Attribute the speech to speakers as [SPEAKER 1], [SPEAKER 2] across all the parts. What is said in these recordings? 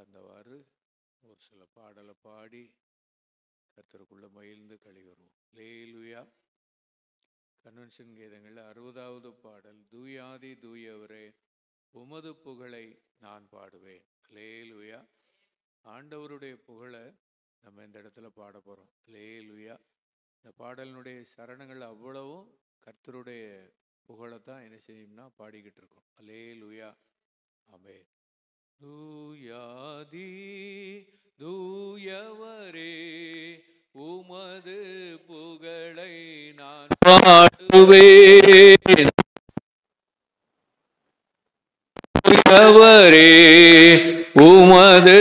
[SPEAKER 1] அந்தவாறு ஒரு சில பாடலை பாடி கர்த்தருக்குள்ள மகிழ்ந்து கழிகிறோம். அல்லேலூயா. கன்வென்ஷன் கீதங்களில் 60வது பாடல், தூயாதி தூயவரே உமது புகழை நான் பாடுவேன். அல்லேலூயா. ஆண்டவருடைய புகழை நம்ம இந்த இடத்துல பாட போகிறோம். அல்லேலூயா. இந்த பாடலினுடைய சரணங்கள் அவ்வளவும் கர்த்தருடைய புகழை தான் என்ன செய்யும்னா பாடிக்கிட்டு இருக்கோம். அல்லேலூயா. ஆமென். தூயாதி தூயவரே உமது புகழை நான் பாடுவேன். தூயவரே உமது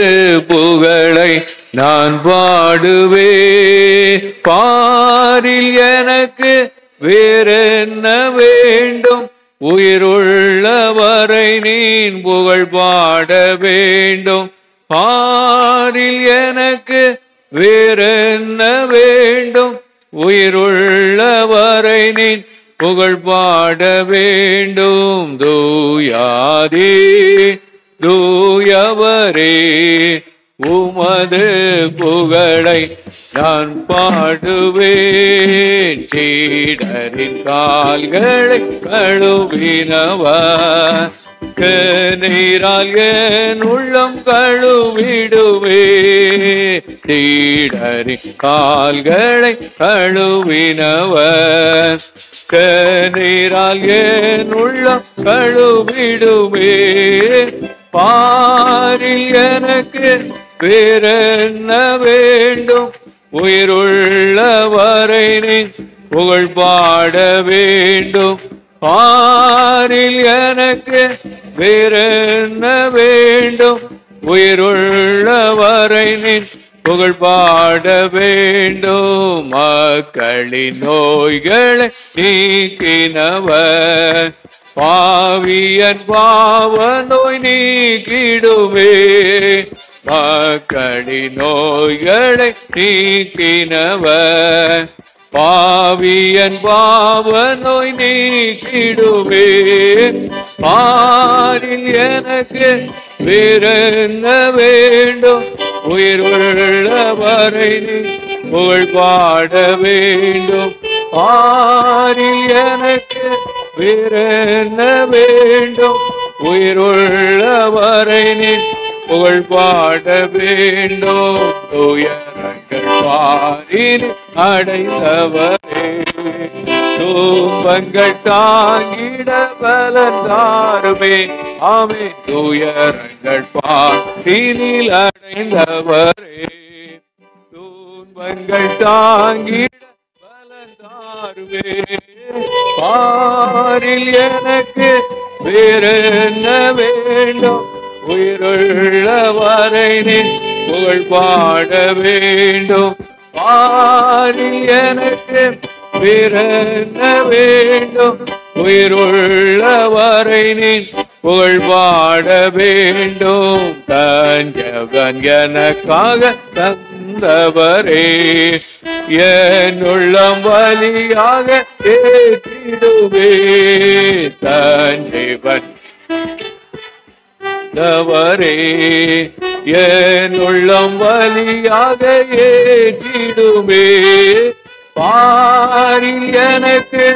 [SPEAKER 1] புகழை நான் பாடுவேன். பாரில் எனக்கு வேறென்ன வேண்டும், உயிருள்ளவரை நீன் புகழ் பாட வேண்டும். பாரில் எனக்கு வேறென்ன வேண்டும், உயிருள்ளவரை நீன் புகழ் பாட வேண்டும். தூயாதி தூயவரே உமது புகழை நான் பாடுவேன். சீடரின் கால்களை கழுவினவர் நீரால் என் உள்ளம் கழுவிடுவே. சீடரின் கால்களை கழுவினவர் நீரால் என் உள்ளம் கழுவிடுவே. பாரில் எனக்கு வேறென்ன வேண்டும், உயிருள்ளவரை நீ புகழ் பாட வேண்டும். பாரில் எனக்கு வேறென்ன வேண்டும், உயிருள்ளவரை நீ புகழ் பாட வேண்டும். மக்களின் நோய்களை நீக்கினவர் பாவியன் பாவ நோய் நீக்கிடுவே. மக்களின் நோய்களை நீக்கினவர் பாவியன் பாவ நோய் நீக்கிடுவே. பாரில் எனக்கு வேறென்ன வேண்டும், உயிருள்ளவரை நீ புகழ் பாட வேண்டும். பாரில் எனக்கு வேறென்ன வேண்டும், உயிருள்ளவரை நீ புகழ் பாட வேண்டும். துயரங்கள் பாரில் அடைந்தவரே துன்பங்கள் தாங்கிட பலன் தாருமே. ஆமென். துயரங்கள் பாரில் அடைந்தவரே துன்பங்கள் தாங்கிட பலன் தாருமே. பாரில் எனக்கு வேறென்ன வேண்டும், உயிருள்ளவரை நீ புகழ் பாட வேண்டும். பாரில் எனக்கு வேறென்ன வேண்டும், உயிருள்ளவரை நீ புகழ் பாட வேண்டும். தஞ்சவன் எனக்காக தந்தவரே என் உள்ளம் வலியாக ஏற்றிடுவே. தஞ்சவன் தவரே என் உள்ளம் வலியாக ஏற்றிடுமே. பாரில் எனக்கு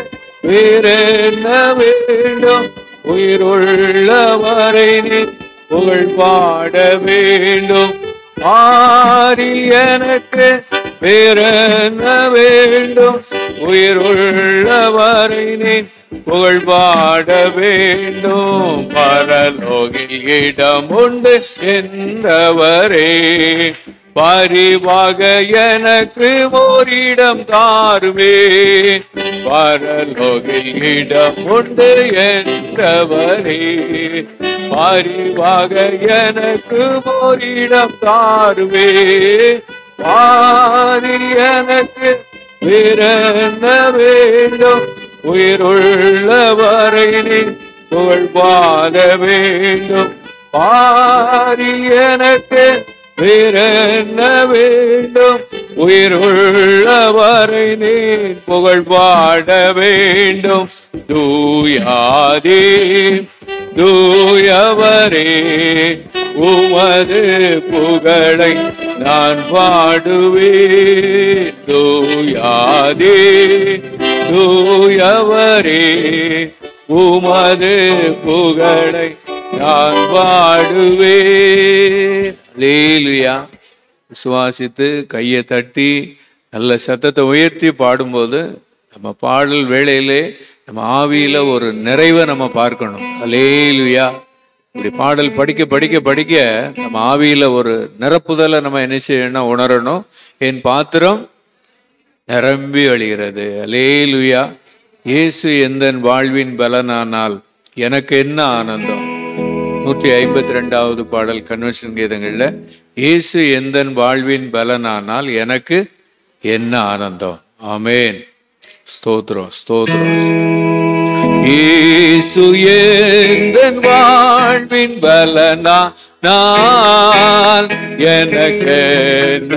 [SPEAKER 1] வேறென்ன வேண்டும், உயிருள்ளவரை நீ புகழ் பாட வேண்டும். பாரில் எனக்கு வேறென்ன வேண்டும், உயிருள்ளவரை நீ புகழ் பாட வேண்டும். பரலோகில் இடம் உண்டு என்றவரே பரிவாக எனக்கு ஓரிடம் தாருமே. பரலோகில் இடம் உண்டு என்றவரே பரிவாக எனக்கு ஓரிடம் தாருமே. பாரில் எனக்கு வேறென்ன வேண்டும், உயிருள்ளவரை நீ புகழ் பாட வேண்டும். பாரில் எனக்கு வேறென்ன வேண்டும், உயிருள்ளவரை நீ புகழ் பாட வேண்டும். தூயாதி தூயவரே உமது புகழை நான் பாடுவேன். தூயாதே தூயவரே, உமது புகழை நான் பாடுவேன். அல்லேலூயா. விசுவாசித்து கையை தட்டி நல்ல சத்தத்தை உயர்த்தி பாடும்போது நம்ம பாடல் வேளையிலே நம்ம ஆவியில ஒரு நிறைவை நம்ம பார்க்கணும். அல்லேலூயா. இப்படி பாடல் படிக்க படிக்க படிக்க நம்ம ஆவியில ஒரு நிரப்புதலை நம்ம என்ன செய்யணும், உணரணும். என் பாத்திரம் நிரம்பி வழிகிறது. அல்லேலூயா. இயேசு எந்தன் வாழ்வின் பலனானால் எனக்கு என்ன ஆனந்தம். 152வது பாடல் கன்வென்ஷன் கீதங்கள்ல, இயேசு எந்தன் வாழ்வின் பலனானால் எனக்கு என்ன ஆனந்தம். ஆமேன். ஸ்தோத்திரம் ஸ்தோத்திரம். இயேசு எந்தன் வாழ்வின் பலனானால் எனக்கு என்ன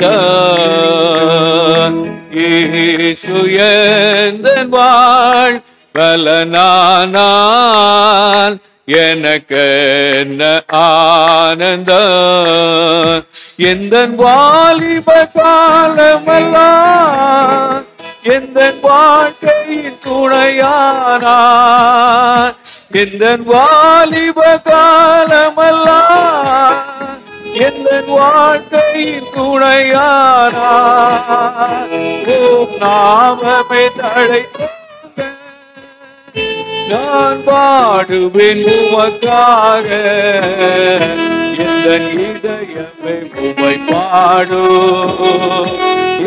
[SPEAKER 1] ஆனந்தம். இயேசு எந்தன் வாழ் பலனானால் எனக்கு என்ன ஆனந்தம். எந்தன் வாலிப காலமெல்லாம் எந்தன் வாழ்க்கையின் துணையானார். எந்தன் வாலிப காலமெல்லாம் எந்தன் வாழ்க்கையின் துணையானார். உம் நாமமே தழைத்தோங்க நான் பாடுவேன் உமக்காக. எந்தன் இதயமே உம்மை பாடோ,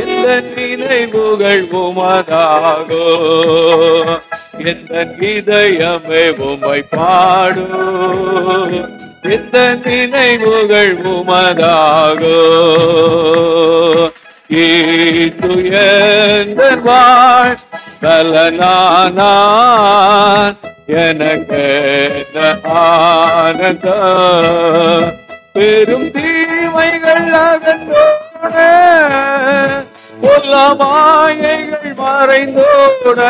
[SPEAKER 1] எந்தன் நினைவுகள் உமதாகோ. எந்தன் இதயமே உம்மை பாடோ, எந்தன் நினைவுகள் உமதாகோ. இயேசு எந்தன் வாழ் பலனானான் எனக்கு என்ன ஆனந்தம். பெரும் தீமைகள் அகன்றோட, பொல்லா மாயைகள் மறைந்தோட.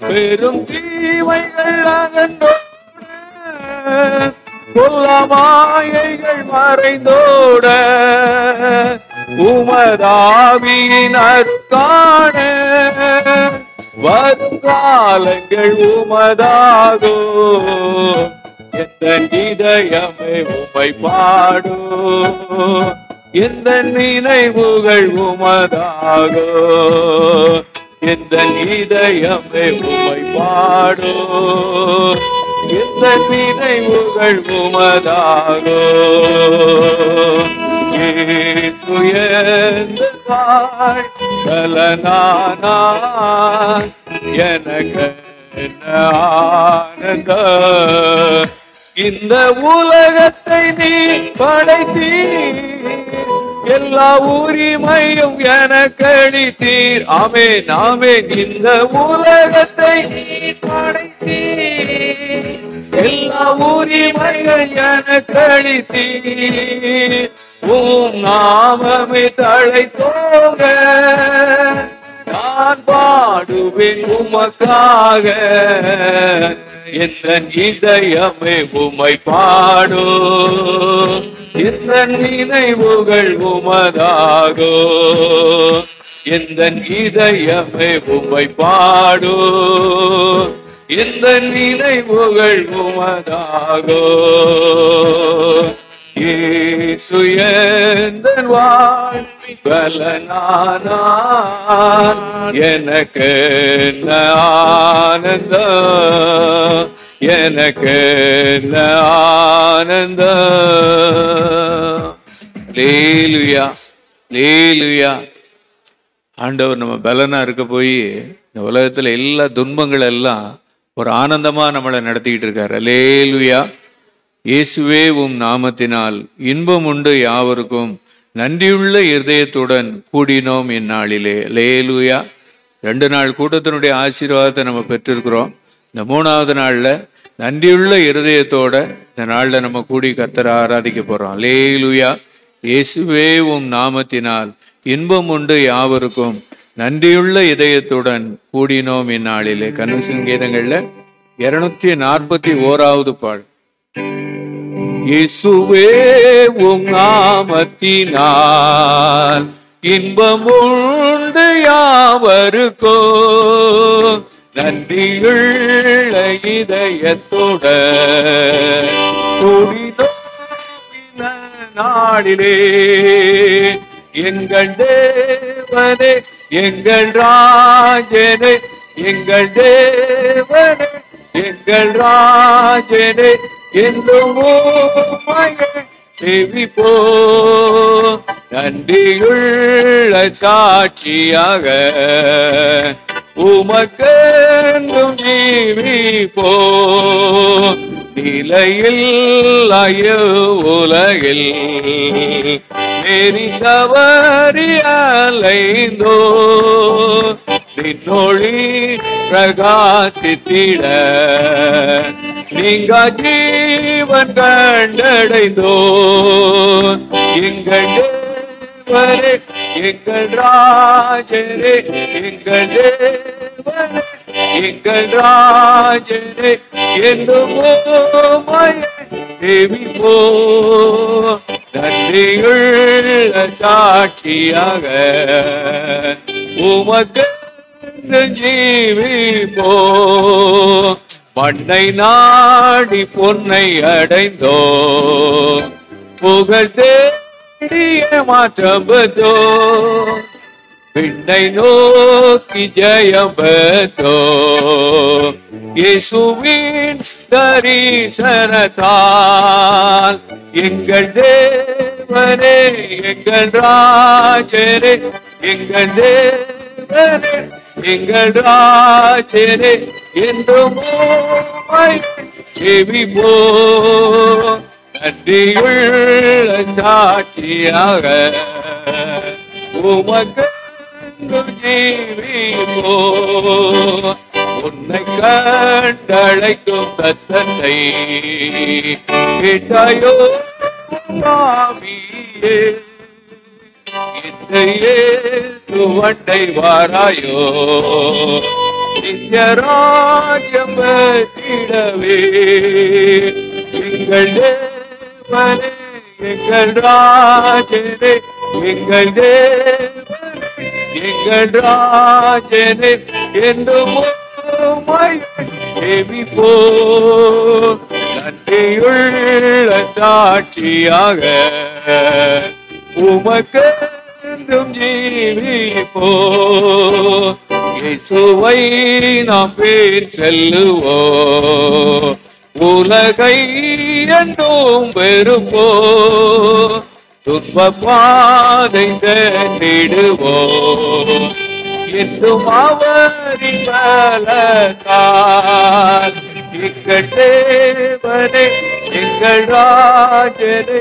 [SPEAKER 1] பெரும் தீமைகள் அகன்றோட, பொல்லா மாயைகள் மறைந்தோட. உமதாவியின் அருக்கான வரும் காலங்கள் உமதாகோ. எந்தன் இதயமே உம்மை பாடோ, எந்தன் நினைவுகள் உமதாகோ. எந்தன் இதயமே உம்மை பாடோ, எந்தன் நினைவுகள் உமதாகோ. இயேசு எந்தன் வாழ் பலனானான் எனக்கு என்ன ஆனந்தம். இந்த உலகத்தை நீ படைத்தீர், எல்லா உரிமையும் எனக்கு அளித்தீர். ஆமென் ஆமென். இந்த உலகத்தை நீ படைத்தீர், எல்லா உரிமைகள் எனக்கு அளித்தீர். உம் நாமமே தழைத்தோங்க நான் பாடுவேன் உமக்காக. எந்தன் இதயமே உம்மை பாடோ, எந்தன் நினைவுகள் உமதாகோ. எந்தன் இதயமே உம்மை பாடோ, எந்தன் நினைவுகள் உமதாகோ. இயேசு எந்தன் வாழ்வின் பலனானான் எனக்கு என்ன ஆனந்தம். எனக்கு என்ன ஆனந்தம். அல்லேலூயா அல்லேலூயா. ஆண்டவர் நம்ம பலனா இருக்க போய் இந்த உலகத்துல எல்லா துன்பங்கள் எல்லாம் ஒரு ஆனந்தமா நம்மளை நடத்திக்கிட்டு இருக்காரு. அல்லேலூயா. இயேசுவே உம் நாமத்தினால் இன்பம் உண்டு யாவருக்கும், நன்றியுள்ள இருதயத்துடன் கூடினோம் இந்நாளிலே. அல்லேலூயா. 2 நாள் கூட்டத்தினுடைய ஆசீர்வாதத்தை நம்ம பெற்றிருக்கிறோம். இந்த 3வது நாள்ல நன்றியுள்ள இருதயத்தோட இந்த நாள்ல நம்ம கூடி கர்த்தரை ஆராதிக்க போறோம். அல்லேலூயா. இயேசுவே உம் நாமத்தினால் இன்பம் உண்டு யாவருக்கும், நன்றியுள்ள இதயத்துடன் கூடினோம் இந்நாளிலே. கன்வென்ஷன் கீதங்கள்ல 241வது பாடல். இயேசுவே உம் நாமத்தினால் இன்பம் உண்டு யாவருக்கோ. நன்றியுள்ள இதயத்தோட கூடின நாளிலே எங்கள் தேவனே எங்கள் ராஜனே எங்கள் தேவனே எங்கள் ராஜனே என்றும் உம்மையே சேவிப்போ. நன்றியுள்ள சாட்சியாக உமக்கென்றும் ஜீவிப்போ. நிலையில்லாய உலகில் நெறிந்தவறி அலைந்தோ. நின்னொளி பிரகாசித்திட நீங்க ஜீவன் கண்டடைந்தோ. எங்கள் தேவரே எங்கள் ராஜரே எங்கள் தேவரே எங்கள் ராஜரே என்றும் உம்மையே சேவிப்போ. நன்றியுள்ள சாட்சியாக உமக்கு ஜீவிப்போ. மண்ணை நாடி பொன்னை அடைந்தோ. புகழ் தேடிய மாற்றம் பெற்றோ. விண்ணை நோக்கி ஜெயம் பெற்றோ. இயேசுவின் தரிசனத்தால் எங்கள் தேவனே எங்கள் ராஜரே எங்கள் தேவனே எங்கள் ராஜரே என்றும் உம்மையே சேவிப்போ. நன்றியுள்ள சாட்சியாக உமக்கு ஜீவிப்போ. உன்னை கண்டழைக்கும் சத்தத்தை கேட்டாயோ ஆவியே. என்னையே துவண்டை வாராயோ. நித்யராஜ்யம் பெற்றிடவே எங்கள் தேவனே எங்கள் ராஜனே எங்கள் தேவனே எங்கள் ராஜனே என்றும் உம்மையே சேவிப்போ. நன்றியுள்ள சாட்சியாக உமக்கென்றும் ஜீவிப்போ. இயேசுவை நாம் பேர் செல்லுவோ. உலகை என்றும் வெறுப்போ. துன்ப பாதை தேடிடுவோ. என்றும் அவரின் பலத்தால் எங்கள் தேவனே எங்கள் ராஜனே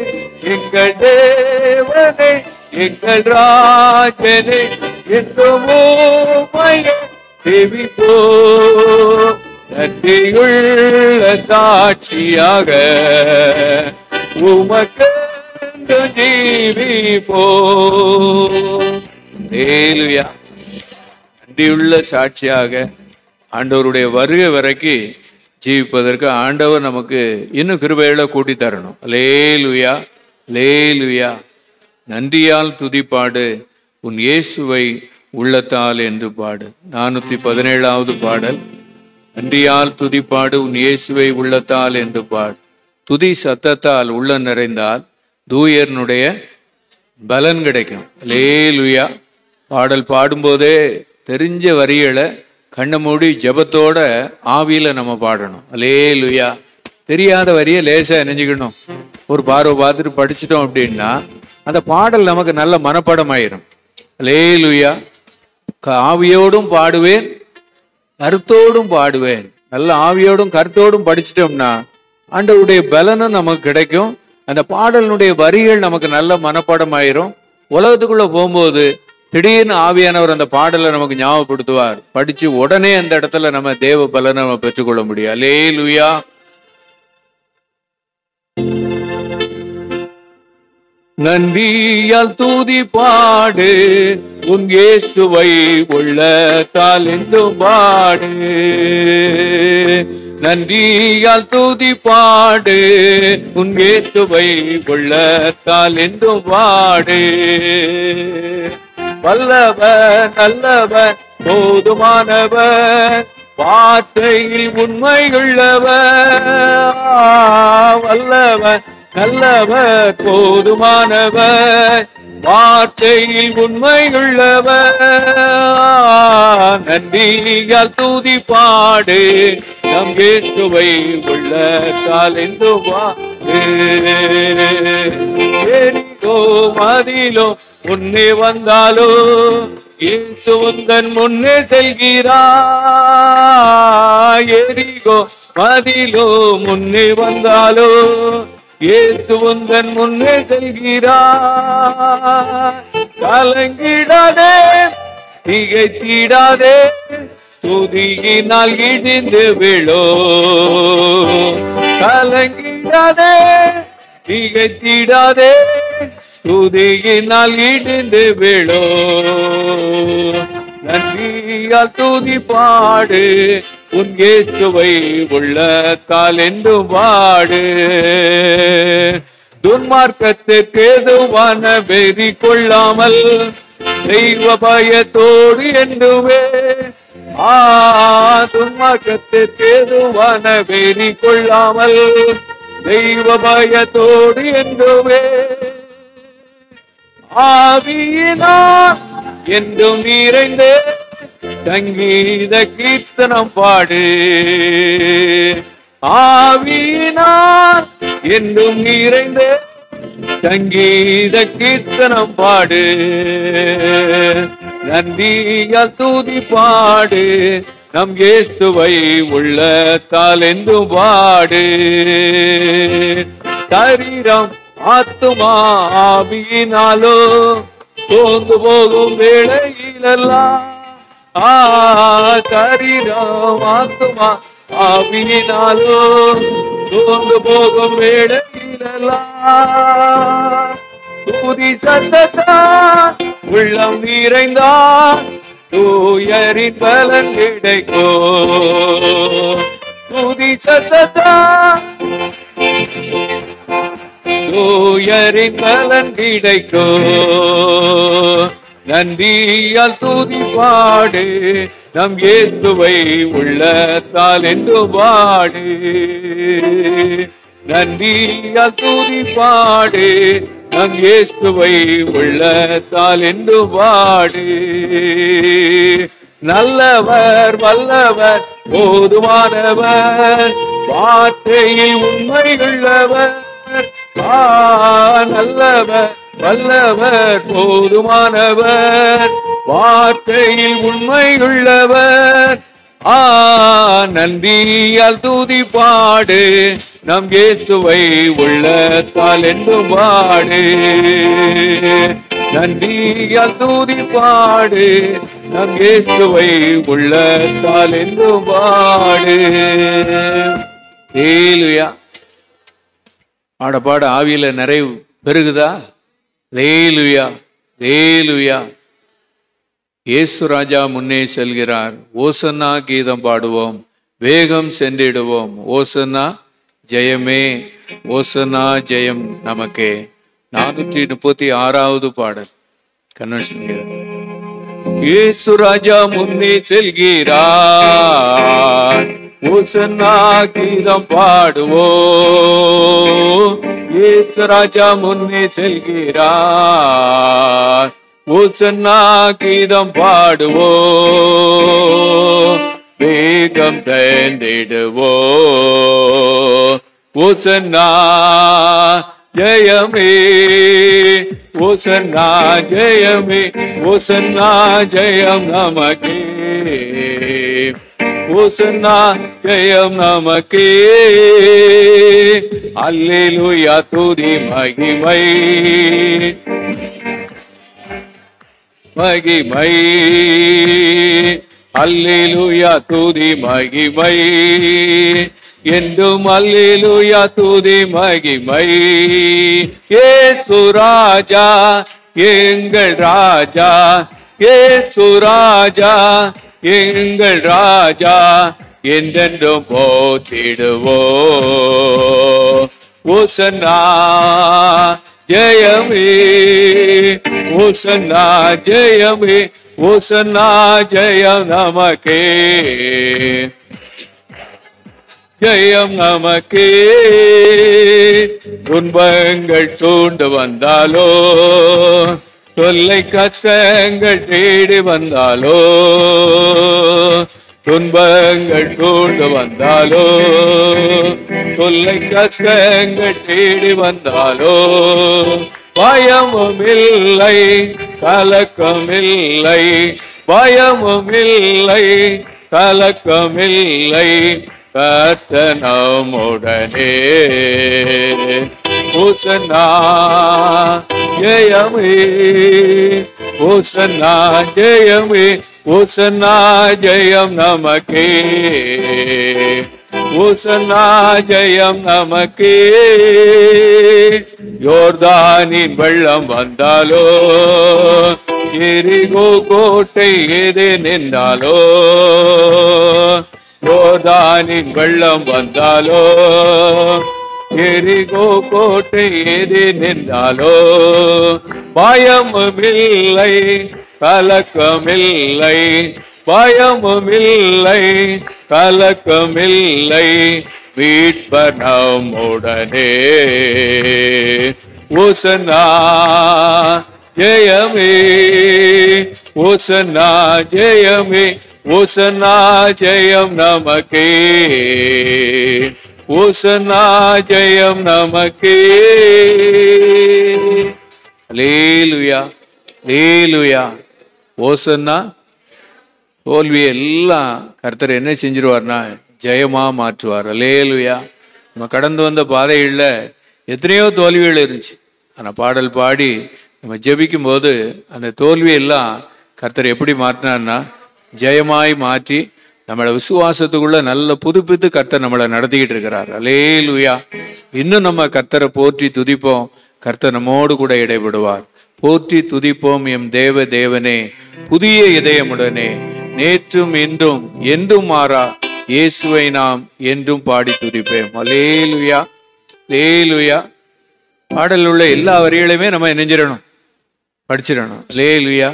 [SPEAKER 1] எங்கள் தேவனே எங்கள் ராஜனே என்றும் உம்மையே சேவிப்போ. நன்றியுள்ள சாட்சியாக உமக்கு ஜீவிப்போ. ஹல்லேலூயா. நன்றியுள்ள சாட்சியாக ஆண்டவருடைய வருகை வரைக்கும் ஜீவிப்பதற்கு ஆண்டவர் நமக்கு இன்னும் கிருபையில கூட்டி தரணும். அல்லேலூயா அல்லேலூயா. நன்றியால் துதிப்பாடு உன் இயேசுவை உள்ளத்தால் என்று பாடு. 417வது பாடல். நன்றியால் துதிப்பாடு உன் இயேசுவை உள்ளத்தால் என்று பாடு. துதி சத்தத்தால் உள்ள நிறைந்தால் தூயர்னுடைய பலன் கிடைக்கும். அல்லேலூயா. பாடல் பாடும்போதே தெரிஞ்ச வரிகளை கண்ணை மூடி ஜபத்தோட ஆவியில நம்ம பாடணும். அல்லேலூயா. தெரியாத வரியை லேசா நினைஞ்சுக்கணும். ஒரு பார்வை பார்த்துட்டு படிச்சுட்டோம் அப்படின்னா அந்த பாடல் நமக்கு நல்ல மனப்பாடம் ஆயிரும். அல்லேலூயா. ஆவியோடும் பாடுவேன் கருத்தோடும் பாடுவேன். நல்ல ஆவியோடும் கருத்தோடும் படிச்சிட்டோம்னா ஆண்டவருடைய பலனும் நமக்கு கிடைக்கும். அந்த பாடலினுடைய வரிகள் நமக்கு நல்ல மனப்பாடம் ஆயிரும். உலகத்துக்குள்ள போகும்போது திடீர்னு ஆவியானவர் அந்த பாடலை நமக்கு ஞாபகப்படுத்துவார். படிச்சு உடனே அந்த இடத்துல நம்ம தேவ பலனை நம்ம பெற்றுக்கொள்ள முடியும். அல்லேலூயா. நன்றியால் தூதி பாடு உன் இயேசுவை உள்ளத்தால் என்றும் பாடு. நன்றியால் துதி பாடு, உன் இயேசுவை உள்ளத்தால் என்றும் பாடு. வல்லவர் நல்லவர் போதுமானவர், வார்த்தையில் உண்மையுள்ளவர். வல்லவர் நல்லவர் போதுமானவர், வார்த்தையில் உண்மையுள்ளவர். நன்றியால் துதி பாடு, நம் இயேசுவை உள்ளத்தால் என்றும் பாடு. எரிகோ மதிலோ முன்னே வந்தாலோ, இயேசு உந்தன் முன்னே செல்கிறார். எரிகோ மதிலோ முன்னே வந்தாலோ, இயேசு உந்தன் முன்னே செல்கிறார். கலங்கிடாதே திகைத்திடாதே, துதியினால் இடிந்து விழோ. கலங்கிடாதே திகைத்திடாதே, துதியினால் இடிந்து விழோ. நன்றியால் துதி பாடு, உன் இயேசுவை உள்ளத்தால் என்று பாடு. துன்மார்க்கத்துக்கு எதுவான வெறி கொள்ளாமல், தெய்வ பயத்தோடு என்றுவே. துன்மார்க்கத்துக்கு எதுவான வெறி கொள்ளாமல், தெய்வ பயத்தோடு என்றுவே. ஆவியினார் என்றும் நிறைந்து சங்கீத கீர்த்தனம் பாடு. ஆவியினார் என்றும் நிறைந்து சங்கீத கீர்த்தனம் பாடு. நன்றியால் துதி பாடு, நம் இயேசுவை உள்ளத்தால் என்றும் பாடு. சரீரம் ஆத்துமா ஆவியினாலோ தோந்து போகும் வேளையிலெல்லாம். சரீரம் ஆத்துமா ஆவியினாலோ தோந்து போகும் வேளையிலெல்லாம். துதி சத்தத்தால் உள்ளம் நிறைந்தால், தூயரின் பலன் கிடைக்கோ. துதி சத்தத்தால் தூயரின் பலன் கிடைக்கோ. நன்றியால் துதி பாடு, நம் இயேசுவை உள்ளத்தால் என்று பாடு. நன்றியால் துதி பாடு, நம் இயேசுவை உள்ளத்தால் என்று பாடு. நல்லவர் வல்லவர் போதுமானவர், வார்த்தையில் உண்மையுள்ளவர். நல்லவர் வல்லவர் போதுமானவர், வார்த்தையில் உண்மையுள்ளவர். நன்றியால் துதி பாடு, நம் இயேசுவை உள்ளத்தால் என்று பாடு. நன்றியால் துதி பாடு, நம் இயேசுவை உள்ளத்தால் என்று பாடு. ஹல்லேலூயா. ஆடப்பாட ஆவியில நிறைவு பெருகுதா? ஹல்லேலூயா ஹல்லேலூயா. இயேசு ராஜா முன்னே செல்கிறார். ஓசன்னா கீதம் பாடுவோம், வேகம் சென்றிடுவோம். ஓசன்னா ஜெயமே, ஓசன்னா ஜெயம் நமக்கே. 436வது பாடல் கன்வென்ஷன். இயேசு ராஜா முன்னே செல்கிறார், ஓசன்னா கீதம் பாடுவோம். இயேசு ராஜா முன்னே செல்கிறார், ஓசன்னா கீதம் பாடுவோம். வேகம் சென்றிடுவோம். ஓசன்னா ஜெயமே, ஓசன்னா ஜெயமே, ஓசன்னா ஜெயம் நமக்கே. ஓசன்னா ஜெயம் நமக்கே. அல்லேலூயா துதி மகிமை மகிமை. அல்லேலூயா துதி மகிமை என்றும். அல்லேலூயா துதி மகிமை. இயேசு ராஜா எங்கள் ராஜா, இயேசு ராஜா எங்கள் ராஜா, என்றென்றும் போற்றிடுவோ. ஓசன்னா ஜெயமே, ஓசன்னா ஜெயமே, ஓசன்னா ஜெயம் நமக்கே, ஜெயம் நமக்கே. துன்பங்கள் சூழ்ந்து வந்தாலோ, தொல்லை கஷ்டங்கள் தேடி வந்தாலோ, துன்பங்கள் சூழ்ந்து வந்தாலோ, தொல்லை கஷ்டங்கள் தேடி வந்தாலோ, பயமும் இல்லை கலக்கம் இல்லை, பயமும் இல்லை கலக்கம் இல்லை, கர்த்தர் நம்முடனே. ஓசன்னா ஜெயமே, ஓசன்னா ஜெயமே, ஓசன்னா ஜெயம் நமக்கே, ஓசன்னா ஜெயம் நமக்கே. யோர்தானின் வெள்ளம் வந்தாலோ, எரிகோ கோட்டை ஏதே நின்றாலோ, யோர்தானின் வெள்ளம் வந்தாலோ, எரிகோ கோட்டை ஏதே நின்றாலோ, பயமும் இல்லை கலக்கம் இல்லை, பயமும் இல்லை கலக்கம் இல்லை, மீட்பர் நம்முடனே. ஓசன்னா ஜெயமே, ஓசன்னா ஜெயமே, ஓசன்னா ஜெயம் நமக்கே, ஓசன்னா ஜெயம் நமக்கே. அல்லேலூயா, அல்லேலூயா. ஓசன்னா தோல்வியை எல்லாம் கர்த்தர் என்ன செஞ்சிருவார்னா ஜெயமா மாற்றுவார். அல்லேலூயா. நம்ம கடந்து வந்த பாதைகளில் எத்தனையோ தோல்விகள் இருந்துச்சு. ஆனால் பாடல் பாடி நம்ம ஜெபிக்கும் போது அந்த தோல்வியெல்லாம் கர்த்தர் எப்படி மாற்றினார்னா ஜெயமாய் மாற்றி நம்மளை விசுவாசத்துக்குள்ள நல்ல புதுப்பித்து கர்த்தர் நம்மளை நடத்திக்கிட்டு இருக்கிறார். அல்லேலூயா. இன்னும் நம்ம கர்த்தரை போற்றி துதிப்போம். கர்த்தர் நம்மோடு கூட இடைபடுவார். போற்றி துதிப்போம் எம் தேவ தேவனே, புதிய இதயமுடனே, நேற்றும் இன்றும் என்றும் மாறா இயேசுவை நாம் என்றும் பாடி துதிப்பேன். அல்லேலூயா, அல்லேலூயா. பாடல் உள்ள எல்லா வரிகளையுமே நம்ம நெஞ்சிடணும், படிச்சிடணும். அல்லேலூயா.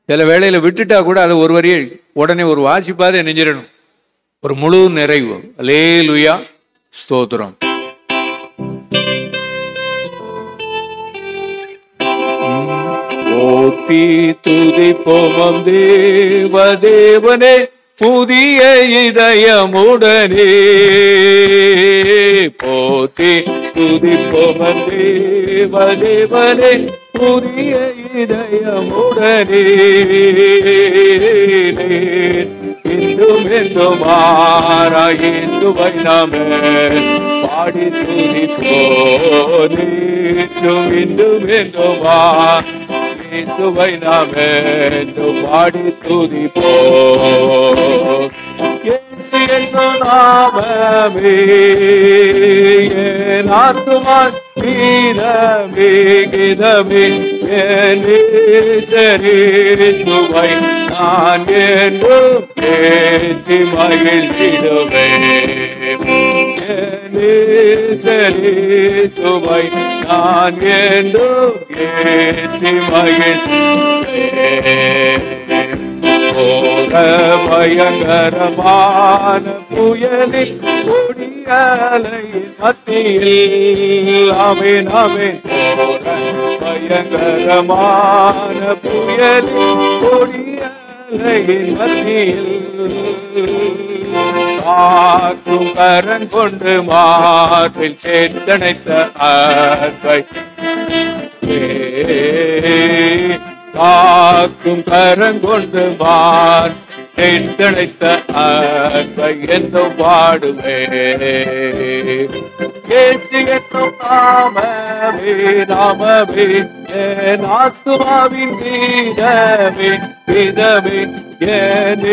[SPEAKER 1] சில வேளையில விட்டுட்டா கூட அதை ஒரு வரியை உடனே ஒரு வாசிப்பாத நெஞ்சிடணும். ஒரு முழு நிறைவு. அல்லேலூயா, ஸ்தோத்திரம். போற்றி துதிப்போம் தேவ தேவனே, புதிய இதயமுடனே, போற்றி துதிப்போம் தேவ தேவனே, புதிய இதயமுடனே, இன்றும் என்றும் மாறா இயேசுவை நாமே பாடி துதிப்போம். நேற்றும் இன்றும் என்றும் இயேசுவை நாமே பாடி துதிப்போம். இயேசு என்னும் நாமமே என் ஆத்துமா கீதமே, கீதமே என் இயேசுவை நான் என்றும் ஏற்றி மகிழ்ந்திடுவேன். என் இயேசுவை நான் என்றும் ஏற்றி மகிழ்ந்திடுவேன். பயங்கரமான புயலில் கொடியலையின் மத்தியில் ஆமென் ஆமென். பயங்கரமான புயலில் கொடியலையின் மத்தியில் காற்றும் கரன் கொண்டு மாற்றில் சேர்த்தணைத்த அன்பை காக்கும் கரங்கொண்டு மான் சென்றடைத்த அன்பை என்றும் பாடுவே. இயேசு என்னும் நாமமே, நாமமே என் ஆத்துமாவின் கீதமே, கீதமே என்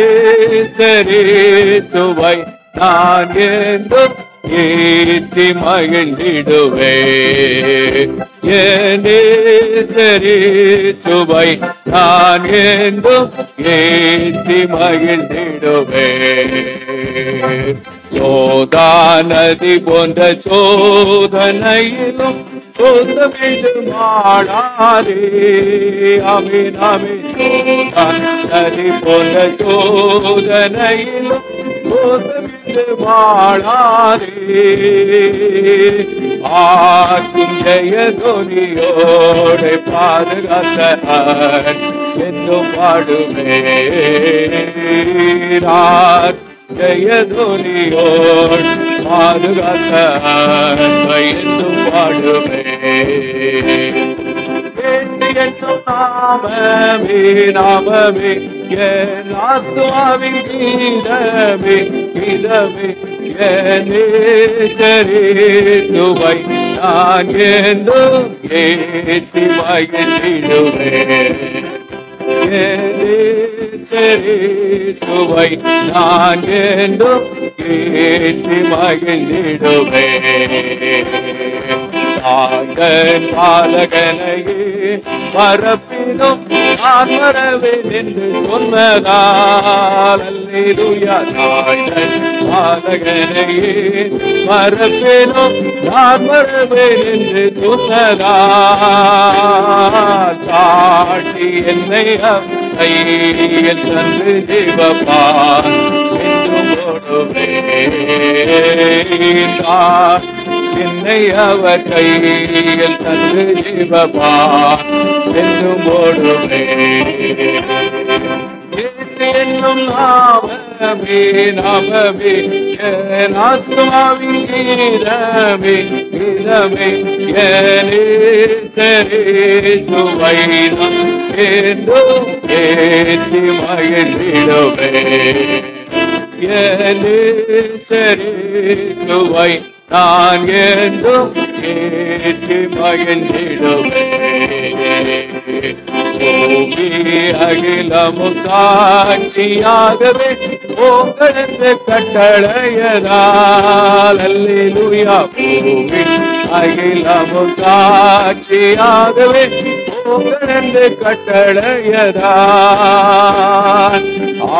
[SPEAKER 1] இயேசுவை நான் என்றும் ஏற்றி மகிழ்ந்திடுவே. ஏனேசரே சுவை நான் என்றும் ஏற்றி மகிழ்ந்திடுவே. சோதானதி போன்ற சோதனையிலும் சொந்தமிடு மாளாரே. ஆமென் ஆமென். சோதானதி போன்ற சோதனையிலும் சொந்தமிடு மாளாரே. ஆக்கும் ஜெயதொனியோடு பாதுகாத்த என்றும் பாடுவேன். ஜெயதொனியோடு பாதுகாத்த என்றும் பாடுவேன். என்னும் நாமமே நாமமே என் ஆத்துமாவின் கீதமே கீதமே. நேசரே சுவை நான் என்றும் ஏற்றி மகிழ்ந்திடுவேன். நேசரே சுவை நான் என்றும் ஏற்றி மகிழ்ந்திடுவேன். தாங்கன் பாலகனையே பரப்பினும் நான் வரவேன் என்று சொன்னதால் அல்லேலூயா. தாங்கன் பாலகனையே பரப்பினும் நான் வரவேன் என்று சொன்னதால் காட்டி என்னை கையில் தந்து ஜீவப்பான் என்றும் ஓடுவேன். என்னை அவர் கையில் தந்து ஜீவப்பான் என்றும் ஓடுவேன். என்னும் நாமமே நாமமே என் ஆத்துமாவின் கீதமே கீதமே. நேசரே சுவை நான் என்றும் ஏற்றி மகிழ்ந்திடுவேன். நேசரே சுவை நான் என்றும் ஏற்றி மகிழ்ந்திடுவேன். பூமி அகிலமும் சாட்சியாகவே உங்களது கட்டளையதால் அல்லேலூயா. பூமி அகிலமும் சாட்சியாகவே உங்களது கட்டளையதால்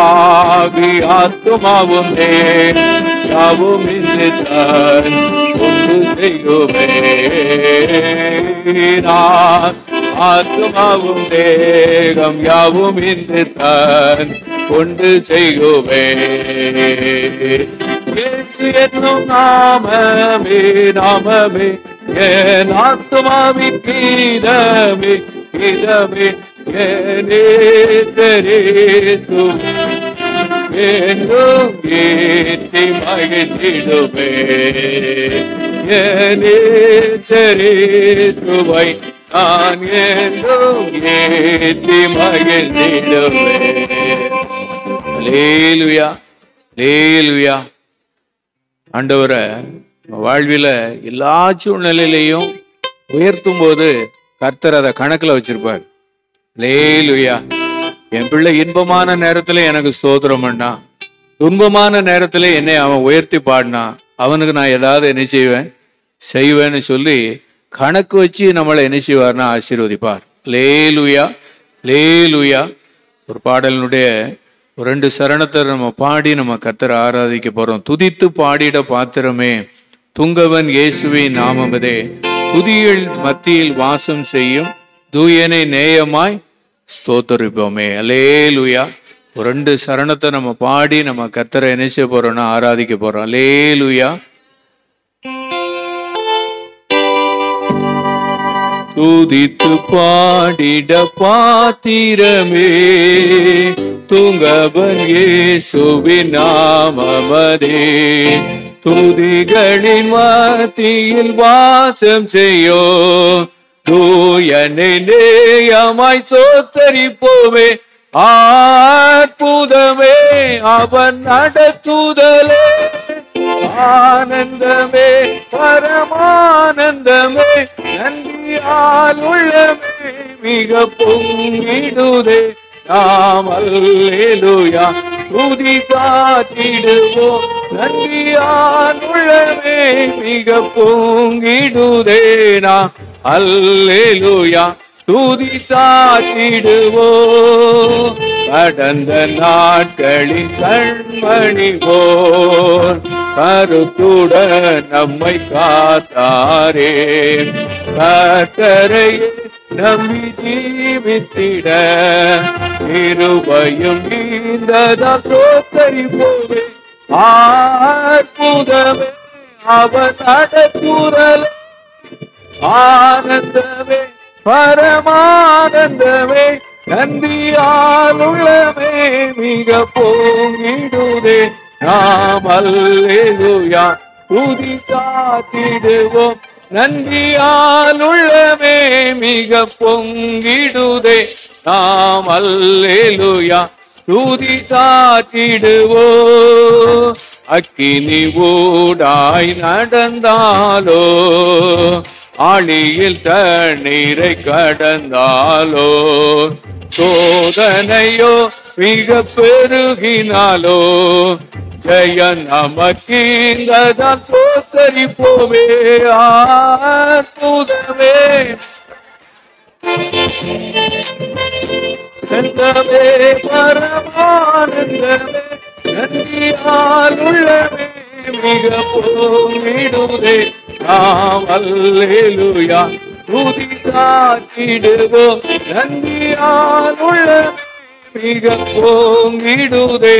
[SPEAKER 1] ஆவி ஆத்துமாவும் யாவும் இன்று தான் ஒன்று செய்குவேன். ஆத்துமாவும் தேகம் யாவும் இன்று தான் கொண்டு செய்குவேன். இயேசு என்னும் நாமமே நாமமே என் ஆத்துமாவின் கீதமே கீதமே. நேசரே சுவை என்றும் ஏற்றி மகிழ்ந்திடுவேன். நேசரே சுவை நான் என்றும் ஏற்றி மகிழ்ந்திடுவேன். அல்லேலூயா அல்லேலூயா. ஆண்டவரை வாழ்வில எல்லா சூழ்நிலையிலையும் உயர்த்தும் போது கர்த்தர் அதை கணக்குல வச்சிருப்பார். அல்லேலூயா. என் பிள்ளை இன்பமான நேரத்துல எனக்கு ஸ்தோத்திரம் பண்ணா, துன்பமான நேரத்துல என்னை அவன் உயர்த்தி பாடினா, அவனுக்கு நான் ஏதாவது என்ன செய்வேன்னு சொல்லி கணக்கு வச்சு நம்மளை என்ன செய்வார்னா ஆசீர்வதிப்பார். லேலுயா லேலுயா. ஒரு பாடலினுடைய 2 சரணத்தை நம்ம பாடி நம்ம கர்த்தரை ஆராதிக்க போறோம். துதித்து பாடிட பாத்திரமே துங்கவன் இயேசுவின் நாமமதே, துதியில் மத்தியில் வாசம் செய்யும் தூயனை நேயமாய் ஸ்தோத்தரிப்போமே. அல்லேலூயா. 2 சரணத்தை நம்ம பாடி நம்ம கர்த்தரை என்ன செய்ய போறோம்னா ஆராதிக்க போறோம். அல்லேலூயா. துதித்து பாடிட பாத்திரமே துங்கவன் இயேசுவின் நாமமதே, துதிகளின் மத்தியில் வாசம் செய்யோ தூயனை நேயமாய் ஸ்தோத்தரிப்போமே. அற்புதமே அவன் நடத்துதலே, ஆனந்தமே பரமானந்தமே, நன்றியால் உள்ளமே மிக பொங்கிடுதே. நாம் அல்லேலூயா துதி காத்திடுவோம் நன்றியால் உள்ளமே மிக பொங்கிடுதேனா. அல்லேலூயா துதி சாத்திடுவோம். கடந்த நாட்களின் கண்மணி போல் கருத்துடன் நம்மை காத்தாரே. கர்த்தரை நம்பி ஜீவித்திட கிருபையும் நீந்ததால் தோத்தரிப்போமே. அற்புதமே அவர் நடத்துதல், ஆனந்தமே பரமானந்தமே. நன்றியால் உள்ளமே மிக பொங்கிடுதே நாம். அல்லேலூயா துதி சாத்திடுவோம். நன்றியால் உள்ளமே மிக பொங்கிடுதே நாம். அல்லேலூயா துதி சாத்திடுவோம். அக்கினி ஊடாய் நடந்தாலோ, ஆழியில் தண்ணீரை கடந்தாலோ, சோதனையோ மிக பெருகினாலோ, ஜெயம் நமக்கீங்கதான் தோத்தரிப்போமே. அற்புதமே செந்தமே பரமானந்தமே. நன்றியால் உள்ளமே மிக பொங்கிடுதே நாம். அல்லேலூயா துதி சாத்திடுவோம். நன்றியால் உள்ளமே மிக பொங்கிடுதே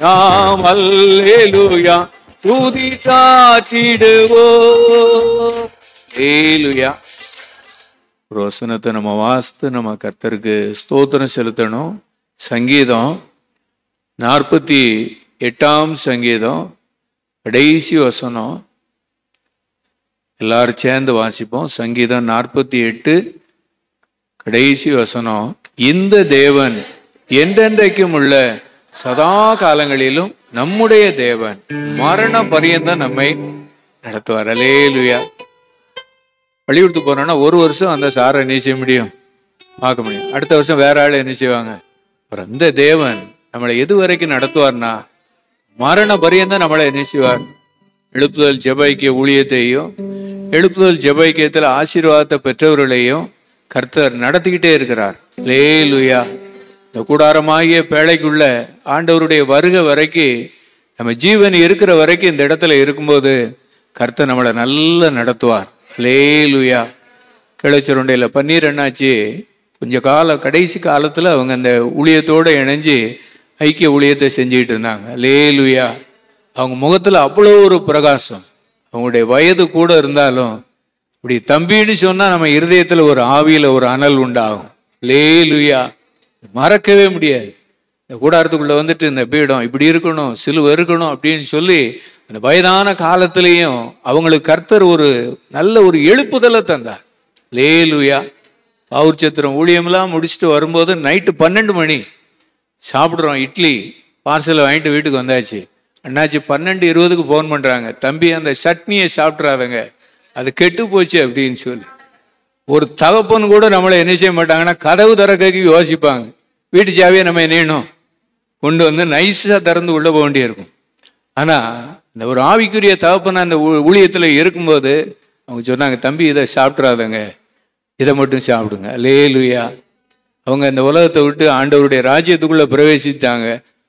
[SPEAKER 1] நாம். அல்லேலூயா துதி சாத்திடுவோம். அல்லேலூயா. ஒரு வசனத்தை நம்ம வாசித்து நம்ம கர்த்தருக்கு ஸ்தோத்திரம் செலுத்தணும். சங்கீதம் 48ஆம் சங்கீதம் கடைசி வசனம் எல்லாரும் சேர்ந்து வாசிப்போம். சங்கீதம் 48 கடைசி வசனம். இந்த தேவன் என்றென்றைக்கும் உள்ள சதா காலங்களிலும் நம்முடைய தேவன், மரண பரியந்தம் நம்மை நடத்துவார். அல்லேலூயா. பள்ளிக்கூடத்து போனோம்னா ஒரு வருஷம் அந்த சாரை என்ன செய்ய முடியும், பார்க்க முடியும். அடுத்த வருஷம் வேற ஆள் என்ன செய்வாங்க. அப்புறம் அந்த தேவன் நம்மளை எது வரைக்கும் நடத்துவார்னா மரண பரியந்தம் நம்மளை என்ன செய்வார். எழுப்புதல் ஜெபைக்கிய ஊழியத்தையும் எழுப்புதல் ஜெபைக்கியத்தில் ஆசீர்வாதத்தை பெற்றவர்களையும் கர்த்தர் நடத்திக்கிட்டே இருக்கிறார். அல்லேலூயா. இந்த கூடாரமாகிய பேழைக்குள்ள ஆண்டவருடைய வருகை வரைக்கும் நம்ம ஜீவன் இருக்கிற வரைக்கும் இந்த இடத்துல இருக்கும்போது கர்த்தர் நம்மளை நல்லா நடத்துவார். அல்லேலூயா. கிளச்சருண்டையில் பன்னீர் என்னாச்சு, கொஞ்சம் கடைசி காலத்தில் அவங்க அந்த ஊழியத்தோடு இணைஞ்சு ஐக்கிய ஊழியத்தை செஞ்சுக்கிட்டு இருந்தாங்க. அல்லேலூயா. அவங்க முகத்தில் அவ்வளோ ஒரு பிரகாசம். அவங்களுடைய வயது கூட இருந்தாலும் இப்படி தம்பின்னு சொன்னால் நம்ம இருதயத்தில் ஒரு ஆவியில் ஒரு அனல் உண்டாகும். அல்லேலூயா. மறக்கவே முடியாது. இந்த கூடாரத்துக்குள்ளே வந்துட்டு இந்த பீடம் இப்படி இருக்கணும், சிலுவை இருக்கணும் அப்படின்னு சொல்லி அந்த வயதான காலத்திலையும் அவங்களுக்கு கர்த்தர் ஒரு நல்ல ஒரு எழுப்புதலை தந்தார். அல்லேலூயா. பவுர் சத்திரம் ஊழியமெல்லாம் முடிச்சுட்டு வரும்போது நைட்டு 12 மணி சாப்பிட்றோம். இட்லி பார்சலை வாங்கிட்டு வீட்டுக்கு வந்தாச்சு. அண்ணாச்சி 12:20 ஃபோன் பண்ணுறாங்க, தம்பி அந்த சட்னியை சாப்பிட்றாதங்க, அது கெட்டு போச்சு அப்படின்னு சொல்லி. ஒரு தகப்பன் கூட நம்மளை என்ன செய்ய மாட்டாங்கன்னா கதவு திறக்க யோசிப்பாங்க. வீட்டு சாவியை நம்ம என்னணும் கொண்டு வந்து நைஸாக திறந்து உள்ள போக வேண்டியிருக்கும். ஆனால் இந்த ஒரு ஆவிக்குரிய தகப்பனா அந்த ஊழியத்தில் இருக்கும்போது அவங்க சொன்னாங்க, தம்பி இதை சாப்பிட்றாதங்க, இதை மட்டும் சாப்பிடுங்க. அல்லேலூயா. அவங்க இந்த உலகத்தை விட்டு ஆண்டவருடைய ராஜ்யத்துக்குள்ளே பிரவேசித்தாங்க.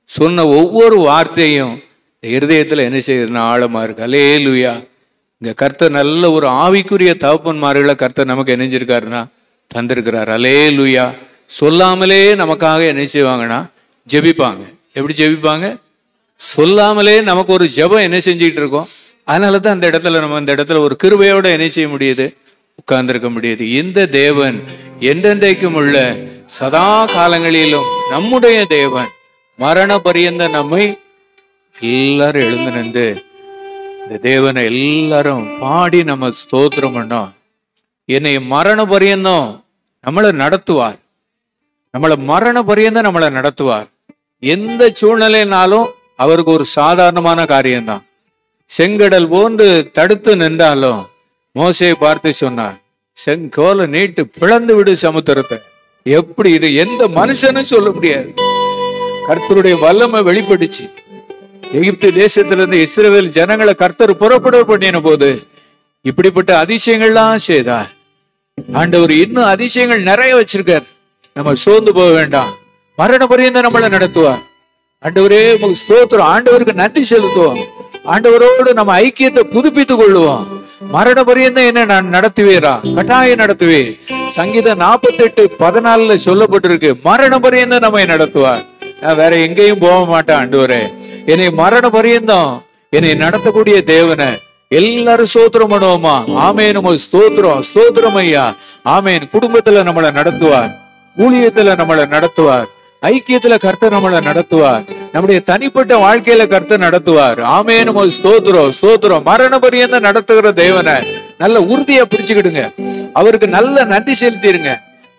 [SPEAKER 1] சொன்ன ஒவ்வொரு வார்த்தையும் இருதயத்தில் என்ன செய்யுதுன்னா ஆழமாக இருக்கு. அல்லேலூயா. இங்கே கர்த்தர் நல்ல ஒரு ஆவிக்குரிய தகப்பன்மார்களை கர்த்தர் நமக்கு இணைஞ்சிருக்காருன்னா தந்திருக்கிறார். அல்லேலூயா. சொல்லாமலே நமக்காக என்ன செய்வாங்கன்னா ஜெபிப்பாங்க. எப்படி ஜெபிப்பாங்க? சொல்லாமலே நமக்கு ஒரு ஜெபம் என்ன செஞ்சுக்கிட்டு இருக்கோம். அதனால தான் அந்த இடத்துல நம்ம அந்த இடத்துல ஒரு கிருபையோட என்ன செய்ய முடியுது, உட்கார்ந்துருக்க முடியுது. இந்த தேவன் என்றென்றைக்கும் உள்ள சதா காலங்களிலும் நம்முடைய தேவன், மரண பரியந்த நம்மை எல்லாரும் எழுந்து நின்று இந்த தேவனை எல்லாரும் பாடி நம்ம ஸ்தோத்திரம் பண்ணோம். என்னை மரண பரியந்தம் நம்மளை நடத்துவார். நம்மளை மரண பரியந்தம் நம்மளை நடத்துவார். எந்த சூழ்நிலைனாலும் அவருக்கு ஒரு சாதாரணமான காரியம்தான். செங்கடல் போன்று தடுத்து நின்றாலும் மோசையை பார்த்து சொன்னார், செங்கோலை நீட்டு பிளந்து விடு சமுத்திரத்தை. எப்படி இது எந்த மனுஷனும் சொல்ல முடியாது. கர்த்தருடைய வல்லமை வெளிப்பட்டுச்சு. எகிப்து தேசத்திலிருந்து இஸ்ரவேல் ஜனங்களை கர்த்தர் புறப்பட பண்ணின போது இப்படிப்பட்ட அதிசயங்கள்லாம் செய்தார். ஆண்டவர் இன்னும் அதிசயங்கள் நிறைய வச்சிருக்கார். நம்ம சோர்ந்து போக வேண்டாம். மரண பரியந்தம் நம்மளை நடத்துவார். ஆண்டவரே உங்களுக்கு ஸ்தோத்திரம். ஆண்டவருக்கு நன்றி செலுத்துவோம். ஆண்டவரோடு நம்ம ஐக்கியத்தை புதுப்பித்துக் கொள்ளுவோம். மரண பரியந்தம் என்ன நான் நடத்துவீரா? கட்டாயம் நடத்துவேன். சங்கீதம் 48:14 சொல்லப்பட்டிருக்கு, மரண பரியந்தம் நம்மை நடத்துவார். நான் வேற எங்கேயும் போக மாட்டேன். ஆண்டவரே என்னை மரண பரியந்தம் என்னை நடத்தக்கூடிய தேவனை எல்லாரும் ஸ்தோத்திரம் பண்ணுவோமா? ஆமேன். ஸ்தோத்திரம், ஸ்தோத்திரம் ஐயா. ஆமேன். குடும்பத்துல நம்மளை நடத்துவார், ஊழியத்துல நம்மளை நடத்துவார், ஐக்கியத்துல கர்த்தர் நம்மளை நடத்துவார், நம்முடைய தனிப்பட்ட வாழ்க்கையில கர்த்தர் நடத்துவார். ஆமேன். ஸ்தோத்திரம், ஸ்தோத்திரம். மரண பரியந்தம் நடத்துகிற தேவனை நல்ல உறுதியா பிடிச்சுக்கிடுங்க. அவருக்கு நல்ல நன்றி செலுத்திடுங்க.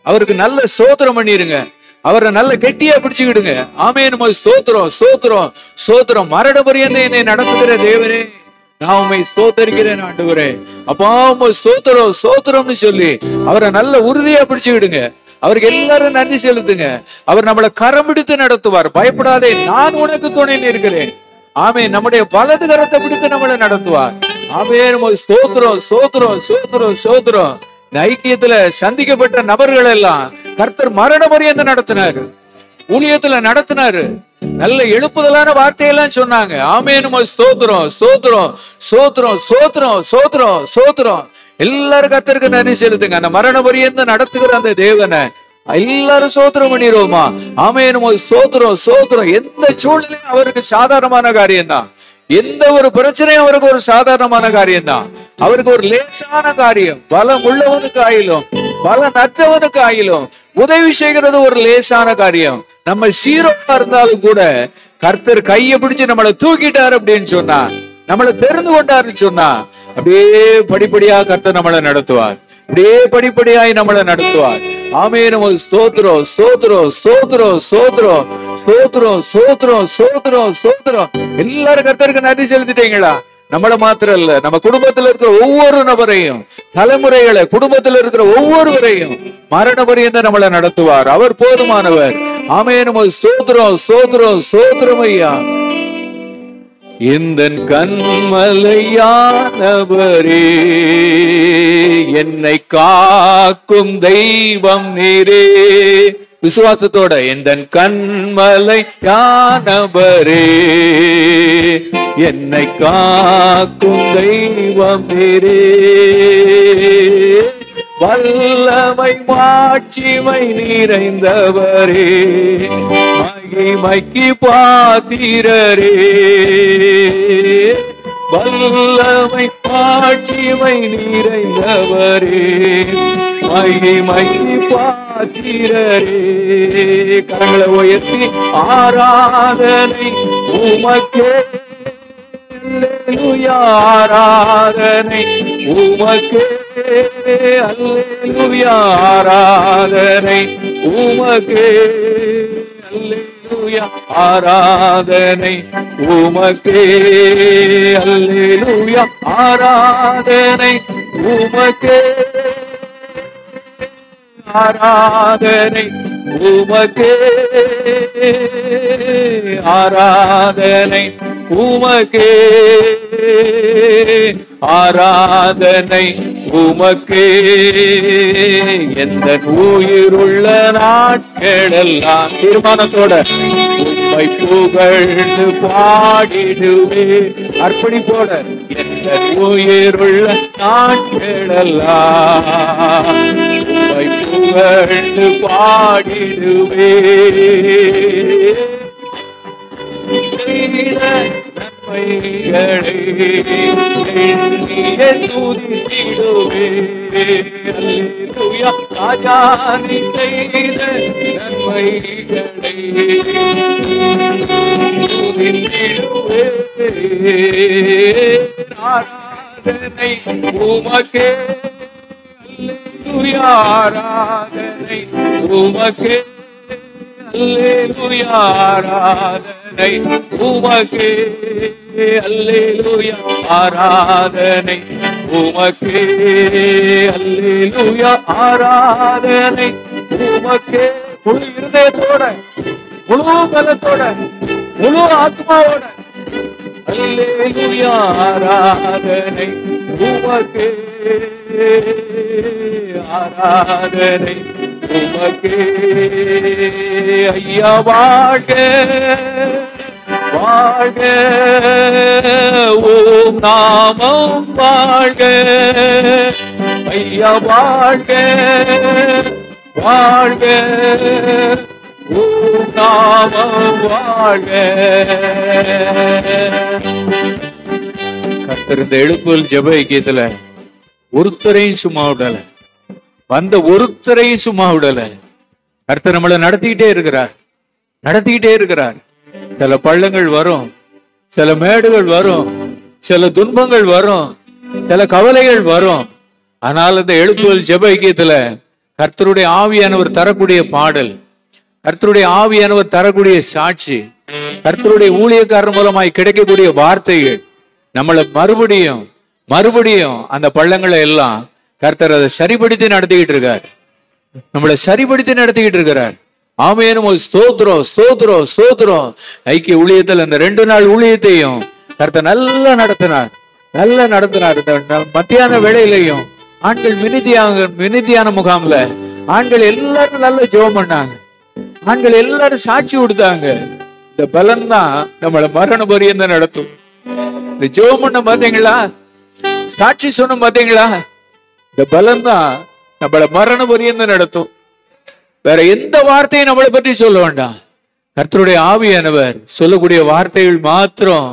[SPEAKER 1] அவருக்கு நல்ல ஸ்தோத்திரம் பண்ணிருங்க. அவரை நல்ல கெட்டியா பிடிச்சுக்கிடுங்க. ஆமேன். ஸ்தோத்திரம், ஸ்தோத்திரம், ஸ்தோத்திரம். மரண பரியந்தம் என்னை நடத்துகிற தேவனே நான் உண்மை ஸ்தோத்தரிக்கிறேன் ஆண்டவரே. அப்பா ஸ்தோத்திரம், ஸ்தோத்திரம்னு சொல்லி அவரை நல்ல உறுதியா பிடிச்சுக்கிடுங்க. அவருக்கு எல்லாரும் நன்றி செலுத்துங்க. அவர் நம்மளை கரம் பிடித்து நடத்துவார். பயப்படாதே, நான் உனக்கு துணைன்னு இருக்கிறேன். ஆமே. நம்முடைய வலது கரத்தை பிடித்து நம்மளை நடத்துவார். ஆமே. ஸ்தோத்திரம், ஸ்தோத்திரம், ஸ்தோத்திரம், ஸ்தோத்திரம். ஐக்கியத்துல சந்திக்கப்பட்ட நபர்கள் எல்லாம் கர்த்தர் மரண பரியந்தம் நடத்தினாரு, ஊழியத்துல நடத்தினாரு. நல்ல எழுப்புதலான வார்த்தையெல்லாம் சொன்னாங்க. ஆமேன். ஸ்தோத்திரம், ஸ்தோத்திரம், ஸ்தோத்திரம், ஸ்தோத்திரம், ஸ்தோத்திரம், ஸ்தோத்திரம். எல்லாரும் கர்த்தருக்கு நன்றி செலுத்துங்க. அந்த மரண பரியந்தம் நடத்துகிற அந்த தேவனை எல்லாரும் ஸ்தோத்திரம் பண்ணிடுவோமா? ஆமேன். ஸ்தோத்திரம், ஸ்தோத்திரம். எந்த சூழ்நிலையும் அவருக்கு சாதாரணமான காரியம் தான். எந்த ஒரு பிரச்சனையும் அவருக்கு ஒரு சாதாரணமான காரியம் தான். அவருக்கு ஒரு லேசான காரியம். பலம் உள்ளவனுக்கு ஆயிலும் பலம் நற்றவனுக்கு ஆயிலும் உதவி செய்கிறது ஒரு லேசான காரியம். நம்ம சீரோமா இருந்தாலும் கூட கர்த்தர் கையை பிடிச்சு நம்மளை தூக்கிட்டாரு அப்படின்னு சொன்னா, நம்மளை தெரிந்து கொண்டாருன்னு சொன்னா, அப்படியே படிப்படியா கர்த்தர் நம்மளை நடத்துவார். அப்படியே படிப்படியாய் நம்மளை நடத்துவார். ஆமேன். ஸ்தோத்திரம், ஸ்தோத்திரம், ஸ்தோத்திரம், ஸ்தோத்திரம், ஸ்தோத்திரம், ஸ்தோத்திரம், ஸ்தோத்திரம், ஸ்தோத்திரம். எல்லாரும் கர்த்தருக்கு நன்றி செலுத்திட்டீங்களா? நம்மள மாத்திரம் இல்ல, நம்ம குடும்பத்துல இருக்கிற ஒவ்வொரு நபரையும், தலைமுறைகளை, குடும்பத்துல இருக்கிற ஒவ்வொருவரையும் மரண பரியந்தம் நம்மளை நடத்துவார். அவர் போதுமானவர். ஆமேன். ஸ்தோத்திரம், ஸ்தோத்திரம், ஸ்தோத்திரம் ஐயா. இந்த கண்மலையானவரே என்னை காக்கும் தெய்வம் நீரே. விசுவாசத்தோட, இந்த கண்மலையானவரே என்னை காக்கும் தெய்வம் நீரே. வல்லமை மாட்சிமை நிறைந்தவரே, மகிமைக்கு பாத்திரரே. வல்லமை மாட்சிமை நிறைந்தவரே, மகிமைக்கு பாத்திரரே. கரங்களை உயர்த்தி ஆராதனை உமக்கே. அல்லேலூயா. ஆராதனை உமக்கே. அல்லேலூயா. ஆராதனை உமக்கே. அல்லேலூயா. ஆராதனை உமக்கே. அல்லேலூயா. ஆராதனை உமக்கே. ஆராதனை உமக்கே. ஆராதனை உமக்கே. ஆராதனை உமக்கே. எந்த உயிருள்ள நாட்களெல்லாம் தீர்மானத்தோட உம்மை புகழ்ந்து பாடிடுவே. அர்ப்பணிப்போட எந்த உயிருள்ள நாட்களெல்லாம் உம்மை புகழ்ந்து பாடிடுவே. நன்மைகளை எண்ணிய துதித்திடுவே. அல்லேலூயா. ராஜா நீ செய்த நன்மைகளை துதித்திடுவே. ஆராதனை உமக்கே. அல்லேலூயா. ஆராதனை உமக்கே. அல்லேலூயா. ஆராதனை உமக்கே. அல்லேலூயா. ஆராதனை உமக்கே. அல்லேலூயா. ஆராதனை உமக்கே. முழு இருதயத்தோட, முழு பலத்தோட, முழு ஆத்மாவோட அல்லேலூயா ஆராதனை உமக்கே, ஆராதனை உமக்கே. ஐயா வாழ்க வாழ்க, ஓம் நாமம் வாழ்க. ஐயா வாழ்க வாழ்க, ஓம் நாமம் வாழ்க. கர்த்தர் இந்த எழுப்புதல் ஜெப ஐக்கியத்துல ஒருத்தரையும் சும்மா விடல, வந்த ஒருத்தரையும் சும்மா விடல. கர்த்தர் நம்மளை நடத்திக்கிட்டே இருக்கிறார், நடத்திக்கிட்டே இருக்கிறார். சில பள்ளங்கள் வரும், சில மேடுகள் வரும், சில துன்பங்கள் வரும், சில கவலைகள் வரும். ஆனால் இந்த எழுப்புதல் ஜெப ஐக்கியத்துல கர்த்தருடைய ஆவியானவர் தரக்கூடிய பாடல், கர்த்தருடைய ஆவியானவர் தரக்கூடிய சாட்சி, கர்த்தருடைய ஊழியக்காரர் மூலமாய் கிடைக்கக்கூடிய வார்த்தைகள் நம்மளை மறுபடியும் மறுபடியும் அந்த பள்ளங்களை எல்லாம் கர்த்தர் அதை சரிப்படுத்தி நடத்திக்கிட்டு இருக்கார், நம்மளை சரிப்படுத்தி நடத்திக்கிட்டு இருக்கிறார். ஆமென். ஸ்தோத்திரம் ஸ்தோத்திரம் ஸ்தோத்திரம். ஐக்கிய ஊழியத்தில் அந்த 2 நாள் ஊழியத்தையும் கர்த்தர் நல்லா நடத்தினார், நல்லா நடத்தினார். இந்த மத்தியான வேளையிலையும் ஆண்கள் மினிதியான முகாம்ல ஆண்கள் எல்லாரும் நல்ல ஜெபம் பண்ணாங்க, ஆண்கள் எல்லாரும் சாட்சி கொடுத்தாங்க. இந்த பலன் தான் நம்மளை மரண பரியந்தம் நடத்தும். இந்த ஜெபம் பண்ண பாத்தீங்களா, சாட்சி சொன்ன பாத்தீங்களா, இந்த பலன் தான் நம்மளை மரண பரியந்தம் நடத்தும். வேற எந்த வார்த்தையும் நம்மளை பற்றி சொல்ல வேண்டாம். கர்த்தருடைய ஆவியானவர் சொல்லக்கூடிய வார்த்தைகள் மாத்திரம்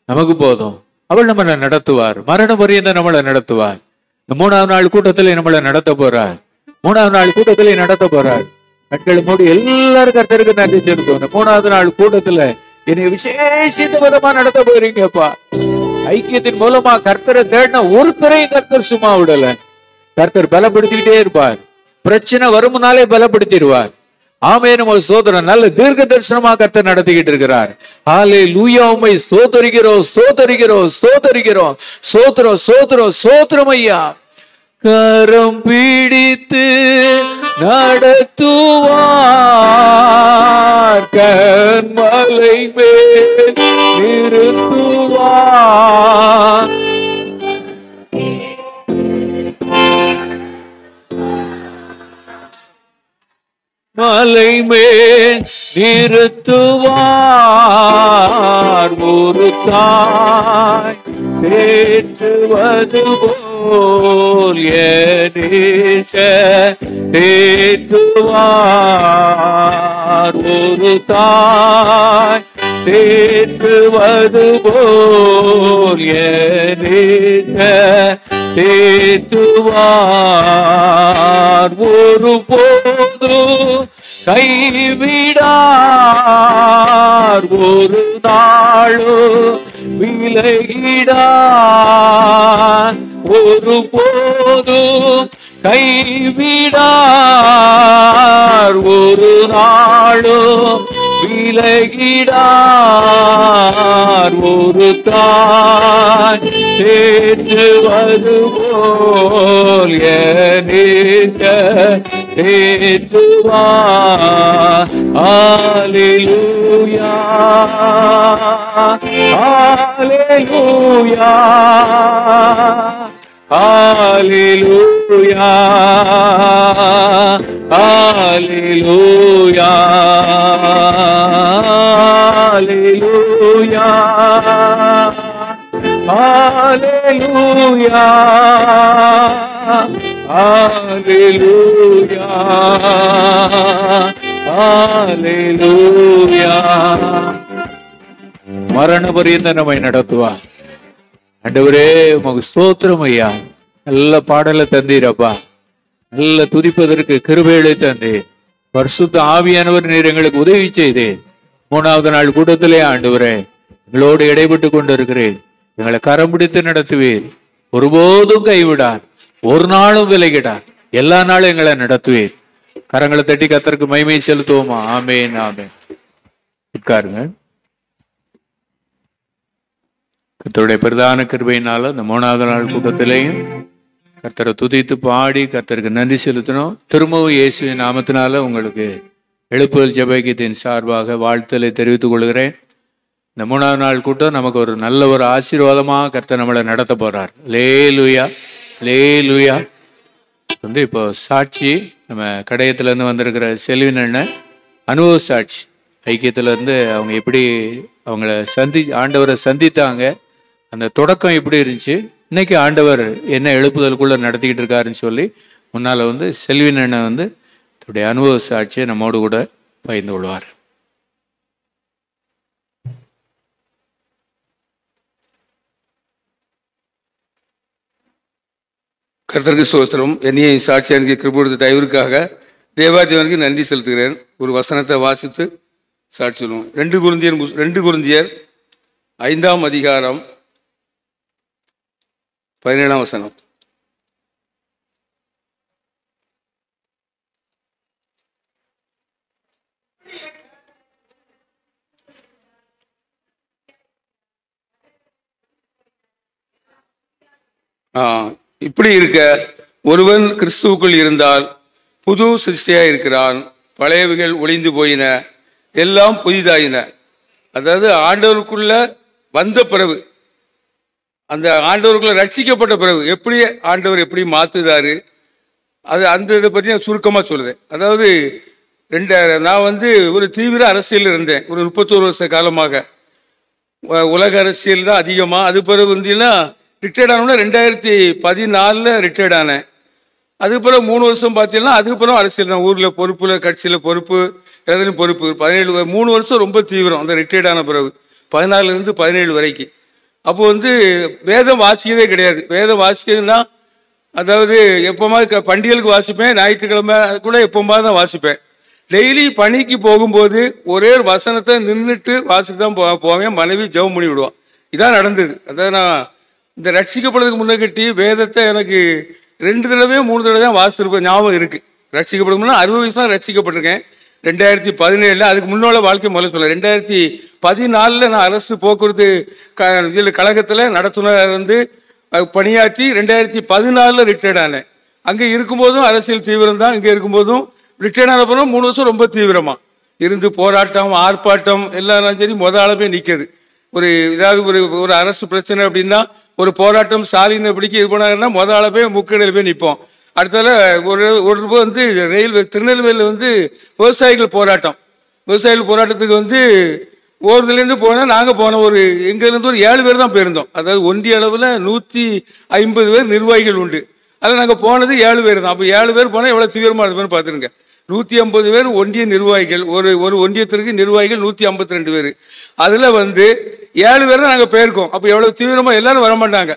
[SPEAKER 1] நமக்கு போதும். அவள் நம்மளை நடத்துவார், மரண பரியந்தம் நம்மளை நடத்துவார். இந்த 3ஆவது நாள் கூட்டத்திலே நம்மளை நடத்த போறார், 3ஆவது நாள் கூட்டத்திலே நடத்த போறார். கண்கள் மூடி எல்லாரும் கர்த்தருக்கு நன்றி செலுத்தும். இந்த 3ஆவது நாள் கூட்டத்துல என்னை விசேஷித்த விதமா நடத்த போறீங்கப்பா. ஐக்கியத்தின் மூலமா கர்த்தரை தேடின ஒருத்தரையும் கர்த்தர் சும்மா விடல. கர்த்தர் பலப்படுத்திக்கிட்டே இருப்பார், பிரச்சனை வருமுனாலே பலப்படுத்திடுவார். ஆமென். சோதரன் நல்ல தீர்க்க தரிசனமா கர்த்தர் நடத்திக்கிட்டு இருக்கிறார். ஹல்லேலூயா. உம்மை ஸ்தோத்திரிக்கிறோம் ஸ்தோத்திரிக்கிறோம் ஸ்தோத்திரிக்கிறோம். சோத்திரம் சோத்திரம் சோத்திரம் ஐயா. கரம் பிடித்து நடத்துவார், கண்மலை மேல் நிறுத்துவார். மலை மேல் நிறுத்துவார், ஒரு தாய் தேற்றுவது போல் தேற்றுவார். ஒரு தாய் தேற்றுவது போல் தேற்றுவார். ஒரு போது கைவிடார், ஒரு நாளோ விலகிடார். ஒரு போது கைவிடார், ஒரு நாளோ விலகிடார். ஒரு தாய் தேற்றுவது போல் தேற்றுவார். ஹல்லேலூயா ஹல்லேலூயா ஹல்லேலூயா ஹல்லேலூயா ஹல்லேலூயா ஹல்லேலூயா ஹல்லேலூயா ஹல்லேலூயா. மரண பரியந்த நம்மை நடத்துவார். ஆண்டவரே உமக்கு ஸ்தோத்திரம் ஐயா. நல்ல பாடலை தந்தீரப்பா, நல்ல துதிப்பதற்கு கிருபைகளை தந்தீர். பரிசுத்த ஆவியானவர் நீர் எங்களுக்கு உதவி செய்தேன். 3ஆவது நாள் கூட்டத்திலே ஆண்டவரே எங்களோடு இடைப்பட்டு கொண்டிருக்கிறேன். எங்களை கரம் பிடித்து நடத்துவீர், ஒருபோதும் கைவிடார், ஒரு நாளும் விலகிடார், எல்லா நாளும் எங்களை நடத்துவீர். கரங்களை தட்டி கர்த்தருக்கு மகிமை செலுத்துவோமா? ஆமென் ஆமென். உட்காருங்க. கர்த்தருடைய பிரதான கிருபையினால இந்த 3ஆவது நாள் கூட்டத்திலையும் கர்த்தரை துதித்து பாடி கர்த்தருக்கு நன்றி செலுத்தணும். திரும்பவும் இயேசுவின் நாமத்தினால உங்களுக்கு எழுப்புதல் ஜெப ஐக்கியத்தின் சார்பாக வாழ்த்தலை தெரிவித்துக் கொள்கிறேன். இந்த 3ஆவது நாள் கூட்டம் நமக்கு ஒரு நல்ல ஒரு ஆசீர்வாதமாக கர்த்தர் நம்மளை நடத்த போறார். லேலுயா லேலுயா. வந்து இப்போ சாட்சி நம்ம கடையத்துலேருந்து வந்திருக்கிற செல்வின் அண்ணன் அனுபவ சாட்சி ஐக்கியத்துலேருந்து அவங்க எப்படி அவங்கள ஆண்டவரை சந்தித்தாங்க, அந்த தொடக்கம் எப்படி இருந்துச்சு, இன்னைக்கு ஆண்டவர் என்ன எழுப்புதலுக்குள்ள நடத்திக்கிட்டு இருக்காருன்னு சொல்லி முன்னால் வந்து செல்வின் அண்ணன் வந்து தன்னுடைய அனுபவ சாட்சியை நம்மோடு கூட பகிர்ந்து கொள்வார்.
[SPEAKER 2] கர்த்தருக்கு ஸ்தோத்திரம். என்னையை சாட்சியாనికి கிருபை தயவிற்காக தேவாதேவனுக்கு நன்றி செலுத்துகிறேன். ஒரு வசனத்தை வாசித்து சாட்சி சொல்லுவோம். 2 கொரிந்தியர் 5ஆம் அதிகாரம் 17ஆம் வசனம். இப்படி இருக்க ஒருவன் கிறிஸ்துவுக்குள் இருந்தால் புது சிருஷ்டியா இருக்கிறான், பழையவைகள் ஒளிந்து போயின, எல்லாம் புதிதாயின. அதாவது ஆண்டவருக்குள்ள வந்த பிறகு, அந்த ஆண்டவருக்குள்ள ரட்சிக்கப்பட்ட பிறகு எப்படி ஆண்டவர் எப்படி மாத்துதாரு, அது அந்த இதை பற்றி நான் சுருக்கமாக சொல்லுறேன். அதாவது நான் வந்து ஒரு தீவிர அரசியல் இருந்தேன் ஒரு 31 வருஷ காலமாக. உலக அரசியல் தான் அதிகமாக. அது பிறகு வந்தீங்கன்னா ரிட்டையர்ட் ஆனோம்னா 2014 ரிட்டையர்ட் ஆனேன். அதுக்கு பிறகு 3 வருஷம் பார்த்தீங்கன்னா அதுக்கப்புறம் அரசியல் தான். ஊரில் பொறுப்புல, கட்சியில் பொறுப்பு, எதுலையும் பொறுப்பு. 3 வருஷம் ரொம்ப தீவிரம் அந்த ரிட்டையர்ட் ஆன பிறகு, 14லேருந்து 17 வரைக்கும். அப்போ வந்து வேதம் வாசிக்கவே கிடையாது. வேதம் வாசிக்கிறதுனா அதாவது எப்போமாவது பண்டிகைகளுக்கு வாசிப்பேன், ஞாயிற்றுக்கிழமை கூட எப்போமாவது தான் வாசிப்பேன். டெய்லி பணிக்கு போகும்போது ஒரே ஒரு வசனத்தை நின்றுட்டு வாசிட்டு தான் போவேன். மனைவி ஜெபம் பண்ணி விடுவான். இதான் நடந்தது. அதாவது நான் இந்த ரட்சிக்கப்படுறதுக்கு முன்னே வேதத்தை எனக்கு 2 தடவை 3 தடவை தான் வாசித்திருப்பேன், ஞாபகம் இருக்குது. ரட்சிக்கப்படும்னா 60 வயசு தான் ரட்சிக்கப்பட்டிருக்கேன் 2017. அதுக்கு முன்னோட வாழ்க்கை முதல்ல சொல்ல 2014 நான் அரசு போக்குவரத்து இதில் கழகத்தில் நடத்துனர் வந்து பணியாற்றி 2014 ரிட்டையர்ட் ஆனேன். அங்கே இருக்கும்போதும் அரசியல் தீவிரம் தான். இங்கே இருக்கும்போதும் ரிட்டையர்ட் ஆன பிறகு 3 வருஷம் ரொம்ப தீவிரமாக இருந்து போராட்டம், ஆர்ப்பாட்டம் எல்லாம் சரி முதலாளமே நிற்கிறது. ஒரு ஏதாவது ஒரு அரசு பிரச்சனை அப்படின்னா ஒரு போராட்டம் ஸ்டாலினை பிடிக்க இது பண்ணாங்கன்னா முதலாளமே முக்கடையில் போய் நிற்போம். அடுத்தால ஒரு வந்து திருநெல்வேலியில் வந்து விவசாயிகள் போராட்டத்துக்கு வந்து ஓரத்துலேருந்து போனால் நாங்கள் போனோம். எங்கேருந்து ஒரு 7 பேர் தான் போயிருந்தோம். அதாவது ஒன்றிய அளவில் 150 பேர் நிர்வாகிகள் உண்டு. அதில் நாங்கள் போனது 7 பேர் தான். அப்போ 7 பேர் போனால் எவ்வளோ தீவிரமாக இருப்பேன்னு பார்த்துருங்க. 150 பேர் ஒன்றிய நிர்வாகிகள், ஒரு ஒன்றியத்திற்கு நிர்வாகிகள் 152 பேர். அதில் வந்து 7 பேர் தான் நாங்கள் போயிருக்கோம். அப்போ எவ்வளோ தீவிரமாக எல்லாரும் வரமாட்டாங்க.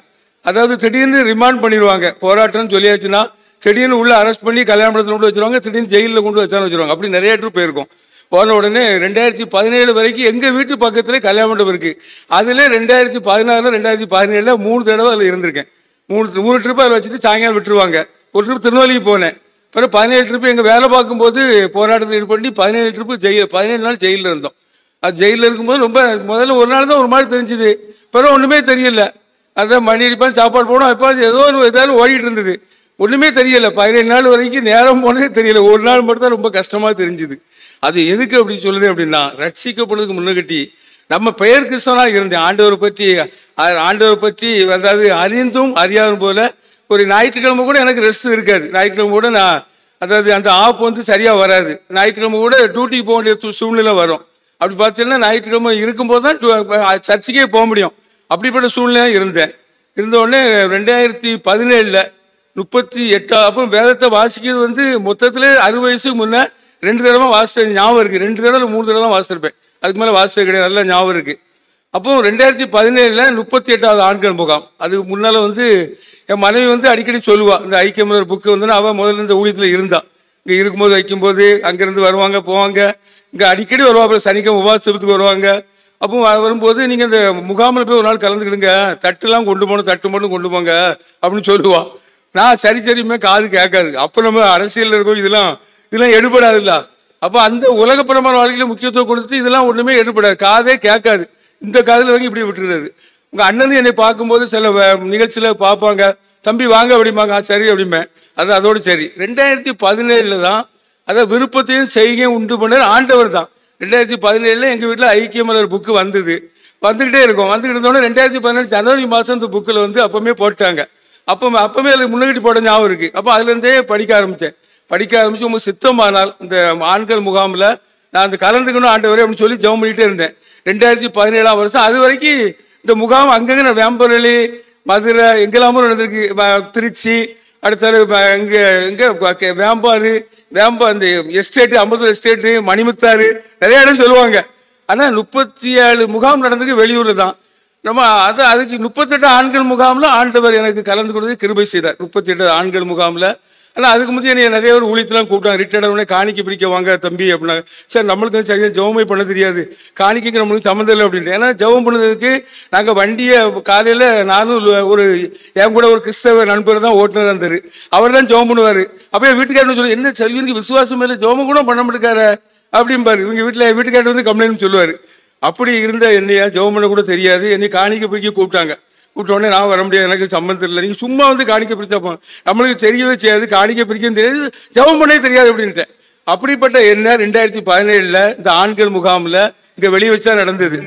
[SPEAKER 2] அதாவது திடீர்னு ரிமாண்ட் பண்ணிடுவாங்க. போராட்டம்னு சொல்லியாச்சுன்னா திடீர்னு உள்ள அரெஸ்ட் பண்ணி கல்யாண மண்டபத்தில் கொண்டு வச்சுருவாங்க, திடீர்னு ஜெயிலில் கொண்டு வச்சுருவாங்க. அப்படி நிறைய ட்ரிப் போயிருக்கோம். போன உடனே 2017 வரைக்கும் எங்கள் வீட்டு பக்கத்துல கல்யாண மண்டபம் இருக்குது. அதில் 2016 2017 3 தடவை அதில் இருந்திருக்கேன். 3 ட்ரிப் அதில் வச்சுட்டு சாயங்காலம் விட்டுருவாங்க. ஒரு ட்ரிப் திருநெல்வேலிக்கு போனேன். பிறகு 17 ட்ரிப்பு எங்கள் வேலை பார்க்கும்போது போராட்டத்தில் ஈடுபட்டு 17 ட்ரிப்பு 17 நாள் ஜெயிலில் இருந்தோம். அது ஜெயிலில் இருக்கும்போது ரொம்ப முதல்ல ஒரு நாள் தான் ஒரு மாதிரி தெரிஞ்சுது. பிறகு ஒன்றுமே தெரியல. அதான் மணி அடிப்பான், சாப்பாடு போனோம், எப்போ ஏதாவது ஓடிட்டு இருந்தது, ஒன்றுமே தெரியல. 17 நாள் வரைக்கும் நேரம் போனதே தெரியல. ஒரு நாள் மட்டும் தான் ரொம்ப கஷ்டமாக தெரிஞ்சுது. அது எதுக்கு அப்படி சொல்லுது அப்படின்னா, ரட்சிக்கப்படுறதுக்கு முன்னகட்டி நம்ம பெயர் கிறிஸ்தவனாக இருந்தேன். ஆண்டவரை பற்றி அதாவது அறிந்தும் அறியாதும் போல ஒரு ஞாயிற்றுக்கிழமை கூட எனக்கு ரெஸ்ட் இருக்காது. ஞாயிற்றுக்கிழமை கூட நான் அதாவது அந்த ஆப் வந்து சரியாக வராது. ஞாயிற்றுக்கிழமை கூட டியூட்டிக்கு போக வேண்டிய சூழ்நிலை வரும். அப்படி பார்த்தீங்கன்னா ஞாயிற்றுக்கிழமை இருக்கும்போது தான் சர்ச்சுக்கே போக முடியும். அப்படிப்பட்ட சூழ்நிலையாக இருந்த உடனே 2017 38 அப்போ வேதத்தை வாசிக்கிறது வந்து மொத்தத்தில் 60 வயசுக்கு முன்னே 2 தடவை வாசித்த ஞாபகம் இருக்குது. 2 தடவை 3 தடவை தான் வாசித்திருப்பேன். அதுக்கு மேலே வாசித்தது கிடையாது. நல்லா ஞாபகம் இருக்குது. அப்போ 2017 38வது ஆண்கள் முகாம். அதுக்கு முன்னால் வந்து என் மனைவி வந்து அடிக்கடி சொல்லுவாள், இந்த ஐக்கியமலர் புக்கு வந்து அவள் முதல்ல இந்த ஊழியத்தில் இருந்தாள். இங்கே இருக்கும்போது வைக்கும்போது அங்கேருந்து வருவாங்க போவாங்க. இங்கே அடிக்கடி வருவாங்க. சனிக்கிழமை உபவாசத்துக்கு வருவாங்க. அப்போ வரும்போது நீங்கள் இந்த முகாமில் போய் ஒரு நாள் கலந்துக்கிடுங்க, தட்டுலாம் கொண்டு போகணும், தட்டு மட்டும் கொண்டு போங்க அப்படின்னு சொல்லுவாள். நான் சரியுமே காது கேட்காது. அப்போ நம்ம அரசியலில் இருக்கோம், இதெல்லாம் எடுபடாதுல்ல. அப்போ அந்த உலகப்புறமான வாழ்க்கையில் முக்கியத்துவம் கொடுத்துட்டு இதெல்லாம் ஒன்றுமே எடுபடாது, காதே கேட்காது. இந்த காதில் வாங்கி இப்படி விட்டுருது. உங்கள் அண்ணன் என்னை பார்க்கும்போது சில நிகழ்ச்சியில் பார்ப்பாங்க, தம்பி வாங்க அப்படிம்பாங்க, சரி அப்படிம்பேன். அதோடு சரி. 2017 தான் அதை விருப்பத்தையும் செய்கையும் உண்டு பண்ணார் ஆண்டவர் தான். 2017 எங்கள் வீட்டில் ஐக்கியமலர் புக்கு வந்தது. வந்துக்கிட்டே இருக்கும். வந்துக்கிட்டு இருந்தோடனே 2017 ஜனவரி மாதம் இந்த புக்கில் வந்து அப்பவுமே போட்டாங்க. அப்பவுமே அதுக்கு முன்னாடி போட ஞாபகம் இருக்கு. அப்போ அதுலேருந்தே படிக்க ஆரம்பித்தேன். உங்க சித்தமானால் இந்த ஆண்கள் முகாமில் நான் அந்த கலந்துக்கணும் ஆண்டவரே அப்படின்னு சொல்லி ஜெபம் பண்ணிகிட்டே இருந்தேன். 2017 வருஷம் அது வரைக்கும் இந்த முகாம் அங்கங்கே நான் வேம்பரளி, மதுரை எங்கெல்லாமோ நடந்திருக்கு. திருச்சி, அடுத்தது இங்கே வேம்பாறு, இந்த எஸ்டேட்டு, அம்பத்தூர் எஸ்டேட்டு, மணிமுத்தாறு, நிறைய இடம் சொல்லுவாங்க. ஆனால் 37 முகாம் நடந்திருக்கு வெளியூரில் தான். நம்ம அதுக்கு 38 ஆண்கள் முகாமில் ஆண்டவர் எனக்கு கலந்து கொடுத்து கிருபை செய்தார். 38 ஆண்கள் முகாமில். ஆனால் அதுக்கு முந்தைய நிறைய பேர் ஊழியத்தெல்லாம் கூப்பிட்டாங்க. ரிட்டையர்டாக காணிக்கை பிடிக்க வாங்க தம்பி அப்படின்னா, சார் நம்மளுக்கு சரியாக ஜெபமே பண்ண தெரியாது, காணிக்கைக்கு நம்மளுக்கு சம்மந்தம் இல்லை அப்படின்ட்டு. ஏன்னா ஜெபம் பண்ணதுக்கு நாங்கள் வண்டியை காலையில் நானும் என் கூட ஒரு கிறிஸ்தவ நண்பர் தான் ஓட்டுநர் இருந்தார். அவர் தான் ஜெபம் பண்ணுவார். அப்படியே வீட்டுக்காரன்னு சொல்லி, என்ன செல்விக்கு விசுவாசம் இல்லை, ஜெபம் கூட பண்ண மாட்டேக்கார அப்படிம்பாரு. இவங்க வீட்டுக்காரர் வந்து கம்ப்ளைண்ட் சொல்லுவார். அப்படி இருந்த என்னையா ஜெபம் பண்ண கூட தெரியாது, என்னை காணிக்கை பிடிக்க கூப்பிட்டாங்க. கூப்பிட்ட உடனே நான் வர முடியாது, எனக்கு சம்மந்தம் இல்லை, நீங்கள் சும்மா வந்து காணிக்கை பிரித்தப்போ நம்மளுக்கு தெரியவே செய்யாது, காணிக்கை பிரிக்கவும் தெரியாது, ஜெபம் பண்ணவே தெரியாது அப்படின்ட்டு. அப்படிப்பட்ட என்ன 2017 இந்த ஆண்கள் முகாமில் இங்கே வெளியே வச்சா நடந்தது.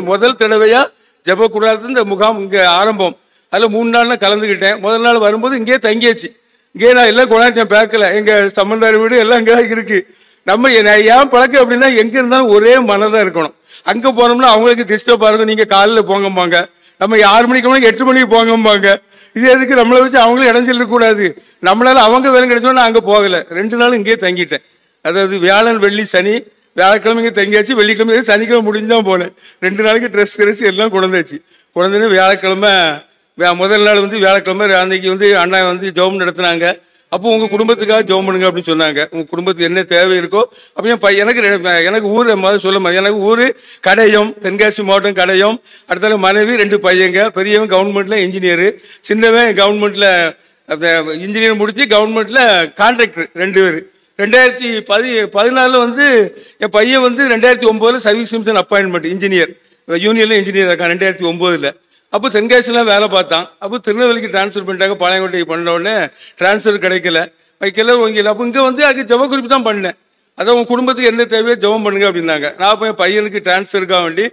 [SPEAKER 2] முதல் தடவையா ஜெப கூடாது இந்த முகாம் இங்கே ஆரம்பம். அதில் 3 நாள் நான் கலந்துக்கிட்டேன். முதல் நாள் வரும்போது இங்கேயே தங்கியாச்சு. இங்கே நான் எல்லாம் கொண்டாச்சேன் பேக்கில், எங்கள் சம்பந்தார் வீடு எல்லாம் இங்கே இருக்கு. நம்ம ஏன் பழக்கம் அப்படின்னா எங்கே இருந்தாலும் ஒரே மனதாக இருக்கணும். அங்கே போனோம்னா அவங்களுக்கு டிஸ்டர்பாக இருக்கும். நீங்கள் காலையில் போங்கம்பாங்க, நம்ம 6 மணிக்கு 8 மணிக்கு போங்கம்பாங்க. இது எதுக்கு நம்மளை வச்சு அவங்களும் இடைஞ்சிடக்கூடாது. நம்மளால அவங்க வேலை கிடைச்சோன்னா நான் அங்கே போகலை. 2 நாள் இங்கேயே தங்கிட்டேன். அதாவது வியாழன், வெள்ளி, சனி, வியாழக்கிழமை இங்கே தங்கியாச்சு, வெள்ளிக்கிழமை சனிக்கிழமை முடிஞ்சுதான் போனேன். 2 நாளைக்கு ட்ரெஸ் எல்லாம் கொண்டாச்சு. கொண்டாந்து வியாழக்கிழமை முதல் நாள் வந்து வியாழக்கிழமை அன்னைக்கு வந்து அண்ணா வந்து ஜெபம் நடத்தினாங்க. அப்போ உங்கள் குடும்பத்துக்காக ஜெபம் பண்ணுங்க அப்படின்னு சொன்னாங்க. உங்கள் குடும்பத்துக்கு என்ன தேவை இருக்கோ அப்படின்னு. எனக்கு ஊர் சொல்ல எனக்கு ஊர் கடையம், தென்காசி மாவட்டம் கடையம். அடுத்தால மனைவி, 2 பையங்க. பெரியவன் கவர்மெண்ட்டில் இன்ஜினியரு, சின்னவன் கவர்மெண்ட்டில் இன்ஜினியர் முடித்து கவர்மெண்ட்டில் கான்ட்ராக்டர். 2 பேர். 2014 வந்து என் பையன் வந்து 2009 சர்வீஸ் மிஷன் அப்பாயின்மெண்ட் இன்ஜினியர், யூனியனில் இன்ஜினியர் இருக்கான் 2009. அப்போ தென்காசிலாம் வேலை பார்த்தான். அப்போ திருநெல்வேலிக்கு டிரான்ஸ்ஃபர் பண்ணிட்டாங்க. பாளையங்கோட்டைக்கு பண்ண உடனே டிரான்ஸ்ஃபர் கிடைக்கல, வைக்கல, வங்கியில். அப்போ இங்கே வந்து அதுக்கு ஜெப குறிப்பு தான் பண்ணேன். அதான் உங்கள் குடும்பத்துக்கு என்ன தேவையோ ஜெபம் பண்ணுங்க அப்படின்னாங்க. நான் போய் பையனுக்கு டிரான்ஸ்ஃபருக்காக வேண்டி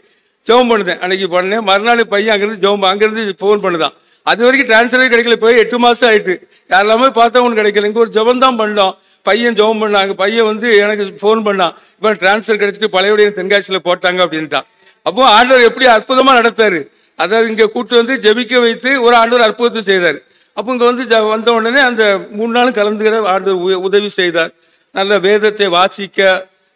[SPEAKER 2] ஜெபம் பண்ணுதேன். அன்னைக்கு பண்ணேன். மறுநாள் பையன் அங்கேருந்து ஃபோன் பண்ணுதான். அது வரைக்கும் டிரான்ஸ்ஃபரே கிடைக்கல. போய் 8 மாதம் ஆயிட்டு. யாரெல்லாமே பார்த்தா ஒன்று கிடைக்கல. இங்கே ஒரு ஜெபம் தான் பண்ணோம். பையன் ஜெபம் பண்ணாங்க. பையன் வந்து எனக்கு ஃபோன் பண்ணான், இப்போ டிரான்ஸ்ஃபர் கிடைச்சிட்டு பழையபடிய தென்காசியில் போட்டாங்க அப்படின்ட்டான். அப்போ ஆண்டவர் எப்படி அற்புதமாக நடத்தாரு. அதாவது இங்கே கூட்டு வந்து ஜெபிக்க வைத்து ஒரு ஆண்டவர் அற்புதத்தை செய்தார். அப்போ இங்கே வந்து வந்த உடனே அந்த 3 நாளும் கலந்துக்கிற ஆண்டவர் உதவி செய்தார். நல்ல வேதத்தை வாசிக்க,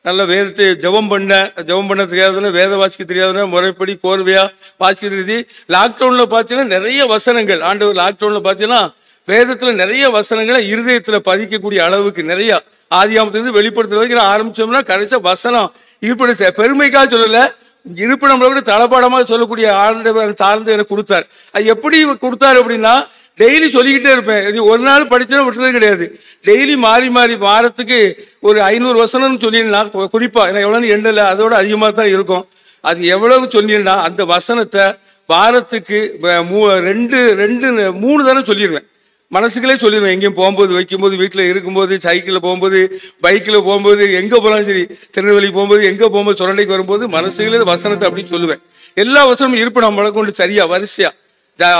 [SPEAKER 2] நல்ல வேதத்தை ஜெபம் பண்ண தெரியாதுன்னா, வேத வாசிக்க தெரியாதுன்னா முறைப்படி கோர்வையாக வாசிக்க தெரியுது. லாக்டவுனில் பார்த்தீங்கன்னா நிறைய வசனங்கள், ஆண்டவர் லாக்டவுனில் பார்த்தீங்கன்னா வேதத்தில் நிறைய வசனங்களை இருதயத்தில் பதிக்கக்கூடிய அளவுக்கு நிறைய ஆதியாமத்திலிருந்து வெளிப்படுத்துற வரைக்கும் ஆரம்பிச்சோம்னா கடைசியாக வசனம் இப்படி பெருமைக்காக சொல்லலை, இருப்பு நம்மளை விட தளபாடமாக சொல்லக்கூடிய ஆண்டவர் தாழ்ந்து எனக்கு கொடுத்தார். அது எப்படி கொடுத்தாரு அப்படின்னா, டெய்லி சொல்லிக்கிட்டே இருப்பேன். ஒரு நாள் படிச்சா விட்டுறது கிடையாது. டெய்லி மாறி வாரத்துக்கு ஒரு 500 வசனம்னு சொல்லினா, குறிப்பாக எனக்கு எவ்வளோன்னு எண்ணல, அதோட அதிகமாக தான் இருக்கும். அது எவ்வளவு சொன்னீங்கன்னா அந்த வசனத்தை வாரத்துக்கு 3 தானே சொல்லிடுவேன். மனசுகளே சொல்லிடுவேன். எங்கேயும் போகும்போது, வைக்கும்போது, வீட்டில் இருக்கும்போது, சைக்கிளில் போகும்போது, பைக்கில் போகும்போது, எங்கே போனாலும் சரி, திருநெல்வேலி போகும்போது, எங்கே போகும்போது, சுரண்டைக்கு வரும்போது மனசுகளே வசனத்தை அப்படின்னு சொல்லுவேன். எல்லா வசனமும் இருப்பு நம்மளை கொண்டு சரியா வரிசையா,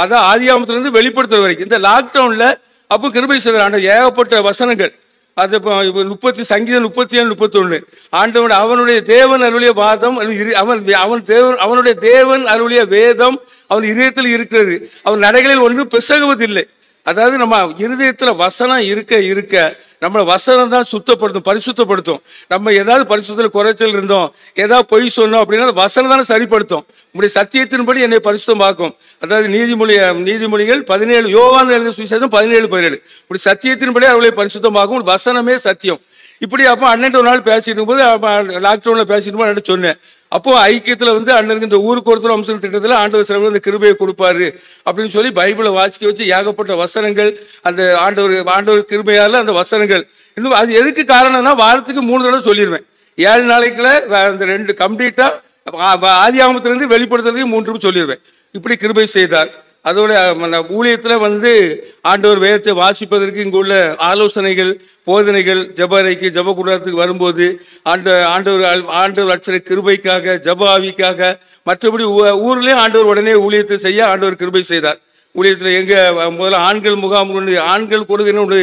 [SPEAKER 2] அதான் ஆதியாமத்திலிருந்து வெளிப்படுத்துற வரைக்கும். இந்த லாக்டவுனில் அப்போ கிருபை செய்கிற ஆண்டவர் ஏகப்பட்ட வசனங்கள். அது இப்போ சங்கீதம் 37, 31 ஆண்டவன் அவனுடைய தேவன் அருளிய வாதம், அவனுடைய தேவன் அருளிய வேதம் அவன் இதயத்தில் இருக்கிறது, அவன் நடைகளில் ஒன்றும் பிசகுவதில்லை. அதாவது நம்ம இருதயத்தில் வசனம் இருக்க நம்மளை வசனம் தான் சுத்தப்படுத்தும், பரிசுத்தப்படுத்தும். நம்ம ஏதாவது பரிசுத்தத்தில் குறைச்சல் இருந்தோம், ஏதாவது பொய் சொன்னோம் அப்படின்னா வசனம் தானே சரிப்படுத்தும். உங்களுடைய சத்தியத்தின்படி என்னை பரிசுத்தமாக்கும். அதாவது நீதிமொழிகள் 17, யோவான் எழுதிய சுவிசேஷம் 17:17 உங்களுடைய சத்தியத்தின்படி அவர்களை பரிசுத்தமாகும், வசனமே சத்தியம். இப்படி அப்போ அண்ணன் ஒரு நாள் பேசிட்டு இருக்கும்போது, லாக்டவுனில் பேசிட்டு போது அண்ணன் சொன்னேன். அப்போ ஐக்கியத்தில் வந்து அண்ணனுக்கு இந்த ஊருக்கு ஒருத்தர் அம்சம் திட்டத்தில் ஆண்டவர் சிலர் இந்த கிருபையை கொடுப்பாரு அப்படின்னு சொல்லி பைபிளை வாசிக்க வச்சு ஏகப்பட்ட வசனங்கள் அந்த ஆண்டவர் கிருபையால் அந்த வசனங்கள் இன்னும். அது எதுக்கு காரணம்னா, வாரத்துக்கு 3 தடவை சொல்லிடுவேன். 7 நாளைக்குள்ள அந்த 2 கம்ப்ளீட்டாக ஆதியாகமத்திலிருந்து வெளிப்படுத்துறதுக்கு 3 சொல்லிடுவேன். இப்படி கிருபை செய்தார். அதோட ஊழியத்தில் வந்து ஆண்டவர் வேதத்தை வாசிப்பதற்கு இங்கு உள்ள ஆலோசனைகள், போதனைகள், ஜபரைக்கு ஜப கூடாரத்துக்கு வரும்போது ஆண்டவர் அச்சர கிருபைக்காக, ஜப ஆவிக்காக, மற்றபடி ஊர்லேயும் ஆண்டவர் உடனே ஊழியத்தை செய்ய ஆண்டவர் கிருபை செய்தார். ஊழியத்தில் முதல்ல ஆண்கள் முகாம் ஒன்று, ஆண்கள் கொடுக்குன்னு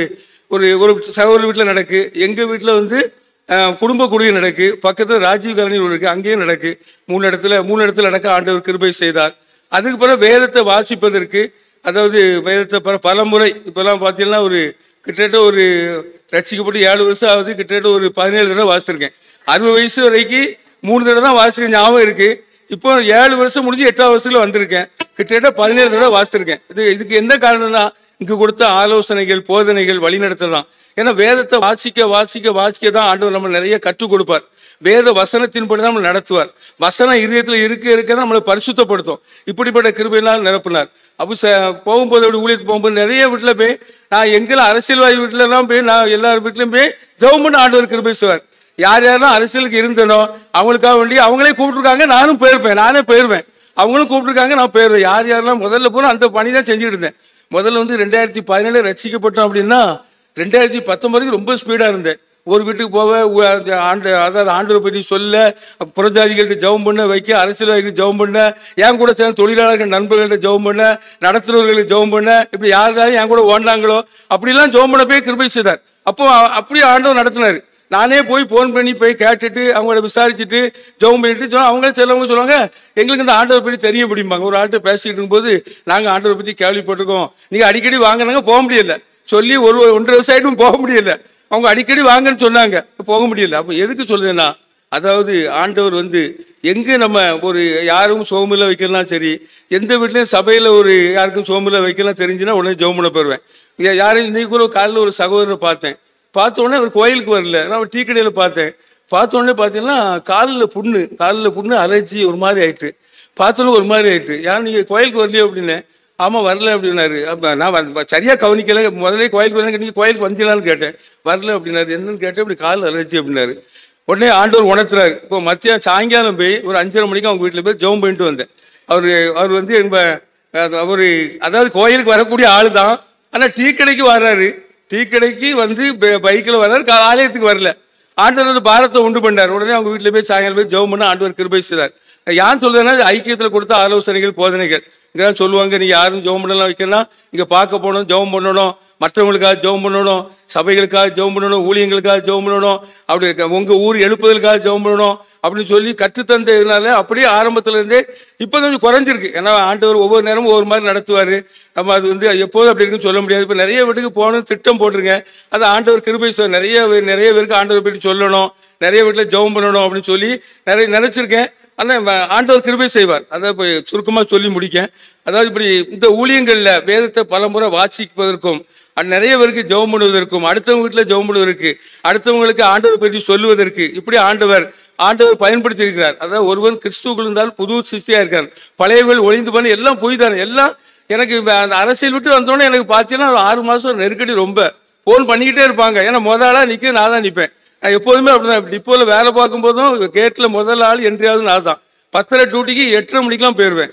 [SPEAKER 2] ஒரு சகோதர வீட்டில் நடக்கு. எங்கள் வீட்டில் வந்து குடும்ப குடியை நடக்கு. பக்கத்தில் ராஜீவ் காலனி இருக்கு, அங்கேயும் நடக்கு. மூணு இடத்துல நடக்க ஆண்டவர் கிருபை செய்தார். அதுக்கு பிறகு வேதத்தை வாசிப்பதற்கு, அதாவது வேதத்தை பல முறை, இப்பெல்லாம் பார்த்தீங்கன்னா கிட்டத்தட்ட ரட்சிக்கப்பட்டு 7 வருஷம் ஆகுது. கிட்டத்தட்ட 17 தடவை வாசிச்சிருக்கேன். 60 வயசு வரைக்கும் 3 தடவை தான் வாசிக்க ஞாபகம் இருக்கு. இப்போ 7 வருஷம் முடிஞ்சு 8ஆவது வருஷத்துல வந்திருக்கேன். கிட்டத்தட்ட 17 தடவை வாசிச்சிருக்கேன். இதுக்கு என்ன காரணம்னா இங்கு கொடுத்த ஆலோசனைகள், போதனைகள், வழிநடத்தல் தான். ஏன்னா வேதத்தை வாசிக்க தான் ஆண்டவர் நம்ம நிறைய கற்றுக் கொடுப்பார். வேத வசனத்தின்படி தான் நம்மளை நடத்துவார். வசனம் இதயத்தில் இருக்க தான் நம்மளை பரிசுத்தப்படுத்தும். இப்படிப்பட்ட கிருபையினால் நிரப்பினார். அப்போ போகும்போது அப்படி ஊழியத்துக்கு போகும்போது நிறைய வீட்டில் போய் நான் எங்கெல்லாம் அரசியல்வாதி வீட்டிலலாம் போய் நான் எல்லார் வீட்லையும் போய் ஜெபம் பண்ண ஆண்டவர் கிருபை செய்வார். யாரெல்லாம் அரசியலுக்கு இருந்தனோ அவங்களுக்காக வேண்டி அவங்களே கூப்பிட்டுருக்காங்க, நானும் போயிருவேன். அவங்களும் கூப்பிட்டுருக்காங்க, நான் போயிடுவேன். யாரெல்லாம் முதல்ல போகிறோம் அந்த பணி தான் செஞ்சுக்கிட்டு இருந்தேன். முதல்ல வந்து 2017 ரட்சிக்கப்பட்டோம். அப்படின்னா 2019 ரொம்ப ஸ்பீடாக இருந்தேன். ஒரு வீட்டுக்கு போக அதாவது ஆண்டவரை பற்றி சொல்ல, புறஜாதிகள்கிட்ட ஜெபம் பண்ண வைக்க, அரசியல்வாதிகள் ஜெபம் பண்ண, என் கூட சேர்ந்த தொழிலாளர்கள் நண்பர்கள்ட்ட ஜெபம் பண்ண, நடத்துறவர்களுக்கு ஜெபம் பண்ண, இப்படி யாராவது என் கூட ஓண்டாங்களோ அப்படிலாம் ஜெபம் பண்ண போய் கிருபை செய்தார். அப்போ அப்படியே ஆண்டவர் நடத்தினார். நானே போய் ஃபோன் பண்ணி போய் கேட்டுட்டு அவங்கள விசாரிச்சுட்டு ஜெபம் பண்ணிட்டு அவங்களே சிலவங்க சொல்லுவாங்க, எங்களுக்கு இந்த ஆண்டவரை பற்றி தெரிய முடியுமாங்க. ஒரு ஆள்கிட்ட பேசிக்கிட்டு இருக்கும்போது நாங்கள் ஆண்டவரை பற்றி கேள்விப்பட்டிருக்கோம், நீங்கள் அடிக்கடி வாங்கினாங்க, போக முடியல. சொல்லி 1.5 வருஷம் ஆகிட்டும் போக முடியல. அவங்க அடிக்கடி வாங்கன்னு சொன்னாங்க, போக முடியல. அப்போ எதுக்கு சொல்லுதுன்னா, அதாவது ஆண்டவர் வந்து எங்கே நம்ம யாரும் சோமில் வைக்கலாம், சரி எந்த வீட்லையும் சபையில் யாருக்கும் சோமில் வைக்கலாம் தெரிஞ்சுன்னா உடனே ஜெபம் பண்ண போயிடுவேன். யாரும் இன்னைக்கு கூட காலையில் ஒரு சகோதரரை பார்த்த உடனே அவர் கோயிலுக்கு வரல, நான் டீ கடையில் பார்த்த உடனே பார்த்தீங்கன்னா காலில் புண்ணு அலர்ஜி ஒரு மாதிரி ஆயிட்டு. பார்த்தோன்னே ஒரு மாதிரி ஆயிட்டு. யார் நீங்கள் கோயிலுக்கு வரலையோ அப்படின்னு. ஆமாம் வரல அப்படின்னாரு. அப்போ நான் சரியாக கவனிக்கலை. முதலே கோயிலுக்கு வரல, நீங்கள் கோயிலுக்கு வந்தீங்களான்னு கேட்டேன். வரல அப்படின்னாரு. என்னன்னு கேட்டேன். இப்படி கால் அலர்ஜி அப்படின்னாரு. உடனே ஆண்டவர் உணர்த்துறாரு. இப்போ மத்தியானம் சாயங்காலம் போய் ஒரு 5:30 மணிக்கு அவங்க வீட்டில் போய் ஜெபம் பண்ணிட்டு வந்தேன். அவர் வந்து அதாவது கோயிலுக்கு வரக்கூடிய ஆள் தான், ஆனால் டீ கடைக்கு வர்றாரு. டீ கடைக்கு வந்து பைக்கில் வர்றாரு, ஆலயத்துக்கு வரல. ஆண்டவர் பாரத்தை உண்டு பண்ணார். உடனே அவங்க வீட்டில் போய் சாயங்காலம் போய் ஜெபம் பண்ண ஆண்டவர் கிருபை செய்தார். யார் சொல்றதுன்னா ஐக்கியத்தில் கொடுத்த ஆலோசனைகள், போதனைகள். இங்கே சொல்லுவாங்க, நீ யாரும் ஜெபம் பண்ணலாம் வைக்கலாம், இங்கே பார்க்க போகணும், ஜெபம் பண்ணணும், மற்றவங்களுக்காக ஜெபம் பண்ணணும், சபைகளுக்காக ஜெபம் பண்ணணும், ஊழியங்களுக்காக ஜெபம் பண்ணணும், அப்படி உங்கள் ஊர் எழுப்புதலுக்காக ஜெபம் பண்ணணும் அப்படின்னு சொல்லி கற்றுத்தந்ததுனால அப்படியே ஆரம்பத்துல இருந்தே இப்போ கொஞ்சம் குறைஞ்சிருக்கு. ஏன்னா ஆண்டவர் ஒவ்வொரு நேரமும் ஒவ்வொரு மாதிரி நடத்துவார். நம்ம அது வந்து எப்போதும் அப்படி இருக்குன்னு சொல்ல முடியாது. இப்போ நிறைய வீட்டுக்கு போகணும் திட்டம் போட்டிருங்க. அது ஆண்டவர் கிருபை சார். நிறைய பேருக்கு ஆண்டவர் பற்றி சொல்லணும், நிறைய வீட்டில் ஜெபம் பண்ணணும் அப்படின்னு சொல்லி நிறைய நினைச்சிருக்கேன். ஆனால் ஆண்டவர் கிருபை செய்வார். அதை இப்போ சுருக்கமாக சொல்லி முடிக்கேன். அதாவது இப்படி இந்த ஊழியங்களில் வேதத்தை பலமுறை வாசிப்பதற்கும், நிறைய பேருக்கு ஜெபம் பண்ணுவதற்கும், அடுத்தவங்க வீட்டில் ஜெபம் பண்ணுவதற்கு, அடுத்தவங்களுக்கு ஆண்டவர் பற்றி சொல்லுவதற்கு இப்படி ஆண்டவர் பயன்படுத்தி இருக்கிறார். அதாவது ஒருவன் கிறிஸ்துவுக்குள் இருந்தால் புது சிருஷ்டியா இருக்கார், பழையவர்கள் ஒளிந்து பண்ணி எல்லாம் போய் தானே. எல்லாம் எனக்கு அந்த அரசியல் விட்டு வந்தோடனே எனக்கு பார்த்தீங்கன்னா 6 மாதம் நெருக்கடி. ரொம்ப ஃபோன் பண்ணிக்கிட்டே இருப்பாங்க. ஏன்னா முதலாக நிற்க நான் தான் நிற்பேன். நான் எப்போதுமே அப்படிதான். டிப்போவில் வேலை பார்க்கும்போதும் கேட்டில் முதல் ஆள் என்றாவது நான் தான். 10:30 டியூட்டிக்கு 8:30 மணிக்கெலாம் போயிடுவேன்.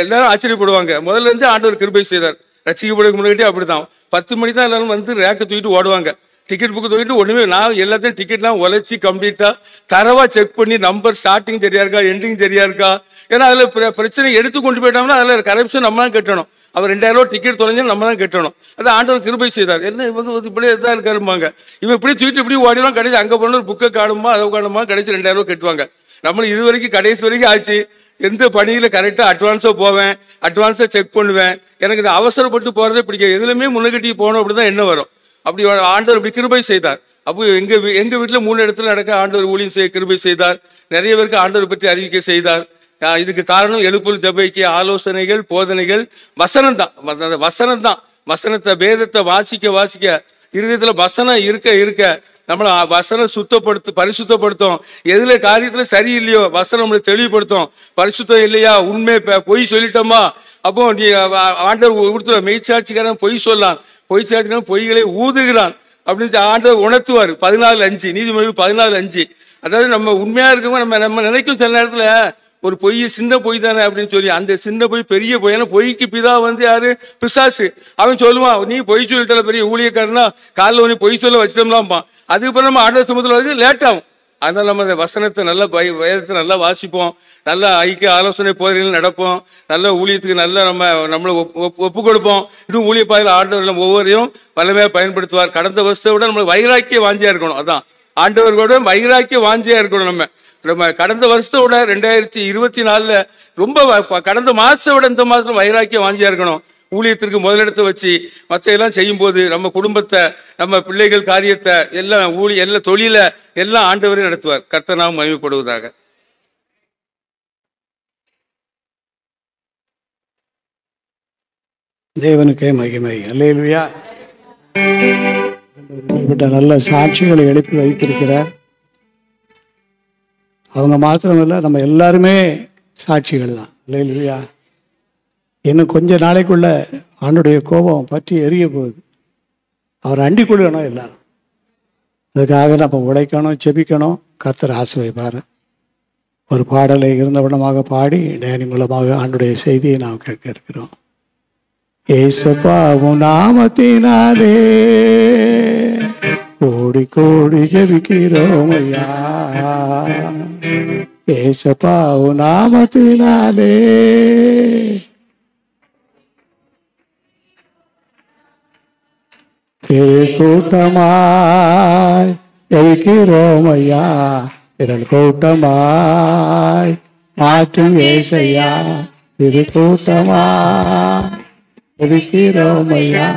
[SPEAKER 2] எல்லாரும் ஆச்சரியப்படுவாங்க. முதல்ல இருந்து ஆண்டவர் கிருபை செய்தார். ரட்சிக்கப்படுறதுக்கு முன்னாடி அப்படி தான் 10 மணி தான் எல்லாரும் வந்து ரேக்கை தூக்கிட்டு ஓடுவாங்க. டிக்கெட் புக்கு தூக்கிட்டு ஒன்றுமே நான் எல்லாத்தையும் டிக்கெட்லாம் உழைச்சி கம்ப்ளீட்டாக தரவாக செக் பண்ணி நம்பர் ஸ்டார்டிங் சரியா இருக்கா, எண்டிங் சரியா இருக்கா. ஏன்னா அதில் பிரச்சனை எடுத்து கொண்டு போயிட்டோம்னா அதில் கரப்ஷன் நம்ம தான் கட்டணும். அவர் 2000 ரூபா டிக்கெட் தொலைஞ்சா நம்ம தான் கட்டணும். அது ஆண்டவர் கிருபை செய்தார். என்ன இவங்க இப்படியே தான் இருக்காருப்பாங்க. இவன் இப்படி தூக்கிட்டு இப்படி ஓடிடும். கடைசி அங்கே போன ஒரு புக்கை காணுமா அதை காணுமா கடைசி 2000 ரூபா கட்டுவாங்க. நம்மளுக்கு இது வரைக்கும் கடைசி வரைக்கும் ஆச்சு. எந்த பணியில் கரெக்டாக அட்வான்ஸாக போவேன், அட்வான்ஸாக செக் பண்ணுவேன். எனக்கு இந்த அவசரப்பட்டு போகிறதே பிடிக்காது. எதுலையுமே முன்னகட்டி போகணும் அப்படி தான் என்ன வரும். அப்படி ஆண்டவர் இப்படி கிருபை செய்தார். அப்போ எங்கள் வீட்டில் 3 இடத்துல நடக்க ஆண்டவர் ஊழியம் செய்ய கிருபை செய்தார். நிறைய பேருக்கு ஆண்டவர் பற்றி அறிவிக்க செய்தார். இதுக்கு காரணம் எழுப்புதல், ஜெபைக்கு ஆலோசனைகள், போதனைகள், வசனம் தான். வசனத்தை வேதத்தை வாசிக்க இருதயத்தில் வசனம் இருக்க நம்மளை வசனம் பரிசுத்தப்படுத்தும். எதுல காரியத்துல சரியில்லையோ வசனம் நம்மளை தெளிவுபடுத்தும். பரிசுத்தம் இல்லையா, உண்மை பொய் சொல்லிட்டோமா, அப்போ நீ ஆண்டவர் கொடுத்துற மெய்சாட்சிக்காரன் பொய் சொல்லலாம், பொய் சாட்சிக்காரன் பொய்களை ஊதுகிறான் அப்படின்னு ஆண்டவர் உணர்த்துவார். 14:5 நீதிமொழிகள் 14:5. அதாவது நம்ம உண்மையா இருக்கவங்க நம்ம நினைக்கும் சில நேரத்துல ஒரு பொய் சின்ன பொய் தானே அப்படின்னு சொல்லி, அந்த சின்ன பொய் பெரிய பொய். ஏன்னா பொய்க்கு பிதா வந்து யாரு? பிசாசு. அவன் சொல்லுவான், நீ பொய் சொல்லிட்டால பெரிய ஊழியக்காரனா, காலில் நீ பொய் சொல்ல வச்சிட்டோம்லாம்ப்பா. அதுக்கப்புறம் நம்ம ஆண்டவர் சமூகத்தில் வந்து லேட் ஆகும். அதனால நம்ம அந்த வசனத்தை நல்லா வேதத்தை நல்லா வாசிப்போம், நல்ல ஐக்கிய ஆலோசனை போதையில் நடப்போம், நல்ல ஊழியத்துக்கு நல்ல நம்மளை ஒப்பு கொடுப்போம். இன்னும் ஊழிய பாதையில் ஆண்டவர் நம்ம ஒவ்வொருத்தையும் வல்லமையாக பயன்படுத்துவார். கடந்த வருஷத்தை விட நம்மளுக்கு வைராக்கிய வாஞ்சியா இருக்கணும். அதான் ஆண்டவர்களோட வைராக்கிய வாஞ்சியா இருக்கணும். நம்ம கடந்த வருஷத்தை விட 2024 ரொம்ப கடந்த மாசத்தை விட இந்த மாசத்துல வைராக்கிய வாஞ்சியா இருக்கணும். ஊழியத்திற்கு முதலிடத்தை வச்சு மற்ற எல்லாம் செய்யும் போது நம்ம குடும்பத்தை, நம்ம பிள்ளைகள் காரியத்தை எல்லாம் எல்லா தொழில எல்லாம் ஆண்டவரே நடத்துவார். கர்த்தர் நாமம் மகிமைப்படுவதாக.
[SPEAKER 3] தேவனுக்கே மகிமை. அல்லேலூயா. நல்ல சாட்சிகளை எழுப்பி வைத்திருக்கிறார். அவங்க மாத்திரமல்ல, நம்ம எல்லாருமே சாட்சிகள் தான். அல்லேலூயா. இன்னும் கொஞ்ச நாளைக்குள்ள ஆண்டுடைய கோபம் பற்றி எரிய போகுது. அவர் அண்டிக் கொள்ளணும் எல்லாரும். அதுக்காக நம்ம உழைக்கணும், செபிக்கணும். கர்த்தர் ஆசீர்வதிப்பார். ஒரு பாடலை இருந்தவனமாக பாடி டேனி மூலமாக ஆண்டுடைய செய்தியை நாம் கேட்க இருக்கிறோம். ஏசப்பா உன் நாமத்தினாலே கோடி கோடி ஜெபிக்கிறோம் ஐயா. ஏசப்பா உன் நாமத்தினாலே கூட்டமாய் ஜெபிக்கிறோம் ஐயா. திரள் கூட்டமாய் மாற்றும் ஏசையா. திரு கூட்டமாய் ஜெபிக்கிறோம் ஐயா.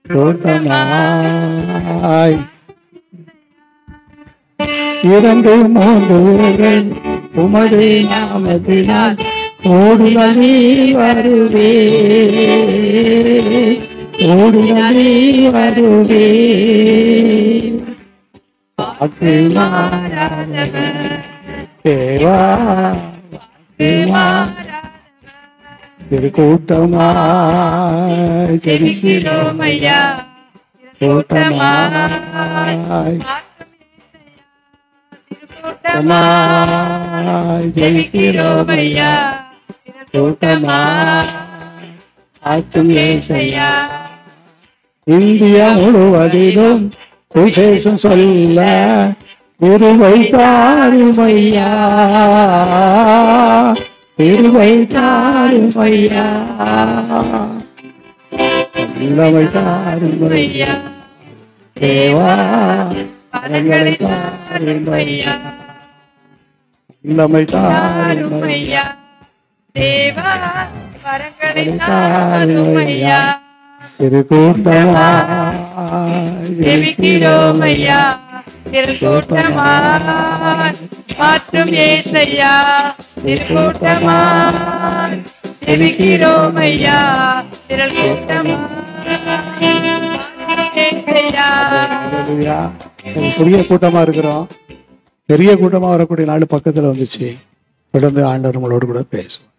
[SPEAKER 3] கூட்டமாய் 2 3 பேர்கள் உமது நாமத்தினால் ஓடுதலே வருவே, ஓடுதலே வருவே. பாட்டு மாறாதவர் தேவா, திரு கூட்டமாய் ஜெபிக்கிறோம் ஐயா. கூட்டமாய் கூட்டமாய் ஜெபிக்கிறோம் ஐயா. கூட்டமாய் ஆற்றும் ஏசையா. இந்தியா முழுவதிலும் சுவிசேஷம் சொல்ல கிருபை தாரும் ஐயா. கிருபை தாரும் ஐயா. வல்லமை தாரும் ஐயா. தேவா வரங்களை தாரும் ஐயா. வல்லமை தாரும் ஐயா. தேவா வரங்களை தாரும் ஐயா. திரு கூட்டமாய் ஜெபிக்கிறோம் ஐயா. திரு கூட்டமாய் மாற்றும் ஏசையா. திரு கூட்டமாய் ஜெபிக்கிறோம் ஐயா. திரு கூட்டமாய் ஏசையா. சிறிய கூட்டமா இருக்கிறோம், பெரிய கூட்டமா வரக்கூடிய நாள் பக்கத்துல வந்துச்சு. தொடர்ந்து ஆண்டவர் நம்மளோடு கூட பேசுவோம்.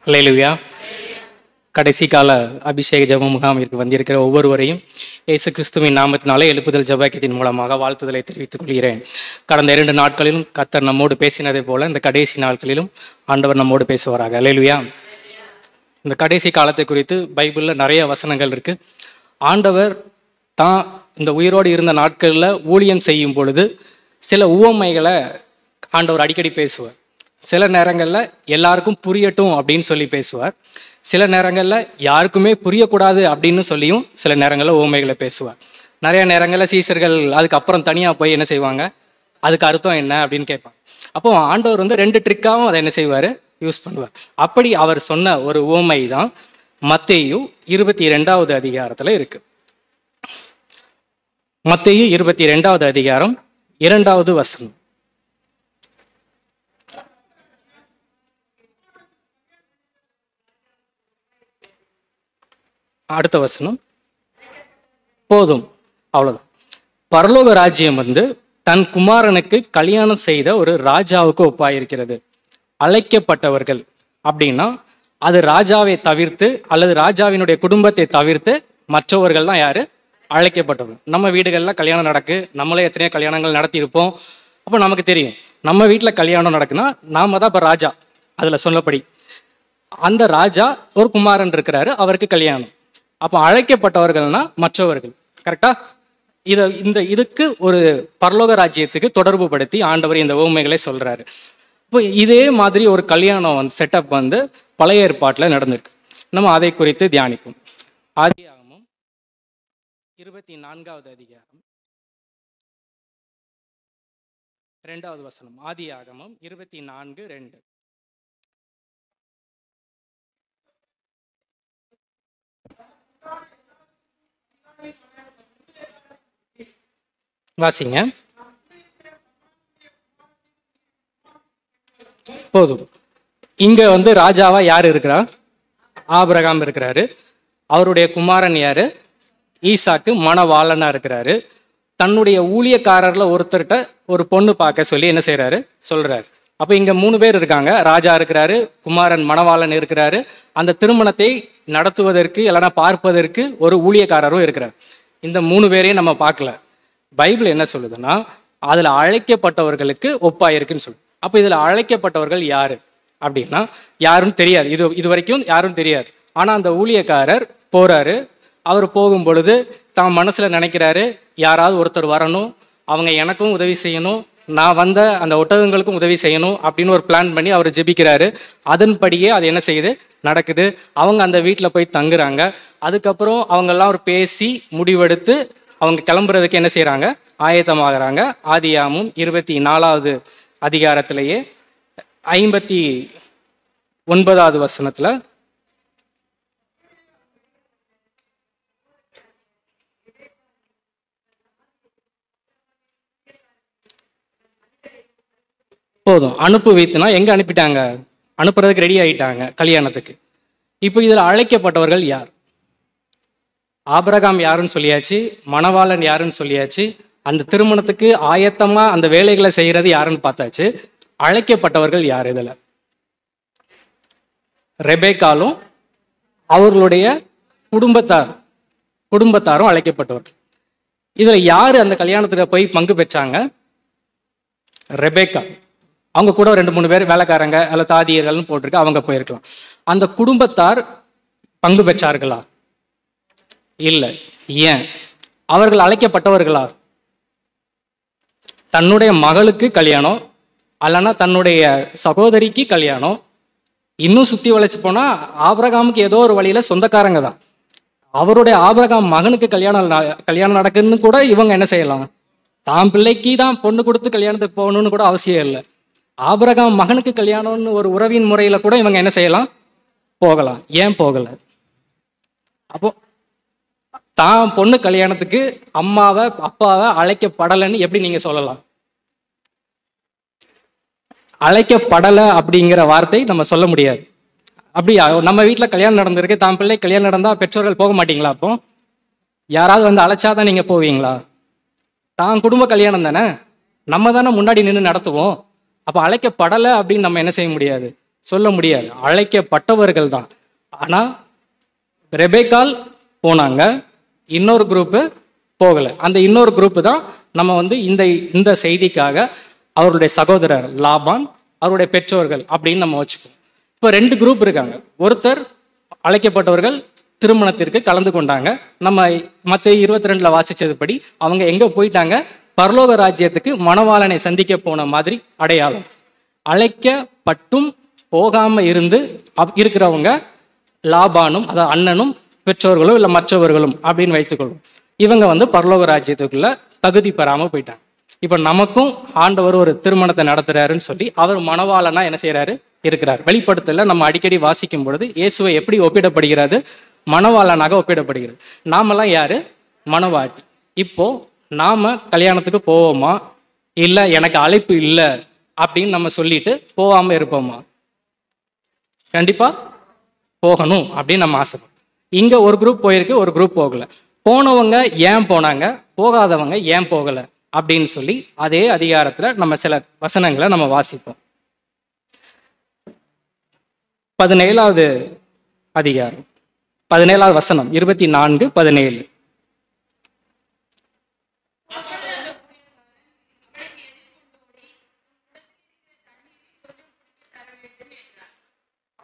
[SPEAKER 4] அல்லேலூயா. கடைசி கால அபிஷேக ஜெப முகாமிற்கு வந்திருக்கிற ஒவ்வொருவரையும் இயேசு கிறிஸ்துவின் நாமத்தினாலே எழுப்புதல் ஜெபத்தின் மூலமாக வாழ்த்துதலை தெரிவித்துக் கொள்கிறேன். கடந்த 2 நாட்களிலும் கர்த்தர் நம்மோடு பேசினதை போல இந்த கடைசி நாட்களிலும் ஆண்டவர் நம்மோடு பேசுவாராக. அல்லேலூயா. இந்த கடைசி காலத்தை குறித்து பைபிளில் நிறைய வசனங்கள் இருக்கு. ஆண்டவர் தான் இந்த உயிரோடு இருந்த நாட்களில் ஊழியம் செய்யும் பொழுது சில உவமைகளை ஆண்டவர் அடிக்கடி பேசுவார். சில நேரங்களில் எல்லாருக்கும் புரியட்டும் அப்படின்னு சொல்லி பேசுவார். சில நேரங்களில் யாருக்குமே புரியக்கூடாது அப்படின்னு சொல்லியும் சில நேரங்களில் உவமைகளை பேசுவார். நிறைய நேரங்களில் சீஷர்கள் அதுக்கப்புறம் தனியாக போய் என்ன செய்வாங்க, அதுக்கு அர்த்தம் என்ன அப்படின்னு கேட்பாங்க. அப்போ ஆண்டவர் வந்து 2 ட்ரிக்காகவும் அதை என்ன செய்வார், யூஸ் பண்ணுவார். அப்படி அவர் சொன்ன ஒரு உவமை தான் மத்தேயு 22வது அதிகாரத்தில் இருக்கு. மத்தேயு 22வது அதிகாரம் 2வது வசனம். அடுத்த வசனம் போதும், அவ்வளவுதான். பரலோக ராஜ்யம் வந்து தன் குமாரனுக்கு கல்யாணம் செய்த ஒரு ராஜாவுக்கு ஒப்பாயிருக்கிறது. அழைக்கப்பட்டவர்கள் அப்படின்னா அது ராஜாவை தவிர்த்து அல்லது ராஜாவினுடைய குடும்பத்தை தவிர்த்து மற்றவர்கள் தான் யாரு, அழைக்கப்பட்டவர்கள். நம்ம வீடுகளில் கல்யாணம் நடக்கு, நம்மளே எத்தனையோ கல்யாணங்கள் நடத்தியிருப்போம். அப்போ நமக்கு தெரியும், நம்ம வீட்டில் கல்யாணம் நடக்குன்னா நாம தான் இப்போ ராஜா. அதில் சொல்லப்படி அந்த ராஜா ஒரு குமாரன் இருக்கிறாரு, அவருக்கு கல்யாணம். அப்போ அழைக்கப்பட்டவர்கள்னா மற்றவர்கள். கரெக்டா? இதுக்கு ஒரு பரலோக ராஜ்யத்துக்கு தொடர்பு படுத்தி ஆண்டவர் இந்த உவமைகளை சொல்றாரு. இப்போ இதே மாதிரி ஒரு கல்யாணம் செட்டப் பழைய ஏற்பாட்டில் நடந்திருக்கு. நம்ம அதை குறித்து தியானிப்போம். ஆதியாகமம் 24வது அதிகாரம் 2வது வசனம். ஆதியாகமம் 24:2. வாசிங்க. போதும். இங்க ராஜாவா யார் இருக்கிறா? ஆபிரகாம் இருக்கிறாரு. அவருடைய குமாரன் யாரு? ஈசாக்கு மணவாளனா இருக்கிறாரு. தன்னுடைய ஊழியக்காரர்ல ஒருத்தர்கிட்ட ஒரு பொண்ணு பார்க்க சொல்லி என்ன செய்யறாரு? சொல்றாரு. அப்ப இங்க 3 பேர் இருக்காங்க. ராஜா இருக்கிறாரு, குமாரன் மணவாளன் இருக்கிறாரு, அந்த திருமணத்தை நடத்துவதற்கு இல்லைன்னா பார்ப்பதற்கு ஒரு ஊழியக்காரரும் இருக்கிறார். இந்த 3 பேரையும் நம்ம பார்க்கல. பைபிள் என்ன சொல்லுதுன்னா, அதுல அழைக்கப்பட்டவர்களுக்கு ஒப்பாயிருக்குன்னு சொல்லு. அப்ப இதுல அழைக்கப்பட்டவர்கள் யாரு அப்படின்னா யாருன்னு தெரியாது. இது வரைக்கும் யாரும் தெரியாது. ஆனா அந்த ஊழியக்காரர் போறாரு. அவர் போகும் பொழுது தான் மனசுல நினைக்கிறாரு, யாராவது ஒருத்தர் வரணும், அவங்க எனக்கும் உதவி செய்யணும், நான் வந்த அந்த ஒட்டகங்களுக்கும் உதவி செய்யணும் அப்படின்னு ஒரு பிளான் பண்ணி அவர் ஜெபிக்கிறாரு. அதன்படியே அது என்ன செய்யுது? நடக்குது. அவங்க அந்த வீட்டில் போய் தங்குறாங்க. அதுக்கப்புறம் அவங்கெல்லாம் ஒரு பேசி முடிவெடுத்து அவங்க கிளம்புறதுக்கு என்ன செய்யறாங்க? ஆயத்தமாகறாங்க. ஆதியாகமம் 24வது அதிகாரத்திலேயே 59வது வசனத்துல போதும். அனுப்பு வைத்துனா எங்க அனுப்பிட்டாங்க? அனுப்புறதுக்கு ரெடி ஆயிட்டாங்க கல்யாணத்துக்கு. இப்போ இதுல அழைக்கப்பட்டவர்கள் யார்? ஆபிரகாம் யாருன்னு சொல்லியாச்சு, மணவாளன் யாருன்னு சொல்லியாச்சு, அந்த திருமணத்துக்கு ஆயத்தமா அந்த வேலைகளை செய்யறது யாருன்னு பார்த்தாச்சு. அழைக்கப்பட்டவர்கள் யார்? இதுல ரெபேக்காலும் அவர்களுடைய குடும்பத்தாரும் அழைக்கப்பட்டவர்கள். இதுல யாரு அந்த கல்யாணத்துல போய் பங்கு பெற்றாங்க? ரெபேக்கா. அவங்க கூட 2-3 பேர் வேலைக்காரங்க அல்ல தாதியர்கள்னு போட்டிருக்கு, அவங்க போயிருக்கலாம். அந்த குடும்பத்தார் பங்கு பெற்றார்களா? இல்லை. ஏன்? அவர்கள் அழைக்கப்பட்டவர்களா? தன்னுடைய மகளுக்கு கல்யாணம் அல்லனா தன்னுடைய சகோதரிக்கு கல்யாணம். இன்னும் சுத்தி வளைச்சு போனா ஆபிரகாமுக்கு ஏதோ ஒரு வழியில சொந்தக்காரங்க தான். அவருடைய ஆபிரகாம் மகனுக்கு கல்யாணம் நடக்குதுன்னு கூட இவங்க என்ன செய்யலாம்? தான் பிள்ளைக்கு தான் பொண்ணு கொடுத்து கல்யாணத்துக்கு போகணும்னு கூட அவசியம் இல்லை. ஆபிரகாம் மகனுக்கு கல்யாணம்னு ஒரு உறவின் முறையில கூட இவங்க என்ன செய்யலாம்? போகலாம். ஏன் போகல? அப்போ தான் பொண்ணு கல்யாணத்துக்கு அம்மாவை அப்பாவை அழைக்கப்படலைன்னு எப்படி நீங்க சொல்லலாம்? அழைக்கப்படலை அப்படிங்கிற வார்த்தை நம்ம சொல்ல முடியாது. அப்படியா? நம்ம வீட்டில் கல்யாணம் நடந்திருக்கு, தான் பிள்ளை கல்யாணம் நடந்தா பெற்றோர்கள் போக மாட்டீங்களா? அப்போ யாராவது அழைச்சாதான் நீங்க போவீங்களா? தான் குடும்ப கல்யாணம் தானே, நம்ம தானே முன்னாடி நின்று நடத்துவோம். அப்போ அழைக்கப்படலை அப்படின்னு நம்ம என்ன செய்ய முடியாது? சொல்ல முடியாது. அழைக்கப்பட்டவர்கள் தான். ஆனா ரெபேக்கால் போனாங்க, இன்னொரு குரூப்பு போகலை. அந்த இன்னொரு குரூப்பு தான் நம்ம இந்த செய்திக்காக அவருடைய சகோதரர் லாபான், அவருடைய பெற்றோர்கள் அப்படின்னு நம்ம வச்சுக்கோம். இப்போ 2 குரூப் இருக்காங்க. ஒருத்தர் அழைக்கப்பட்டவர்கள் திருமணத்திற்கு கலந்து கொண்டாங்க. நம்ம மத்தேயு 22ல வாசிச்சதுபடி அவங்க எங்க போயிட்டாங்க? பரலோக ராஜ்யத்துக்கு மணவாளனை சந்திக்க போன மாதிரி அடையாளம். அழைக்கப்பட்டும் போகாம இருக்கிறவங்க லாபானும், அதாவது அண்ணனும், பெற்றோர்களும் இல்லை மற்றவர்களும் அப்படின்னு வைத்துக்கொள்ளும். இவங்க பரலோக ராஜ்யத்துக்குள்ள தகுதி பெறாம போயிட்டாங்க. இப்ப நமக்கும் ஆண்டவர் ஒரு திருமணத்தை நடத்துறாருன்னு சொல்லி அவர் மணவாளனா என்ன செய்யறாரு? இருக்கிறார். வெளிப்படுத்தல நம்ம அடிக்கடி வாசிக்கும் பொழுது இயேசுவை எப்படி ஒப்பிடப்படுகிறது? மணவாளனாக ஒப்பிடப்படுகிறது. நாமெல்லாம் யாரு? மணவாட்டி. இப்போ நாம கல்யாணத்துக்கு போவோமா, இல்ல எனக்கு அழைப்பு இல்லை அப்படின்னு நம்ம சொல்லிட்டு போகாம இருப்போமா? கண்டிப்பா போகணும் அப்படின்னு நம்ம ஆசைப்படும். இங்க ஒரு குரூப் போயிருக்கு, ஒரு குரூப் போகல. போனவங்க ஏன் போனாங்க, போகாதவங்க ஏன் போகல அப்படின்னு சொல்லி அதே அதிகாரத்துல நம்ம சில வசனங்களை நம்ம வாசிப்போம். 17வது அதிகாரம் 17வது வசனம் 24-17.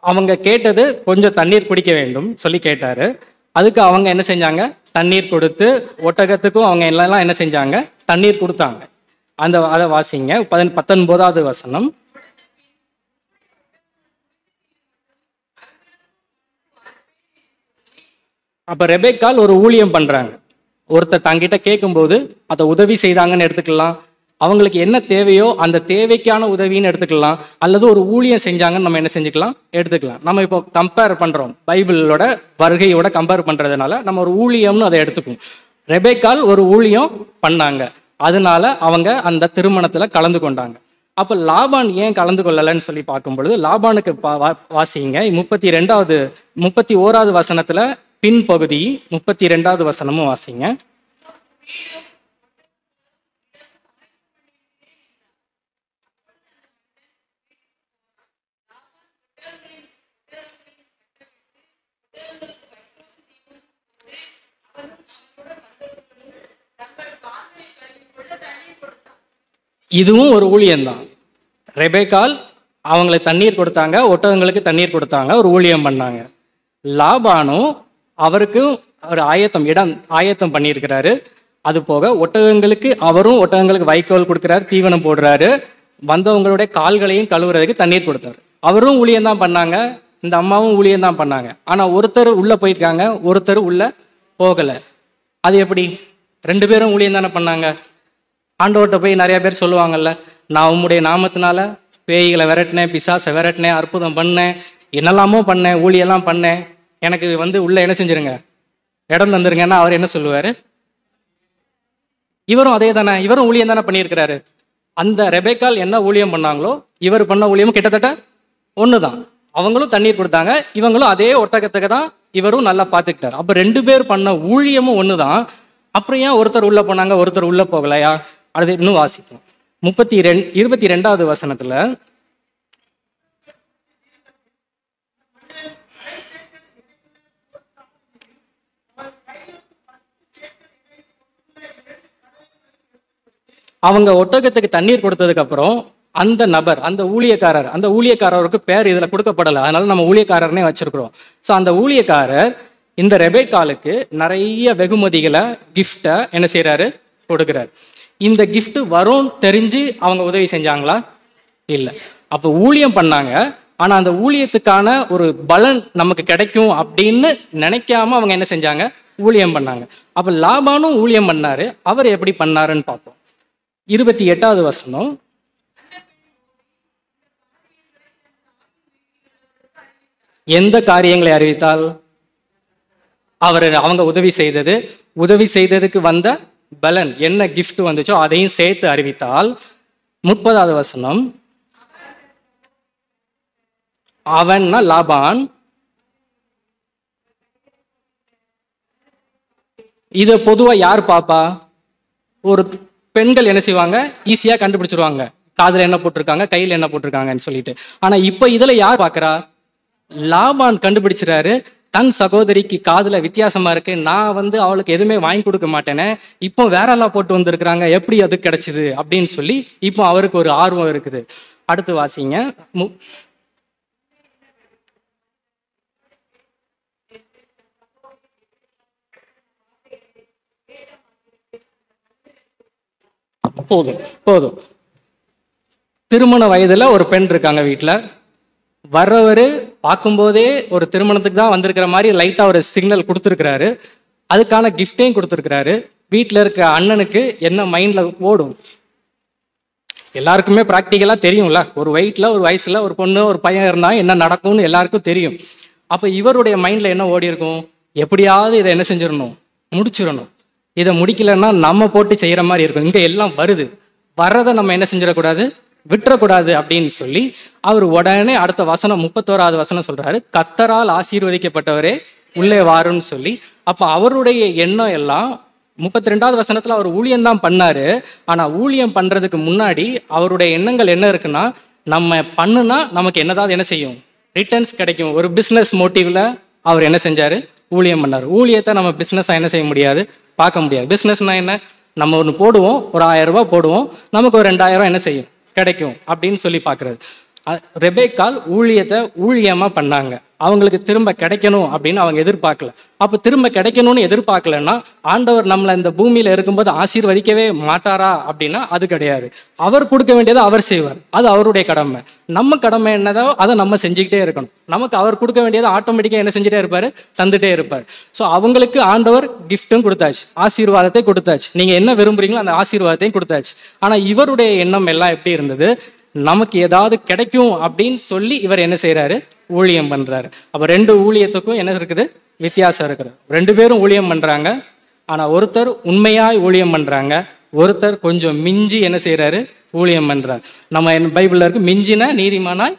[SPEAKER 4] அவங்க கேட்டது கொஞ்சம் தண்ணீர் குடிக்க வேண்டும் சொல்லி கேட்டாரு. அதுக்கு அவங்க என்ன செஞ்சாங்க? தண்ணீர் கொடுத்து, ஒட்டகத்துக்கும் அவங்க எல்லாம் என்ன செஞ்சாங்க? தண்ணீர் கொடுத்தாங்க. அதை வாசிங்க. 19வது வசனம். அப்ப ரெபெக்காள் ஒரு ஊழியம் பண்றாங்க. ஒருத்தர் தங்கிட்ட கேட்கும்போது அதை உதவி செய்தாங்கன்னு எடுத்துக்கலாம். அவங்களுக்கு என்ன தேவையோ அந்த தேவைக்கான உதவின்னு எடுத்துக்கலாம். அல்லது ஒரு ஊழியம் செஞ்சாங்கன்னு நம்ம என்ன செஞ்சுக்கலாம்? எடுத்துக்கலாம். நம்ம இப்போ கம்பேர் பண்றோம், பைபிளோட வருகையோட கம்பேர் பண்றதுனால நம்ம ஒரு ஊழியம்னு அதை எடுத்துக்குவோம். ரெபெக்காள் ஒரு ஊழியம் பண்ணாங்க, அதனால அவங்க அந்த திருமணத்துல கலந்து கொண்டாங்க. அப்ப லாபான் ஏன் கலந்து கொள்ளலைன்னு சொல்லி பார்க்கும் பொழுது, லாபானுக்கு வாசிங்க 31வது வசனத்துல பின்பகுதி 32வது வசனமும் வாசிங்க. இதுவும் ஒரு ஊழியம்தான். ரெபெக்காள் அவங்களுக்கு தண்ணீர் கொடுத்தாங்க, ஒட்டகங்களுக்கு தண்ணீர் கொடுத்தாங்க, ஒரு ஊழியம் பண்ணாங்க. லாபானும் அவருக்கும் ஒரு இடம் ஆயத்தம் பண்ணியிருக்கிறாரு. அது போக ஒட்டகங்களுக்கு வைக்கோல் கொடுக்குறாரு, தீவனம் போடுறாரு, வந்தவங்களுடைய கால்களையும் கழுவுறதுக்கு தண்ணீர் கொடுத்தாரு. அவரும் ஊழியம் தான் பண்ணாங்க, இந்த அம்மாவும் ஊழியம் தான் பண்ணாங்க. ஆனா ஒருத்தர் உள்ள போயிருக்காங்க, ஒருத்தர் உள்ள போகல. அது எப்படி? 2 பேரும் ஊழியம் தானே பண்ணாங்க. ஆண்டவர்கிட்ட போய் நிறைய பேர் சொல்லுவாங்கல்ல, நான் உம்முடைய நாமத்தினால பேய்களை விரட்டினேன், பிசாசை விரட்டினேன், அற்புதம் பண்ணேன், என்னெல்லாமோ பண்ணேன், ஊழியெல்லாம் பண்ணேன், எனக்கு உள்ள என்ன செஞ்சிருங்க, இடம் தந்துருங்கன்னா அவர் என்ன சொல்லுவாரு? இவரும் அதே தானே, இவரும் ஊழியம் தானே பண்ணியிருக்கிறாரு. அந்த ரெபெக்காள் என்ன ஊழியம் பண்ணாங்களோ இவர் பண்ண ஊழியமும் கிட்டத்தட்ட ஒண்ணுதான். அவங்களும் தண்ணீர் கொடுத்தாங்க, இவங்களும் அதே ஒட்டகத்துக்கு தான் இவரும் நல்லா பார்த்துக்கிட்டாரு. அப்ப 2 பேர் பண்ண ஊழியமும் ஒண்ணுதான். அப்புறம் ஏன் ஒருத்தர் உள்ள போனாங்க, ஒருத்தர் உள்ள போகலையா? அது இன்னும் வாசிக்கும். 22வது வசனத்துல அவங்க ஒட்டகத்துக்கு தண்ணீர் கொடுத்ததுக்கு அப்புறம் அந்த நபர், அந்த ஊழியக்காரருக்கு பேர் இதுல கொடுக்கப்படலை, அதனால நம்ம ஊழியக்காரர்னே வச்சிருக்கிறோம். ஸோ அந்த ஊழியக்காரர் இந்த ரெபெக்காளுக்கு நிறைய வெகுமதிகளை, கிஃப்டை என்ன செய்யறாரு? கொடுக்கிறார். இந்த கிஃப்ட் வரும் தெரிஞ்சு அவங்க உதவி செஞ்சாங்களா? இல்லை. அப்போ ஊழியம் பண்ணாங்க, ஆனா அந்த ஊழியத்துக்கான ஒரு பலன் நமக்கு கிடைக்கும் அப்படின்னு நினைக்காம அவங்க என்ன செஞ்சாங்க? ஊழியம் பண்ணாங்க. அப்ப லாபானும் ஊழியம் பண்ணாரு. அவர் எப்படி பண்ணாருன்னு பார்ப்போம். 28வது வசனம். எந்த காரியங்களை அறிவித்தால்? அவங்க உதவி செய்ததுக்கு வந்த பலன் என்ன கிஃப்ட் வந்துச்சோ அதையும் சேர்த்து அறிவித்தால். 30வது வசனம். அவன்னா லாபான். இத பொதுவா யார் பாப்பா? ஒரு பெண்கள் என்ன செய்வாங்க? ஈஸியா கண்டுபிடிச்சிருவாங்க, காதுல என்ன போட்டிருக்காங்க, கையில என்ன போட்டிருக்காங்கன்னு சொல்லிட்டு. ஆனா இப்ப இதுல யார் பாக்குறா? லாபான் கண்டுபிடிச்சிறாரு, தன் சகோதரிக்கு காதுல வித்தியாசமா இருக்கு, நான் அவளுக்கு எதுவுமே வாங்கி கொடுக்க மாட்டேனே, இப்போ வேற எல்லாம் போட்டு வந்திருக்கிறாங்க, எப்படி அது கிடைச்சது அப்படின்னு சொல்லி இப்போ அவருக்கு ஒரு ஆர்வம் இருக்குது. அடுத்து வாசிங்க. போதும். திருமண வயதுல ஒரு பெண் இருக்காங்க வீட்டுல. வர்றவரு பார்க்கும்போதே ஒரு திருமணத்துக்கு தான் வந்திருக்கிற மாதிரி லைட்டா ஒரு சிக்னல் கொடுத்துருக்கிறாரு. அதுக்கான கிஃப்டையும் கொடுத்துருக்கிறாரு. வீட்டில் இருக்க அண்ணனுக்கு என்ன மைண்ட்ல ஓடும்? எல்லாருக்குமே ப்ராக்டிக்கலா தெரியும்ல, ஒரு வயசுல ஒரு பொண்ணு ஒரு பையன் இருந்தா என்ன நடக்கும்னு எல்லாருக்கும் தெரியும். அப்ப இவருடைய மைண்ட்ல என்ன ஓடி இருக்கும்? எப்படியாவது இதை என்ன செஞ்சிடணும், முடிச்சிடணும். இதை முடிக்கலன்னா நம்ம போட்டு செய்யற மாதிரி இருக்கும். இங்க எல்லாம் வர்றதை நம்ம என்ன செஞ்சிடக்கூடாது, விட்டுறக்கூடாது அப்படின்னு சொல்லி அவர் உடனே அடுத்த வசனம் 31வது வசனம் சொல்றாரு, கர்த்தரால் ஆசீர்வதிக்கப்பட்டவரே உள்ளே வாருன்னு சொல்லி. அப்ப அவருடைய எண்ணம் எல்லாம் 32வது வசனத்துல அவர் ஊழியம் தான் பண்ணாரு. ஆனா ஊழியம் பண்றதுக்கு முன்னாடி அவருடைய எண்ணங்கள் என்ன இருக்குன்னா, நம்ம பண்ணுனா நமக்கு என்னதாவது என்ன செய்யும், ரிட்டர்ன்ஸ் கிடைக்கும். ஒரு பிசினஸ் மோட்டிவ்ல அவர் என்ன செஞ்சாரு? ஊழியம் பண்ணாரு. ஊழியத்தை நம்ம பிசினஸா என்ன செய்ய முடியாது, பார்க்க முடியாது. பிசினஸ்னா என்ன? நம்ம ஒன்று போடுவோம், ஒரு 1000 ரூபாய் போடுவோம், நமக்கு ஒரு 2000 என்ன செய்யும், கிடைக்கும் அப்படின்னு சொல்லி பார்க்கறது. ரெபேக்காள் ஊழியத்தை ஊழியமா பண்ணாங்க. அவங்களுக்கு திரும்ப கிடைக்கணும் அப்படின்னு அவங்க எதிர்பார்க்கல. அப்போ திரும்ப கிடைக்கணும்னு எதிர்பார்க்கலன்னா ஆண்டவர் நம்மளை இந்த பூமியில இருக்கும்போது ஆசீர்வதிக்கவே மாட்டாரா அப்படின்னா அது கிடையாது. அவர் கொடுக்க வேண்டியதை அவர் செய்வார், அது அவருடைய கடமை. நம்ம கடமை என்னதோ அதை நம்ம செஞ்சுக்கிட்டே இருக்கணும். நமக்கு அவர் கொடுக்க வேண்டியதை ஆட்டோமேட்டிக்காக என்ன செஞ்சுட்டே இருப்பாரு, தந்துட்டே இருப்பார். ஸோ அவங்களுக்கு ஆண்டவர் கிஃப்ட்டும் கொடுத்தாச்சு, ஆசீர்வாதத்தை கொடுத்தாச்சு. நீங்க என்ன விரும்புறீங்களோ அந்த ஆசீர்வாதத்தையும் கொடுத்தாச்சு. ஆனா இவருடைய எண்ணம் எல்லாம் எப்படி இருந்தது, நமக்கு ஏதாவது கிடைக்கும் அப்படின்னு சொல்லி இவர் என்ன செய்யறாரு, ஊழியம் பண்றாரு. அப்ப ரெண்டு ஊழியத்துக்கும் என்ன இருக்குது, வித்தியாசம் இருக்குது. ரெண்டு பேரும் ஊழியம் பண்றாங்க. ஆனா ஒருத்தர் உண்மையாய் ஊழியம் பண்றாங்க, ஒருத்தர் கொஞ்சம் மிஞ்சி என்ன செய்யறாரு, ஊழியம் பண்றாரு. நம்ம பைபிள்ல இருக்கு, மிஞ்சின நீதிமானாய்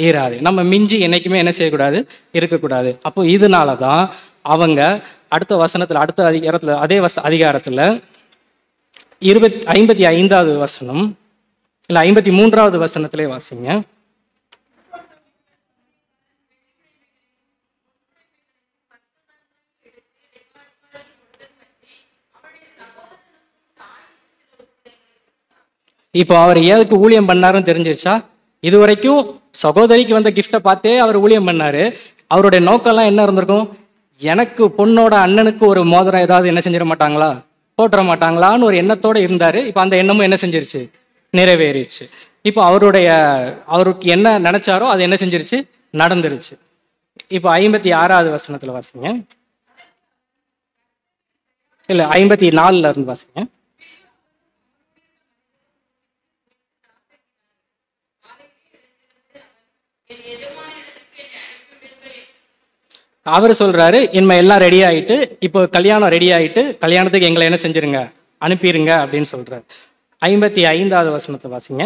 [SPEAKER 4] ஈராது. நம்ம மிஞ்சி என்னைக்குமே என்ன செய்யக்கூடாது, இருக்கக்கூடாது. அப்போ இதனாலதான் அவங்க அடுத்த வசனத்துல, அடுத்த அதிகாரத்துல, அதே அதிகாரத்துல 55வது வசனம் இல்ல 53வது வசனத்திலே வாசிங்க. இப்போ அவர் ஏதுக்கு ஊழியம் பண்ணாருன்னு தெரிஞ்சிருச்சா? இதுவரைக்கும் சகோதரிக்கு வந்த கிஃப்டை பார்த்தே அவர் ஊழியம் பண்ணாரு. அவருடைய நோக்கம்லாம் என்ன இருந்திருக்கும், எனக்கு பொண்ணோட அண்ணனுக்கு ஒரு மோதிரம் ஏதாவது என்ன செஞ்சிட மாட்டாங்களா, போட்டுற மாட்டாங்களான்னு ஒரு எண்ணத்தோட இருந்தாரு. இப்போ அந்த எண்ணமும் என்ன செஞ்சிருச்சு, நிறைவேறிடுச்சு. இப்போ அவருக்கு என்ன நினைச்சாரோ அது என்ன செஞ்சிருச்சு, நடந்துருச்சு. இப்போ 56வது வசனத்துல வாசிங்க, இல்ல 54ல இருந்து வாசிங்க. அவர் சொல்றாரு, இனிமே எல்லாம் ரெடி ஆயிட்டு, இப்போ கல்யாணம் ரெடி ஆயிட்டு, கல்யாணத்துக்கு எங்களை என்ன செஞ்சிருங்க, அனுப்பிடுங்க அப்படின்னு சொல்றாரு. 55வது வசனத்தை வாசிங்க.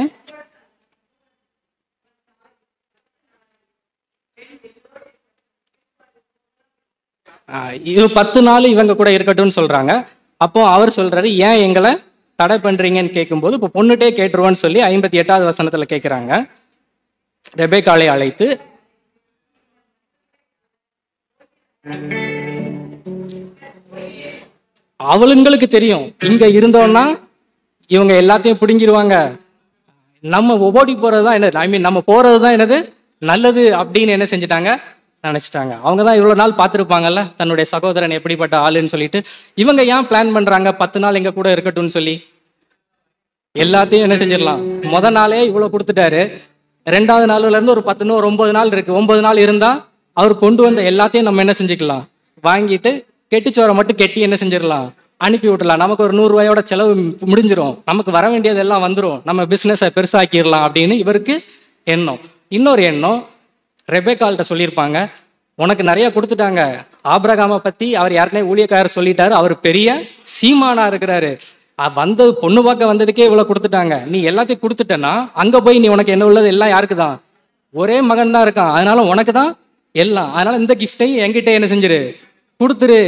[SPEAKER 4] இது 10 நாள் இவங்க கூட இருக்கட்டும்னு சொல்றாங்க. அப்போ அவர் சொல்றாரு, ஏன் எங்களை தடை பண்றீங்கன்னு கேட்கும்போது, இப்போ பொண்ணுட்டே கேட்டுருவோன்னு சொல்லி 58வது வசனத்துல கேட்கிறாங்க. ரெபேக்காளை அழைத்து அவளுங்களுக்கு தெரியும் இங்க இருந்தோம்னா இவங்க எல்லாத்தையும் பிடுங்கிடுவாங்க, நம்ம ஓடி போறதுதான் என்னது, ஐ மீன் நம்ம போறதுதான் என்னது நல்லது அப்படின்னு என்ன செஞ்சுட்டாங்க, நினைச்சிட்டாங்க. அவங்க தான் இவ்வளவு நாள் பார்த்துருப்பாங்கல்ல தன்னுடைய சகோதரன் எப்படிப்பட்ட ஆளுன்னு சொல்லிட்டு. இவங்க ஏன் பிளான் பண்றாங்க 10 நாள் எங்க கூட இருக்கட்டும்னு சொல்லி, எல்லாத்தையும் என்ன செஞ்சிடலாம், முத நாளே இவ்வளவு கொடுத்துட்டாரு. 2வது நாள்ல இருந்து ஒரு 10 ஒரு 9 நாள் இருக்கு. 9 நாள் இருந்தா அவர் கொண்டு வந்த எல்லாத்தையும் நம்ம என்ன செஞ்சுக்கலாம், வாங்கிட்டு கெட்டிச்சோரை மட்டும் கெட்டி என்ன செஞ்சிடலாம், அனுப்பி விட்டுலாம். நமக்கு ஒரு 100 ரூபாயோட செலவு முடிஞ்சிடும், நமக்கு வர வேண்டியது எல்லாம் வந்துடும், நம்ம பிசினஸை பெருசாக்கிடலாம் அப்படின்னு இவருக்கு எண்ணம். இன்னொரு எண்ணம், ரெபேக்காள்கிட்ட சொல்லியிருப்பாங்க, உனக்கு நிறைய கொடுத்துட்டாங்க. ஆபிரகாமை பத்தி அவர் யாருக்குனே ஊழியக்காரர் சொல்லிட்டாரு, அவர் பெரிய சீமானா இருக்கிறாரு, வந்தது பொண்ணு பார்க்க வந்ததுக்கே இவ்வளவு கொடுத்துட்டாங்க, நீ எல்லாத்தையும் கொடுத்துட்டேன்னா அங்க போய் நீ உனக்கு என்ன உள்ளது எல்லாம் யாருக்கு தான், ஒரே மகன் தான் இருக்கான், அதனால உனக்கு தான் எல்லாம், அதனால இந்த கிஃப்டையும் என்கிட்ட என்ன செஞ்சிரு, கொடுத்துரு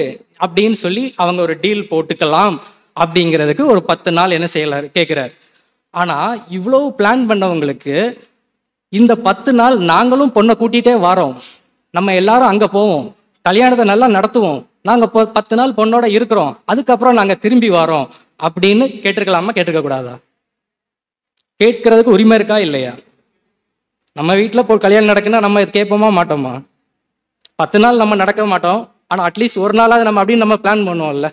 [SPEAKER 4] அப்படின்னு சொல்லி அவங்க ஒரு டீல் போட்டுக்கலாம் அப்படிங்கிறதுக்கு ஒரு 10 நாள் என்ன செய்யலாரு கேட்கிறாரு. ஆனா இவ்வளவு பிளான் பண்ணவங்களுக்கு இந்த 10 நாள் நாங்களும் பொண்ணை கூட்டிகிட்டே வரோம், நம்ம எல்லாரும் அங்க போவோம், கல்யாணத்தை நல்லா நடத்துவோம், நாங்க 10 நாள் பொண்ணோட இருக்கிறோம், அதுக்கப்புறம் நாங்க திரும்பி வரோம் அப்படின்னு கேட்டிருக்கலாமா, கேட்டுக்க கூடாதா? கேட்கறதுக்கு உரிமை இருக்கா இல்லையா? நம்ம வீட்டில் இப்போ கல்யாணம் நடக்குன்னா நம்ம கேட்போமா மாட்டோமா? 10 நாள் நம்ம நடக்க மாட்டோம், ஆனால் அட்லீஸ்ட் ஒரு நாளாவது நம்ம அப்படின்னு நம்ம பிளான் பண்ணுவோம்ல.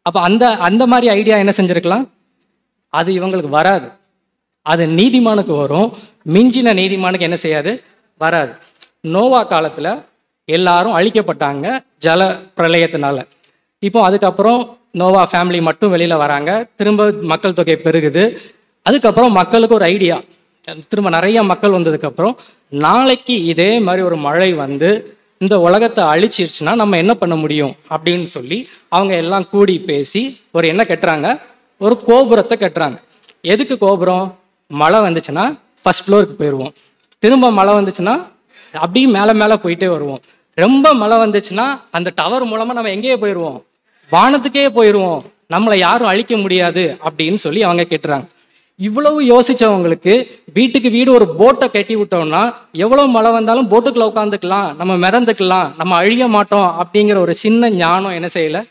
[SPEAKER 4] அப்போ அந்த மாதிரி ஐடியா என்ன செஞ்சிருக்கலாம், அது இவங்களுக்கு வராது. அது நீதிமானுக்கு வரும், மிஞ்சின நீதிமானுக்கு என்ன செய்யாது, வராது. நோவா காலத்தில் எல்லாரும் அழிக்கப்பட்டாங்க ஜல பிரளயத்தினால. இப்போ அதுக்கப்புறம் நோவா ஃபேமிலி மட்டும் வெளியில் வராங்க, திரும்ப மக்கள் தொகை பெருகுது. அதுக்கப்புறம் மக்களுக்கு ஒரு ஐடியா, திரும்ப நிறைய மக்கள் வந்ததுக்கப்புறம் நாளைக்கு இதே மாதிரி ஒரு மழை வந்து இந்த உலகத்தை அழிச்சிருச்சுன்னா நம்ம என்ன பண்ண முடியும் அப்படின்னு சொல்லி அவங்க எல்லாம் கூடி பேசி ஒரு என்ன கட்டுறாங்க, ஒரு கோபுரத்தை கட்டுறாங்க. எதுக்கு கோபுரம்? மழை வந்துச்சுன்னா ஃபர்ஸ்ட் ஃப்ளோருக்கு போயிடுவோம், திரும்ப மழை வந்துச்சுன்னா அப்படியே மேலே மேலே போயிட்டே வருவோம். ரொம்ப மழை வந்துச்சுன்னா அந்த டவர் மூலமாக நம்ம எங்கேயே போயிடுவோம், வானத்துக்கே போயிடுவோம், நம்மளை யாரும் அழிக்க முடியாது அப்படின்னு சொல்லி அவங்க கட்டுறாங்க. இவ்வளவு யோசிச்சவங்களுக்கு வீட்டுக்கு வீடு ஒரு போட்டை கட்டி விட்டோம்னா எவ்வளவு மழை வந்தாலும் போட்டுக்குள்ள உட்காந்துக்கலாம், நம்ம மிதந்துக்கலாம், நம்ம அழிய மாட்டோம் அப்படிங்கிற ஒரு சின்ன ஞானம் என்ன செய்யல,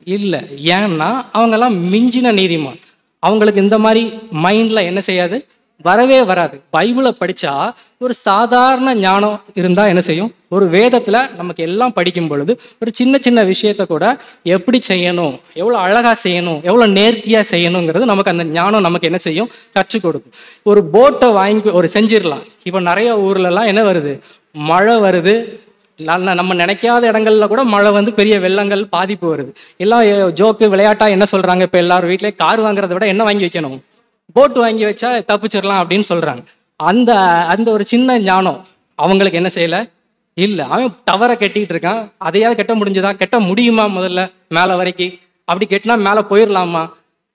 [SPEAKER 4] இல்லை. ஏன்னா அவங்கெல்லாம் மிஞ்சின நீதிமான், அவங்களுக்கு இந்த மாதிரி மைண்ட்ல என்ன செய்யாது, வரவே வராது. பைபிளை படிச்சா ஒரு சாதாரண ஞானம் இருந்தா என்ன செய்யும், ஒரு வேதத்துல நமக்கு எல்லாம் படிக்கும் பொழுது ஒரு சின்ன சின்ன விஷயத்த கூட எப்படி செய்யணும், எவ்வளவு அழகா செய்யணும், எவ்வளவு நேர்த்தியா செய்யணுங்கிறது நமக்கு அந்த ஞானம் நமக்கு என்ன செய்யும், கற்றுக் கொடுக்கும். ஒரு போட்டை வாங்கி ஒரு செஞ்சிடலாம். இப்போ நிறைய ஊர்ல எல்லாம் என்ன வருது, மழை வருது, நம்ம நினைக்காத இடங்கள்ல கூட மழை வந்து பெரிய வெள்ளங்கள் பாதிப்பு வருது. எல்லாம் ஜோக்கு விளையாட்டா என்ன சொல்றாங்க, இப்ப எல்லாரும் வீட்லயே கார் வாங்குறத விட என்ன வாங்கி வைக்கணும், போட்டு வாங்கி வச்சா தப்பிச்சிடலாம் அப்படின்னு சொல்றாங்க. அந்த அந்த ஒரு சின்ன ஞானம் அவங்களுக்கு என்ன செய்யல இல்ல. அவன் டவரை கட்டிட்டு இருக்கான், அதையாவது கட்ட முடிஞ்சதா, கட்ட முடியுமா, முதல்ல மேல வரைக்கும் அப்படி கட்டினா மேல போயிடலாமா,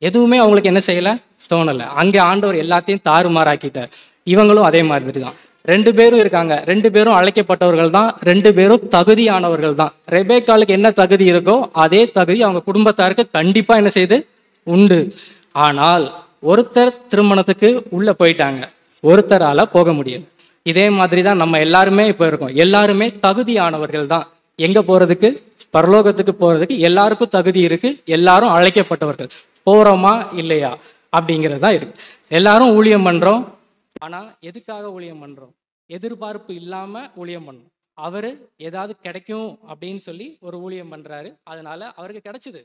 [SPEAKER 4] எதுவுமே அவங்களுக்கு என்ன செய்யல, தோணல. அங்கே ஆண்டவர் எல்லாத்தையும் தாறுமாறாக்கிட்டார். இவங்களும் அதே மாதிரி தான். 2 பேரும் இருக்காங்க, 2 பேரும் அழைக்கப்பட்டவர்கள் தான், 2 பேரும் தகுதியானவர்கள் தான். ரெபேக்காளுக்கு என்ன தகுதி இருக்கோ அதே தகுதி அவங்க குடும்பத்தாருக்கு கண்டிப்பா என்ன செய்யுது, உண்டு. ஆனால் ஒருத்தர் திருமணத்துக்கு உள்ள போயிட்டாங்க, ஒருத்தரால போக முடியல. இதே மாதிரி தான் நம்ம எல்லாருமே இப்போ இருக்கோம். எல்லாருமே தகுதியானவர்கள் தான். எங்க போறதுக்கு, பரலோகத்துக்கு போறதுக்கு எல்லாருக்கும் தகுதி இருக்கு. எல்லாரும் அழைக்கப்பட்டவர்கள். போறோமா இல்லையா அப்படிங்கிறது தான் இருக்கு. எல்லாரும் ஊழியம் பண்றோம். ஆனா எதுக்காக ஊழியம் பண்றோம், எதிர்பார்ப்பு இல்லாம ஊழியம் பண்ணணும். அவரு ஏதாவது கிடைக்கும் அப்படின்னு சொல்லி ஒரு ஊழியம் பண்றாரு, அதனால அவருக்கு கிடைச்சது,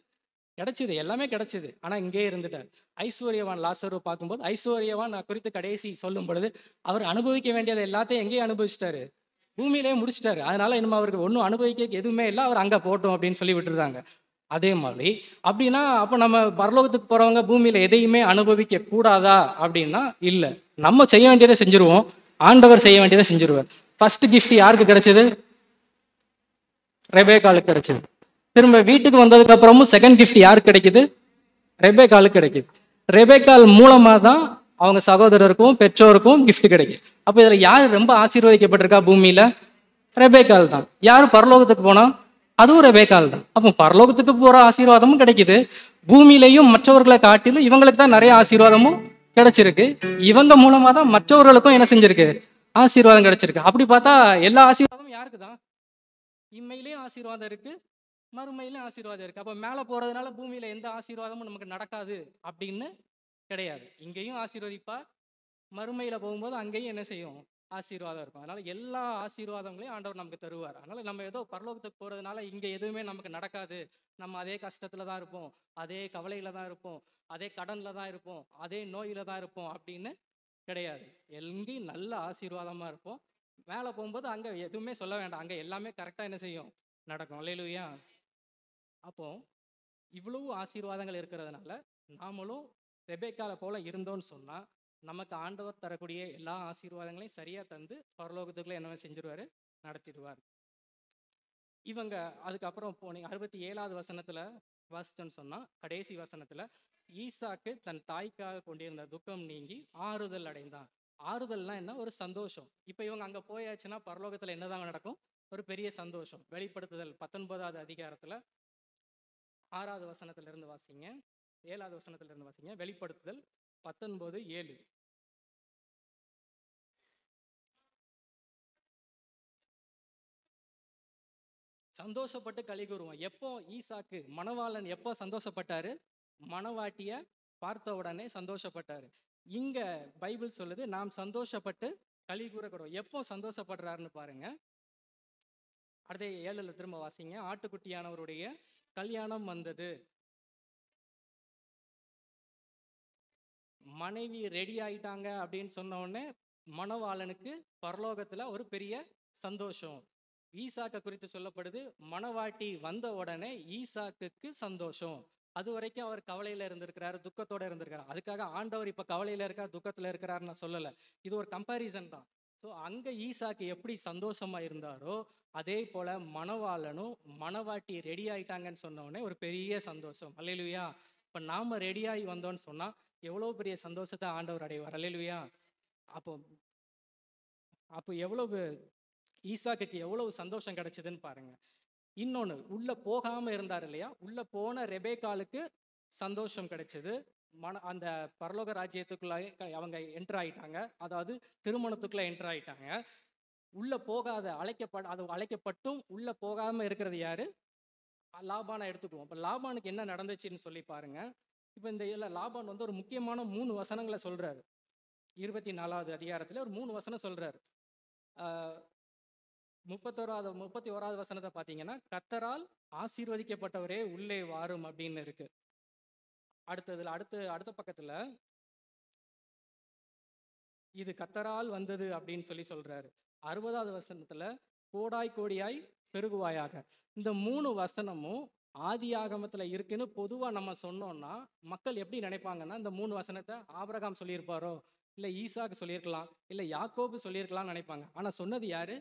[SPEAKER 4] எல்லாமே கிடைச்சது. ஆனா இங்கே இருந்துட்டார். ஐஸ்வர்யவான் லாசரு பார்க்கும்போது ஐஸ்வர்யவான் குறித்து கடைசி சொல்லும் பொழுது அவர் அனுபவிக்க வேண்டியதை எல்லாத்தையும் எங்கேயே அனுபவிச்சிட்டாரு, பூமியிலேயே முடிச்சிட்டாரு. அதனால இனிமே அவருக்கு ஒன்றும் அனுபவிக்க எதுவுமே இல்லை, அவர் அங்க போட்டோம் அப்படின்னு சொல்லி விட்டுருந்தாங்க. அதே மாதிரி அப்படின்னா அப்போ நம்ம பரலோகத்துக்கு போறவங்க பூமியில எதையுமே அனுபவிக்க கூடாதா அப்படின்னா இல்லை. நம்ம செய்ய வேண்டியதை செஞ்சிருவோம், ஆண்டவர் செய்ய வேண்டியதை செஞ்சிருவார். ஃபர்ஸ்ட் கிஃப்ட் யாருக்கு கிடைச்சது, ரெபேக்காளுக்கு கிடைச்சது. திரும்ப வீட்டுக்கு வந்ததுக்கு அப்புறமும் செகண்ட் கிஃப்ட் யாருக்கு கிடைக்குது, ரெபேக்காளுக்கு கிடைக்குது. ரெபேக்கால் மூலமா தான் அவங்க சகோதரருக்கும் பெற்றோருக்கும் கிஃப்ட் கிடைக்குது. அப்போ இதுல யார் ரொம்ப ஆசீர்வதிக்கப்பட்டிருக்கா பூமியில, ரெபேக்கால் தான். யார் பரலோகத்துக்கு போனா அதுவும் ரெபேக்கால் தான். அப்போ பரலோகத்துக்கு போற ஆசீர்வாதமும் கிடைக்குது, பூமியிலையும் மற்றவர்களை காட்டிலும் இவங்களுக்கு தான் நிறைய ஆசீர்வாதமும் கிடைச்சிருக்கு. இவங்க மூலமா தான் மற்றவர்களுக்கும் என்ன செஞ்சிருக்கு, ஆசீர்வாதம் கிடைச்சிருக்கு. அப்படி பார்த்தா எல்லா ஆசீர்வாதமும் யாருக்கு தான், இம்மையிலேயும் ஆசீர்வாதம் இருக்கு, மறுமையிலும் ஆசீர்வாதம் இருக்கு. அப்ப மேல போறதுனால பூமியில எந்த ஆசீர்வாதமும் நமக்கு நடக்காது அப்படின்னு கிடையாது. இங்கேயும் ஆசீர்வதிப்பார், மறுமையில போகும்போது அங்கேயும் என்ன செய்யும், ஆசீர்வாதம் இருக்கும். அதனால எல்லா ஆசீர்வாதங்களையும் ஆண்டவர் நமக்கு தருவார். அதனால நம்ம ஏதோ பரலோகத்துக்கு போறதுனால இங்க எதுவுமே நமக்கு நடக்காது, நம்ம அதே கஷ்டத்துல தான் இருப்போம், அதே கவலையில தான் இருப்போம், அதே கடன்ல தான் இருப்போம், அதே நோயில தான் இருப்போம் அப்படின்னு கிடையாது. எங்கேயும் நல்ல ஆசீர்வாதமா இருப்போம். மேல போகும்போது அங்க எதுவுமே சொல்ல வேண்டாம், அங்க எல்லாமே கரெக்டா என்ன செய்யும், நடக்கும். அல்லேலூயா. அப்போ இவ்வளவு ஆசீர்வாதங்கள் இருக்கிறதுனால நாமளும் ரெபேக்கால போல இருந்தோம்னு சொன்னா நமக்கு ஆண்டவர் தரக்கூடிய எல்லா ஆசீர்வாதங்களையும் சரியா தந்து பரலோகத்துக்குள்ள என்ன செஞ்சிருவாரு, நடத்திடுவார். இவங்க அதுக்கப்புறம் போனீங்க 67வது வசனத்துல வாசிச்சோன்னு சொன்னா, கடைசி வசனத்துல ஈசாக்கு தன் தாய்க்காக கொண்டிருந்த துக்கம் நீங்கி ஆறுதல் அடைந்தான். ஆறுதல்னா என்ன, ஒரு சந்தோஷம். இப்ப இவங்க அங்க போயாச்சுன்னா பரலோகத்துல என்னதான் நடக்கும், ஒரு பெரிய சந்தோஷம். வெளிப்படுத்துதல் 19வது அதிகாரத்துல 6வது வசனத்துல இருந்து வாசிங்க, 7வது வசனத்துல இருந்து வாசிங்க. வெளிப்படுத்துதல் 19:7. சந்தோஷப்பட்டு களி கூறுவோம். எப்போ ஈசாக்கு மணவாளன் எப்போ சந்தோஷப்பட்டாரு, மணவாட்டிய பார்த்த உடனே சந்தோஷப்பட்டாரு. இங்க பைபிள் சொல்லுது நாம் சந்தோஷப்பட்டு களி கூறக்கூடும். எப்போ சந்தோஷப்படுறாருன்னு பாருங்க. அடுத்த 7ல திரும்ப வாசிங்க. ஆட்டுக்குட்டியானவருடைய கல்யாணம் வந்தது, மனைவி ரெடி ஆயிட்டாங்க அப்படின்னு சொன்ன உடனே மணவாளனுக்கு பரலோகத்துல ஒரு பெரிய சந்தோஷம். ஈசாக்க குறித்து சொல்லப்படுது, மணவாட்டி வந்த உடனே ஈசாக்குக்கு சந்தோஷம். அது வரைக்கும் அவர் கவலையில இருந்திருக்கிறாரு, துக்கத்தோட இருந்திருக்காரு. அதுக்காக ஆண்டவர் இப்ப கவலையில இருக்கார், துக்கத்துல இருக்கிறாருன்னு நான் சொல்லல, இது ஒரு கம்பாரிசன் தான். ஸோ அங்க ஈசாக்கு எப்படி சந்தோஷமா இருந்தாரோ அதே போல மணவாளனும் மணவாட்டி ரெடி ஆயிட்டாங்கன்னு சொன்ன உடனே ஒரு பெரிய சந்தோஷம். அல்லேலூயா. இப்ப நாம ரெடியாகி வந்தோம்னு சொன்னா எவ்வளவு பெரிய சந்தோஷத்தை ஆண்டவர் அடைவார். அல்லேலூயா. அப்போ அப்போ எவ்வளவு ஈசாக்குக்கு எவ்வளவு சந்தோஷம் கிடைச்சதுன்னு பாருங்க. இன்னொன்னு, உள்ள போகாம இருந்தார் இல்லையா, உள்ள போன ரெபேக்காலுக்கு சந்தோஷம் கிடைச்சது. அந்த பரலோக ராஜ்யத்துக்குள்ள அவங்க என்டர் ஆயிட்டாங்க, அதாவது திருமணத்துக்குள்ள என்டர் ஆயிட்டாங்க. உள்ள போகாத அழைக்கப்பட்டும் உள்ள போகாம இருக்கிறது யாரு, லாபானை எடுத்துக்குவோம். இப்ப லாபானுக்கு என்ன நடந்துச்சுன்னு சொல்லி பாருங்க. இப்ப இந்த லாபான் வந்து ஒரு முக்கியமான 3 வசனங்களை சொல்றாரு. 24வது அதிகாரத்தில் ஒரு 3 வசனம் சொல்றாரு. 31வது வசனத்தை பார்த்தீங்கன்னா, கர்த்தரால் ஆசீர்வதிக்கப்பட்டவரே உள்ளே வாரும் அப்படின்னு இருக்கு. அடுத்த பக்கத்துல இது கர்த்தரால் வந்தது அப்படின்னு சொல்றாரு. 60வது வசனத்துல கோடாய் கோடியாய் பெருகுவாயாக. இந்த 3 வசனமும் ஆதி ஆகமத்துல இருக்குன்னு பொதுவா நம்ம சொன்னோம்னா மக்கள் எப்படி நினைப்பாங்கன்னா, இந்த 3 வசனத்தை ஆபிரகாம் சொல்லியிருப்பாரோ, இல்ல ஈசாக்கு சொல்லியிருக்கலாம், இல்ல யாக்கோபு சொல்லியிருக்கலாம்னு நினைப்பாங்க. ஆனா சொன்னது யாரு?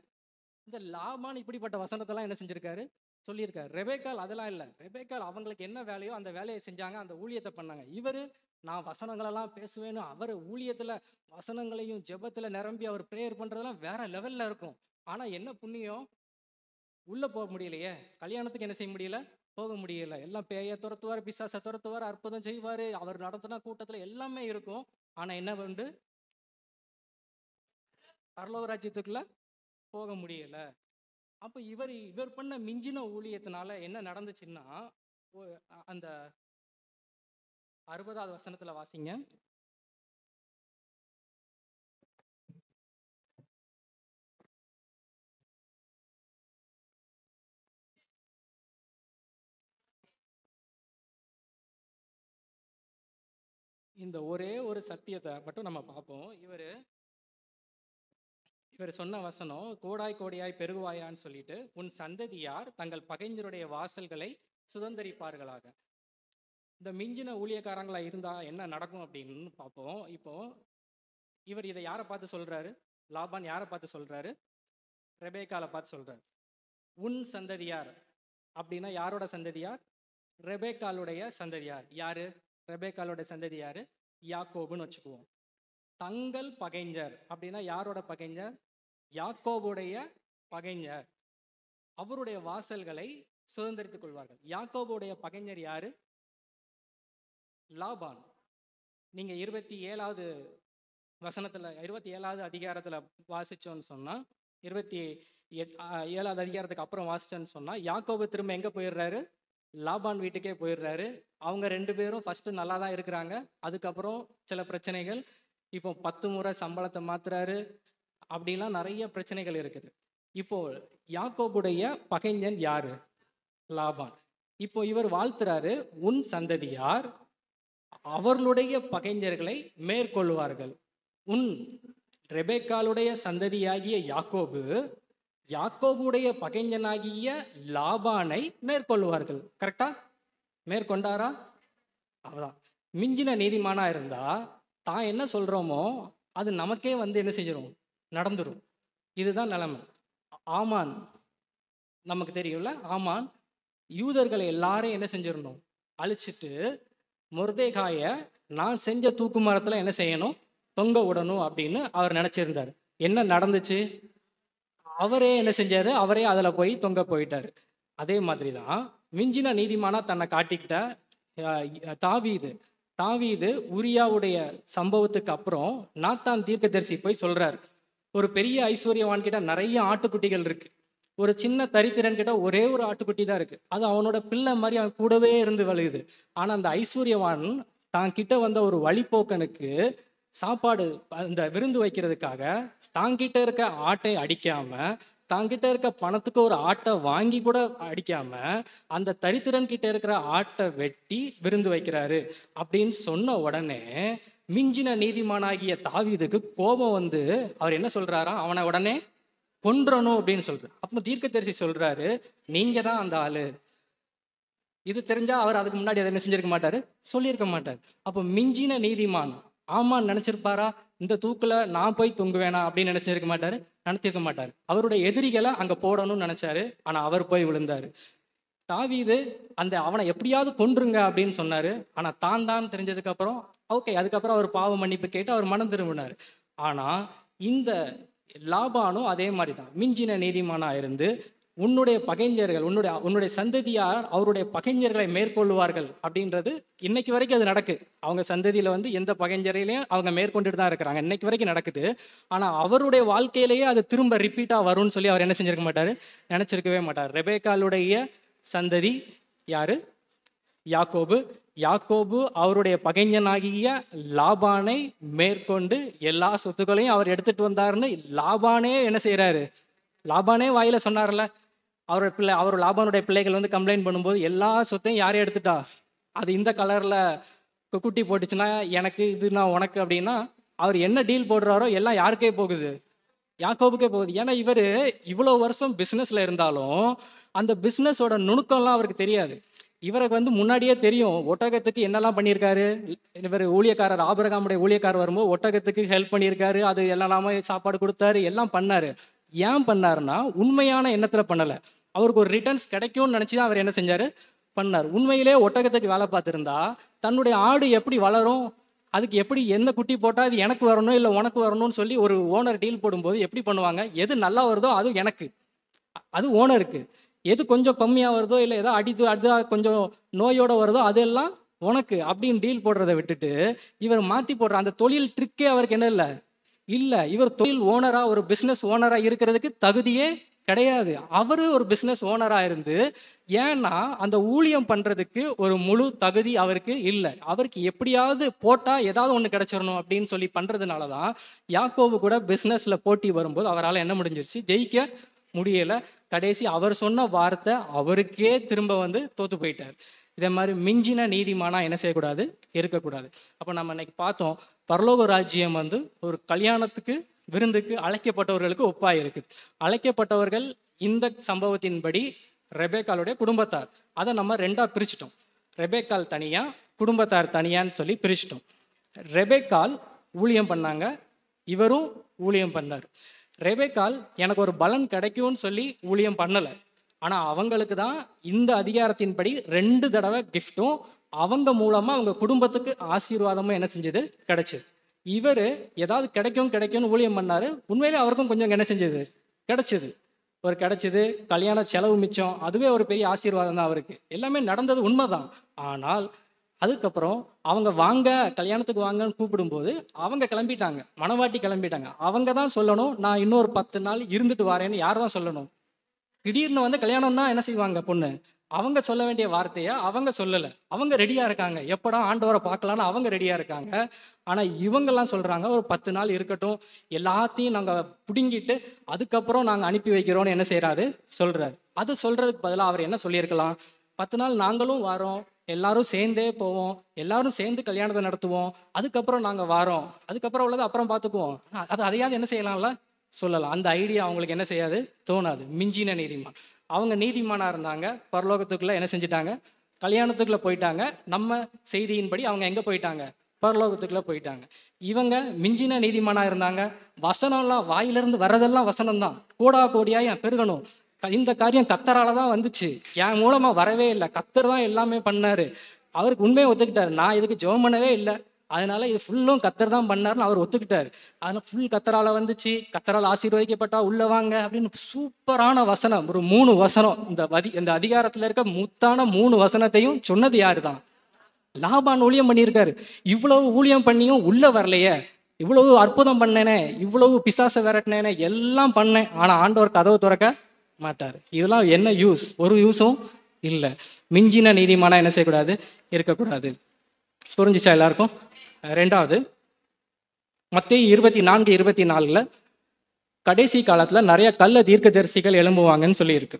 [SPEAKER 4] இந்த லாபான் இப்படிப்பட்ட வசனத்தெல்லாம் என்ன செஞ்சிருக்காரு? சொல்லியிருக்காரு. ரெபேக்கால் அதெல்லாம் இல்லை. ரெபேக்கால் அவங்களுக்கு என்ன வேலையோ அந்த வேலையை செஞ்சாங்க, அந்த ஊழியத்தை பண்ணாங்க. இவர் நான் வசனங்களெல்லாம் பேசுவேன்னு அவர் ஊழியத்தில் வசனங்களையும் ஜெபத்தில் நிரம்பி அவர் ப்ரேயர் பண்ணுறதெல்லாம் வேற லெவலில் இருக்கும். ஆனால் என்ன புண்ணியம், உள்ளே போக முடியலையே. கல்யாணத்துக்கு என்ன செய்ய முடியல? போக முடியல. எல்லாம் பேயை துரத்துவார், பிசாசை துரத்துவார், அற்புதம் செய்வார், அவர் நடத்தின கூட்டத்தில் எல்லாமே இருக்கும். ஆனால் என்ன வந்து பரலோக ராஜ்யத்துக்குள்ள போக முடியல. அப்போ இவர் பண்ண மிஞ்சின ஊழியத்தினால என்ன நடந்துச்சுன்னா, அந்த 60வது வசனத்துல வாசிங்க. இந்த ஒரே ஒரு சத்தியத்தை மட்டும் நம்ம பார்ப்போம். இவர் சொன்ன வசனம் கோடாய் கோடியாய் பெருகுவாயான்னு சொல்லிட்டு, உன் சந்ததியார் தங்கள் பகைஞருடைய வாசல்களை சுதந்தரிப்பார்களாக. இந்த மிஞ்சின ஊழியக்காரங்களா இருந்தா என்ன நடக்கும் அப்படின்னு பார்ப்போம். இப்போ இவர் இதை யாரை பார்த்து சொல்றாரு? லாபான் யாரை பார்த்து சொல்றாரு? ரெபேக்காலை பார்த்து சொல்றாரு. உன் சந்ததியார் அப்படின்னா யாரோட சந்ததியார்? ரெபேக்காலுடைய சந்ததியார். யாரு ரெபேக்காலுடைய சந்ததியார்? யாக்கோபுன்னு வச்சுக்குவோம். தங்கள் பகைஞர் அப்படின்னா யாரோட பகைஞர்? யாக்கோபுடைய பகைஞர். அவருடைய வாசல்களை சுதந்திரித்துக் கொள்வார்கள். யாக்கோபுடைய பகைஞர் யாரு? லாபான். நீங்க 27வது வசனத்துல 27வது அதிகாரத்துல வாசிச்சோன்னு சொன்னா, 27வது அதிகாரத்துக்கு அப்புறம் வாசிச்சோன்னு சொன்னா, யாக்கோபு திரும்ப எங்க போயிடுறாரு? லாபான் வீட்டுக்கே போயிடுறாரு. அவங்க 2 பேரும் ஃபர்ஸ்ட் நல்லா தான் இருக்கிறாங்க. அதுக்கப்புறம் சில பிரச்சனைகள். இப்போ 10 முறை சம்பளத்தை மாத்துறாரு. அப்படிலாம் நிறைய பிரச்சனைகள் இருக்குது. இப்போ யாக்கோபுடைய பகைஞன் யாரு? லாபான். இப்போ இவர் வாழ்த்துறாரு, உன் சந்ததியார் அவர்களுடைய பகைஞர்களை மேற்கொள்வார்கள். உன் ரெபேக்காலுடைய சந்ததியாகிய யாக்கோபுடைய பகைஞனாகிய லாபானை மேற்கொள்வார்கள். கரெக்டா? மேற்கொண்டாரா? அவதான் மிஞ்சின நீதிமானா இருந்தா தான் என்ன சொல்றோமோ அது நமக்கே வந்து என்ன செஞ்சிடும்? நடந்துரும். இதுதான் நிலைமை. ஆமான் நமக்கு தெரியும்ல. ஆமான் யூதர்களை எல்லாரையும் என்ன செஞ்சிடணும்? அழிச்சிட்டு மொர்தேகாய நான் செஞ்ச தூக்கு மரத்துல என்ன செய்யணும்? தொங்க விடணும் அப்படின்னு அவர் நினைச்சிருந்தார். என்ன நடந்துச்சு? அவரே என்ன செஞ்சாரு? அவரே அதுல போய் தொங்க போயிட்டாரு. அதே மாதிரிதான் மிஞ்சின நீதிமானா தன்னை காட்டிக்கிட்ட தாவீது உரியாவுடைய சம்பவத்துக்கு அப்புறம் நாத்தான் தீர்க்கதரிசி போய் சொல்றாரு, ஒரு பெரிய ஐஸ்வர்யவான் கிட்ட நிறைய ஆட்டுக்குட்டிகள் இருக்கு, ஒரு சின்ன தரித்திரன் கிட்ட ஒரே ஒரு ஆட்டுக்குட்டி தான் இருக்கு, அது அவனோட பிள்ளை மாதிரி அவன் கூடவே இருந்து வழுகுது. ஆனா அந்த ஐஸ்வர்யவான் தான் கிட்ட வந்த ஒரு வழிபோக்கனுக்கு சாப்பாடு இந்த விருந்து வைக்கிறதுக்காக தாங்கிட்ட இருக்க ஆட்டை அடிக்காம, தாங்கிட்ட இருக்க பணத்துக்கு ஒரு ஆட்டை வாங்கி கூட அடிக்காம அந்த தரித்திரன் கிட்ட இருக்கிற ஆட்டை வெட்டி விருந்து வைக்கிறாரு அப்படின்னு சொன்ன உடனே மிஞ்சின நீதிமானாகிய தாவீதுக்கு கோபம் வந்து அவர் என்ன சொல்றாரா? அவனை உடனே கொன்றணும் அப்படின்னு சொல்றாரு. அப்ப தீர்க்கதரிசி சொல்றாரு, நீங்க தான் அந்த ஆளு. இது தெரிஞ்சா அவர் அதுக்கு முன்னாடி அதை என்ன செஞ்சிருக்க மாட்டாரு? சொல்லியிருக்க மாட்டார். அப்போ மிஞ்சின நீதிமான் ஆமான்னு நினைச்சிருப்பாரா? இந்த தூக்குல நான் போய் தொங்குவேனா அப்படின்னு நினைச்சிருக்க மாட்டாரு? நினைச்சிருக்க மாட்டாரு. அவருடைய எதிரிகளை அங்க போடணும்னு நினைச்சாரு. ஆனா அவர் போய் விழுந்தாரு. தாவீது அவனை எப்படியாவது கொன்றுங்க அப்படின்னு சொன்னாரு. ஆனா தான் தெரிஞ்சதுக்கு அப்புறம் ஓகே, அதுக்கப்புறம் அவர் பாவ மன்னிப்பு கேட்டு அவர் மனம் திரும்பினார். ஆனா இந்த லாபானும் அதே மாதிரி தான் மிஞ்சின நீதிமானா இருந்து உன்னுடைய பகைஞர்கள் உன்னுடைய சந்ததியார் அவருடைய பகைஞர்களை மேற்கொள்வார்கள் அப்படின்றது இன்னைக்கு வரைக்கும் அது நடக்கு. அவங்க சந்ததியில வந்து எந்த பகைஞரையிலையும் அவங்க மேற்கொண்டுட்டு தான் இருக்கிறாங்க. இன்னைக்கு வரைக்கும் நடக்குது. ஆனா அவருடைய வாழ்க்கையிலேயே அது திரும்ப ரிப்பீட்டா வரும்னு சொல்லி அவர் என்ன செஞ்சிருக்க மாட்டாரு? நினைச்சிருக்கவே மாட்டார். ரெபேக்காலுடைய சந்ததி யாரு? யாக்கோபு. யாக்கோபு அவருடைய பகைஞனாகிய லாபானை மேற்கொண்டு எல்லா சொத்துக்களையும் அவர் எடுத்துட்டு வந்தாருன்னு லாபானே என்ன செய்யறாரு? லாபானே வாயில சொன்னார்ல, அவர் லாபானுடைய பிள்ளைகள் வந்து கம்ப்ளைண்ட் பண்ணும்போது எல்லா சொத்தையும் யாரே எடுத்துட்டா, அது இந்த கலர்ல குட்டி போட்டுச்சுன்னா எனக்கு, இது நான் உனக்கு அப்படின்னா அவர் என்ன டீல் போடுறாரோ எல்லாம் யாருக்கே போகுது? யாக்கோபுக்கே போகுது. ஏன்னா இவர் இவ்வளோ வருஷம் பிஸ்னஸ்ல இருந்தாலும் அந்த பிஸ்னஸோட நுணுக்கம்லாம் அவருக்கு தெரியாது. இவருக்கு வந்து முன்னாடியே தெரியும் ஒட்டகத்துக்கு என்னெல்லாம் பண்ணியிருக்காரு. இவர் ஊழியக்காரர், ஆபிரகாமுடைய ஊழியக்காரர் வரும்போது ஒட்டகத்துக்கு ஹெல்ப் பண்ணியிருக்காரு, அது எல்லாமே சாப்பாடு கொடுத்தாரு, எல்லாம் பண்ணாரு. ஏன் பண்ணாருன்னா உண்மையான எண்ணத்தில் பண்ணலை, அவருக்கு ஒரு ரிட்டர்ன்ஸ் கிடைக்கும்னு நினச்சி தான் அவர் என்ன செஞ்சார், பண்ணார். உண்மையிலே ஒட்டகத்துக்கு வேலை பார்த்துருந்தா தன்னுடைய ஆடு எப்படி வளரும், அதுக்கு எப்படி எந்த குட்டி போட்டால் அது எனக்கு வரணும் இல்லை உனக்கு வரணும்னு சொல்லி ஒரு ஓனர் டீல் போடும்போது எப்படி பண்ணுவாங்க? எது நல்லா வருதோ அது எனக்கு, அது ஓனருக்கு. எது கொஞ்சம் கம்மியாக வருதோ இல்லை ஏதோ அது கொஞ்சம் நோயோட வருதோ அதெல்லாம் உனக்கு அப்படின்னு டீல் போடுறதை விட்டுட்டு இவர் மாற்றி போடுற அந்த தொழில் ட்ரிக்கே அவருக்கு என்ன இல்லை. இவர் தொழில் ஓனராக, ஒரு பிஸ்னஸ் ஓனராக இருக்கிறதுக்கு தகுதியே கிடையாது. அவர் ஒரு பிஸ்னஸ் ஓனராக இருந்து, ஏன்னா அந்த ஊழியம் பண்ணுறதுக்கு ஒரு முழு தகுதி அவருக்கு இல்லை. அவருக்கு எப்படியாவது போட்டால் ஏதாவது ஒன்று கிடைச்சிடணும் அப்படின்னு சொல்லி பண்ணுறதுனால தான் யாக்கோபு கூட பிஸ்னஸில் போட்டி வரும்போது அவரால் என்ன முடிஞ்சிருச்சு, ஜெயிக்க முடியலை. கடைசி அவர் சொன்ன வார்த்தை அவருக்கே திரும்ப வந்து தோற்று போயிட்டார். இதே மாதிரி மிஞ்சின நீதிமானா என்ன செய்யக்கூடாது, இருக்கக்கூடாது. அப்போ நம்ம இன்னைக்கு பார்த்தோம், பரலோக ராஜ்யம் வந்து ஒரு கல்யாணத்துக்கு விருந்துக்கு அழைக்கப்பட்டவர்களுக்கு ஒப்பாக இருக்குது. அழைக்கப்பட்டவர்கள் இந்த சம்பவத்தின்படி ரெபேக்காளுடைய குடும்பத்தார். அதை நம்ம ரெண்டாக பிரிச்சிட்டோம். ரெபேக்கால் தனியாக, குடும்பத்தார் தனியான்னு சொல்லி பிரிச்சிட்டோம். ரெபேக்கால் ஊழியம் பண்ணாங்க, இவரும் ஊழியம் பண்ணார். ரெபேக்கால் எனக்கு ஒரு பலன் கிடைக்கும்னு சொல்லி ஊழியம் பண்ணலை, ஆனால் அவங்களுக்கு தான் இந்த அதிகாரத்தின்படி 2 தடவை கிஃப்ட்டும் அவங்க மூலமாக அவங்க குடும்பத்துக்கு ஆசீர்வாதமும் என்ன செஞ்சது, கிடைச்சிது. இவர் ஏதாவது கிடைக்கும்னு ஊழியம் பண்ணார். உண்மையிலே அவருக்கும் கொஞ்சம் என்ன செஞ்சது, கிடைச்சிது. ஒரு கிடைச்சிது, கல்யாண செலவு மிச்சம், அதுவே ஒரு பெரிய ஆசீர்வாதம் தான் அவருக்கு. எல்லாமே நடந்தது உண்மைதான். ஆனால் அதுக்கப்புறம் அவங்க வாங்க கல்யாணத்துக்கு வாங்கன்னு கூப்பிடும்போது அவங்க கிளம்பிட்டாங்க, மணவாட்டி கிளம்பிட்டாங்க. அவங்க தான் சொல்லணும் நான் இன்னொரு 10 நாள் இருந்துட்டு வரேன்னு. யார் தான் சொல்லணும்? திடீர்னு வந்து கல்யாணம்னா என்ன செய்வாங்க பொண்ணு, அவங்க சொல்ல வேண்டிய வார்த்தையை அவங்க சொல்லலை. அவங்க ரெடியாக இருக்காங்க, எப்படா ஆண்டவரை பார்க்கலான்னு அவங்க ரெடியாக இருக்காங்க. ஆனால் இவங்கெல்லாம் சொல்கிறாங்க ஒரு 10 நாள் இருக்கட்டும், எல்லாத்தையும் நாங்கள் பிடுங்கிட்டு அதுக்கப்புறம் நாங்கள் அனுப்பி வைக்கிறோன்னு என்ன செய்கிறாரு, சொல்கிறாரு. அது சொல்கிறதுக்கு பதிலாக அவர் என்ன சொல்லியிருக்கலாம், 10 நாள் நாங்களும் வரோம், எல்லாரும் சேர்ந்தே போவோம், எல்லாரும் சேர்ந்து கல்யாணத்தை நடத்துவோம், அதுக்கப்புறம் நாங்கள் வரோம், அதுக்கப்புறம் உள்ளதை அப்புறம் பார்த்துக்குவோம். அதையாவது என்ன செய்யலாம்ல, சொல்லலாம். அந்த ஐடியா அவங்களுக்கு என்ன செய்யாது, தோணாது. மிஞ்சின நீதிமான். அவங்க நீதிமானாக இருந்தாங்க, பரலோகத்துக்குள்ளே என்ன செஞ்சிட்டாங்க, கல்யாணத்துக்குள்ளே போயிட்டாங்க. நம்ம செய்தியின்படி அவங்க எங்கே போயிட்டாங்க, பரலோகத்துக்குள்ளே போயிட்டாங்க. இவங்க மிஞ்சின நீதிமானாக இருந்தாங்க. வசனம்லாம் வாயிலிருந்து வர்றதெல்லாம் வசனம் தான். கோடா கோடியாக என் பெருகணும், இந்த காரியம் கத்தரால தான் வந்துச்சு, என் மூலமாக வரவே இல்லை, கத்தர் தான் எல்லாமே பண்ணார். அவருக்கு உண்மையை ஒத்துக்கிட்டார், நான் இதுக்கு ஜெபம் பண்ணவே இல்லை, அதனால இது ஃபுல்லும் கத்தர் தான் பண்ணார்னு அவர் ஒத்துக்கிட்டார். அதனால் ஃபுல் கத்தரால் வந்துச்சு, கத்தரால் ஆசீர்வதிக்கப்பட்டா உள்ள வாங்க அப்படின்னு சூப்பரான வசனம், ஒரு 3 வசனம். இந்த அதிகாரத்தில் இருக்க முத்தான 3 வசனத்தையும் சொன்னது யாரு தான், லாபான் ஊழியம் பண்ணியிருக்காரு. இவ்வளவு ஊழியம் பண்ணியும் உள்ள வரலையே, இவ்வளவு அற்புதம் பண்ணேனே, இவ்வளவு பிசாசை விரட்டினேனே, எல்லாம் பண்ணேன், ஆனால் ஆண்டவர் கதவை திறக்க மாட்டார். இதெல்லாம் என்ன யூஸ், ஒரு யூஸும் இல்லை. மிஞ்சின நீதிமானா என்ன செய்யக்கூடாது, இருக்கக்கூடாது. புரிஞ்சிச்சா எல்லாருக்கும்? 2வது மத்தேயு 24:24 கடைசி காலத்துல நிறைய கள்ள தீர்க்கதரிசிகள் எழும்புவாங்கன்னு சொல்லி இருக்கு.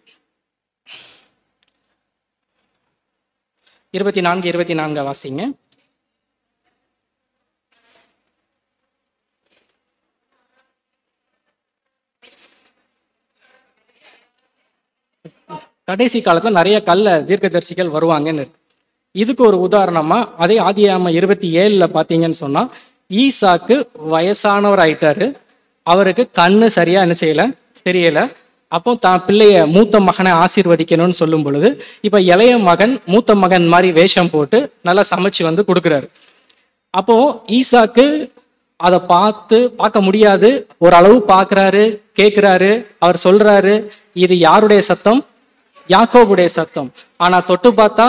[SPEAKER 4] 24:24 வாசிங்க. கடைசி காலத்துல நிறைய கள்ள தீர்க்கதரிசிகள் வருவாங்கன்னு இருக்கு. இதுக்கு ஒரு உதாரணமா அதே ஆதியாகமம் 27 பார்த்தீங்கன்னு சொன்னா, ஈசாக்கு வயசானவர் ஆயிட்டாரு, அவருக்கு கண்ணு சரியா என்ன செய்யல, தெரியல. அப்போ தான் பிள்ளைய மூத்த மகனை ஆசீர்வதிக்கணும்னு சொல்லும் பொழுது இப்ப இளைய மகன் மூத்த மகன் மாதிரி வேஷம் போட்டு நல்லா சமைச்சு வந்து கொடுக்குறாரு. அப்போ ஈசாக்கு அதை பார்க்க முடியாது, ஓரளவு பார்க்குறாரு, கேட்குறாரு. அவர் சொல்றாரு, இது யாருடைய சத்தம், யாக்கோபுடைய சத்தம், ஆனா தொட்டு பார்த்தா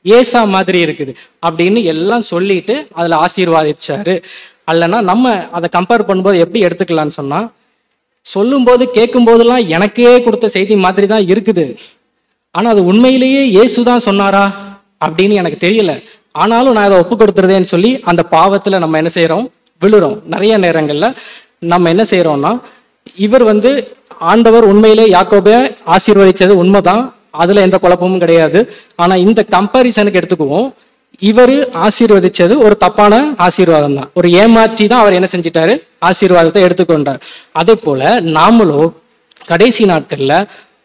[SPEAKER 4] ஏசா மாதிரி இருக்குது அப்படின்னு எல்லாம் சொல்லிட்டு அதுல ஆசீர்வாதிச்சாரு. அல்லனா நம்ம அதை கம்பேர் பண்ணும்போது எப்படி எடுத்துக்கலாம்னு சொன்னா, சொல்லும் போது கேட்கும் போதெல்லாம் எனக்கே கொடுத்த செய்தி மாதிரி தான் இருக்குது, ஆனா அது உண்மையிலேயே இயேசு தான் சொன்னாரா அப்படின்னு எனக்கு தெரியல, ஆனாலும் நான் அதை ஒப்பு கொடுத்துருதேன்னு சொல்லி அந்த பாவத்துல நம்ம என்ன செய்யறோம், விழுறோம். நிறைய நேரங்கள்ல நம்ம என்ன செய்யறோம்னா, இவர் ஆண்டவர் உண்மையிலே யாக்கோபை ஆசீர்வதிச்சது உண்மைதான், அதுல எந்த குழப்பமும் கிடையாது. ஆனா இந்த கம்பாரிசனுக்கு எடுத்துக்குவோம், இவர் ஆசீர்வதிச்சது ஒரு தப்பான ஆசீர்வாதம் தான், ஒரு ஏமாற்றி தான் அவர் என்ன செஞ்சிட்டாரு, ஆசீர்வாதத்தை எடுத்துக்கொண்டார். அதே போல நாமளும் கடைசி நாட்கள்ல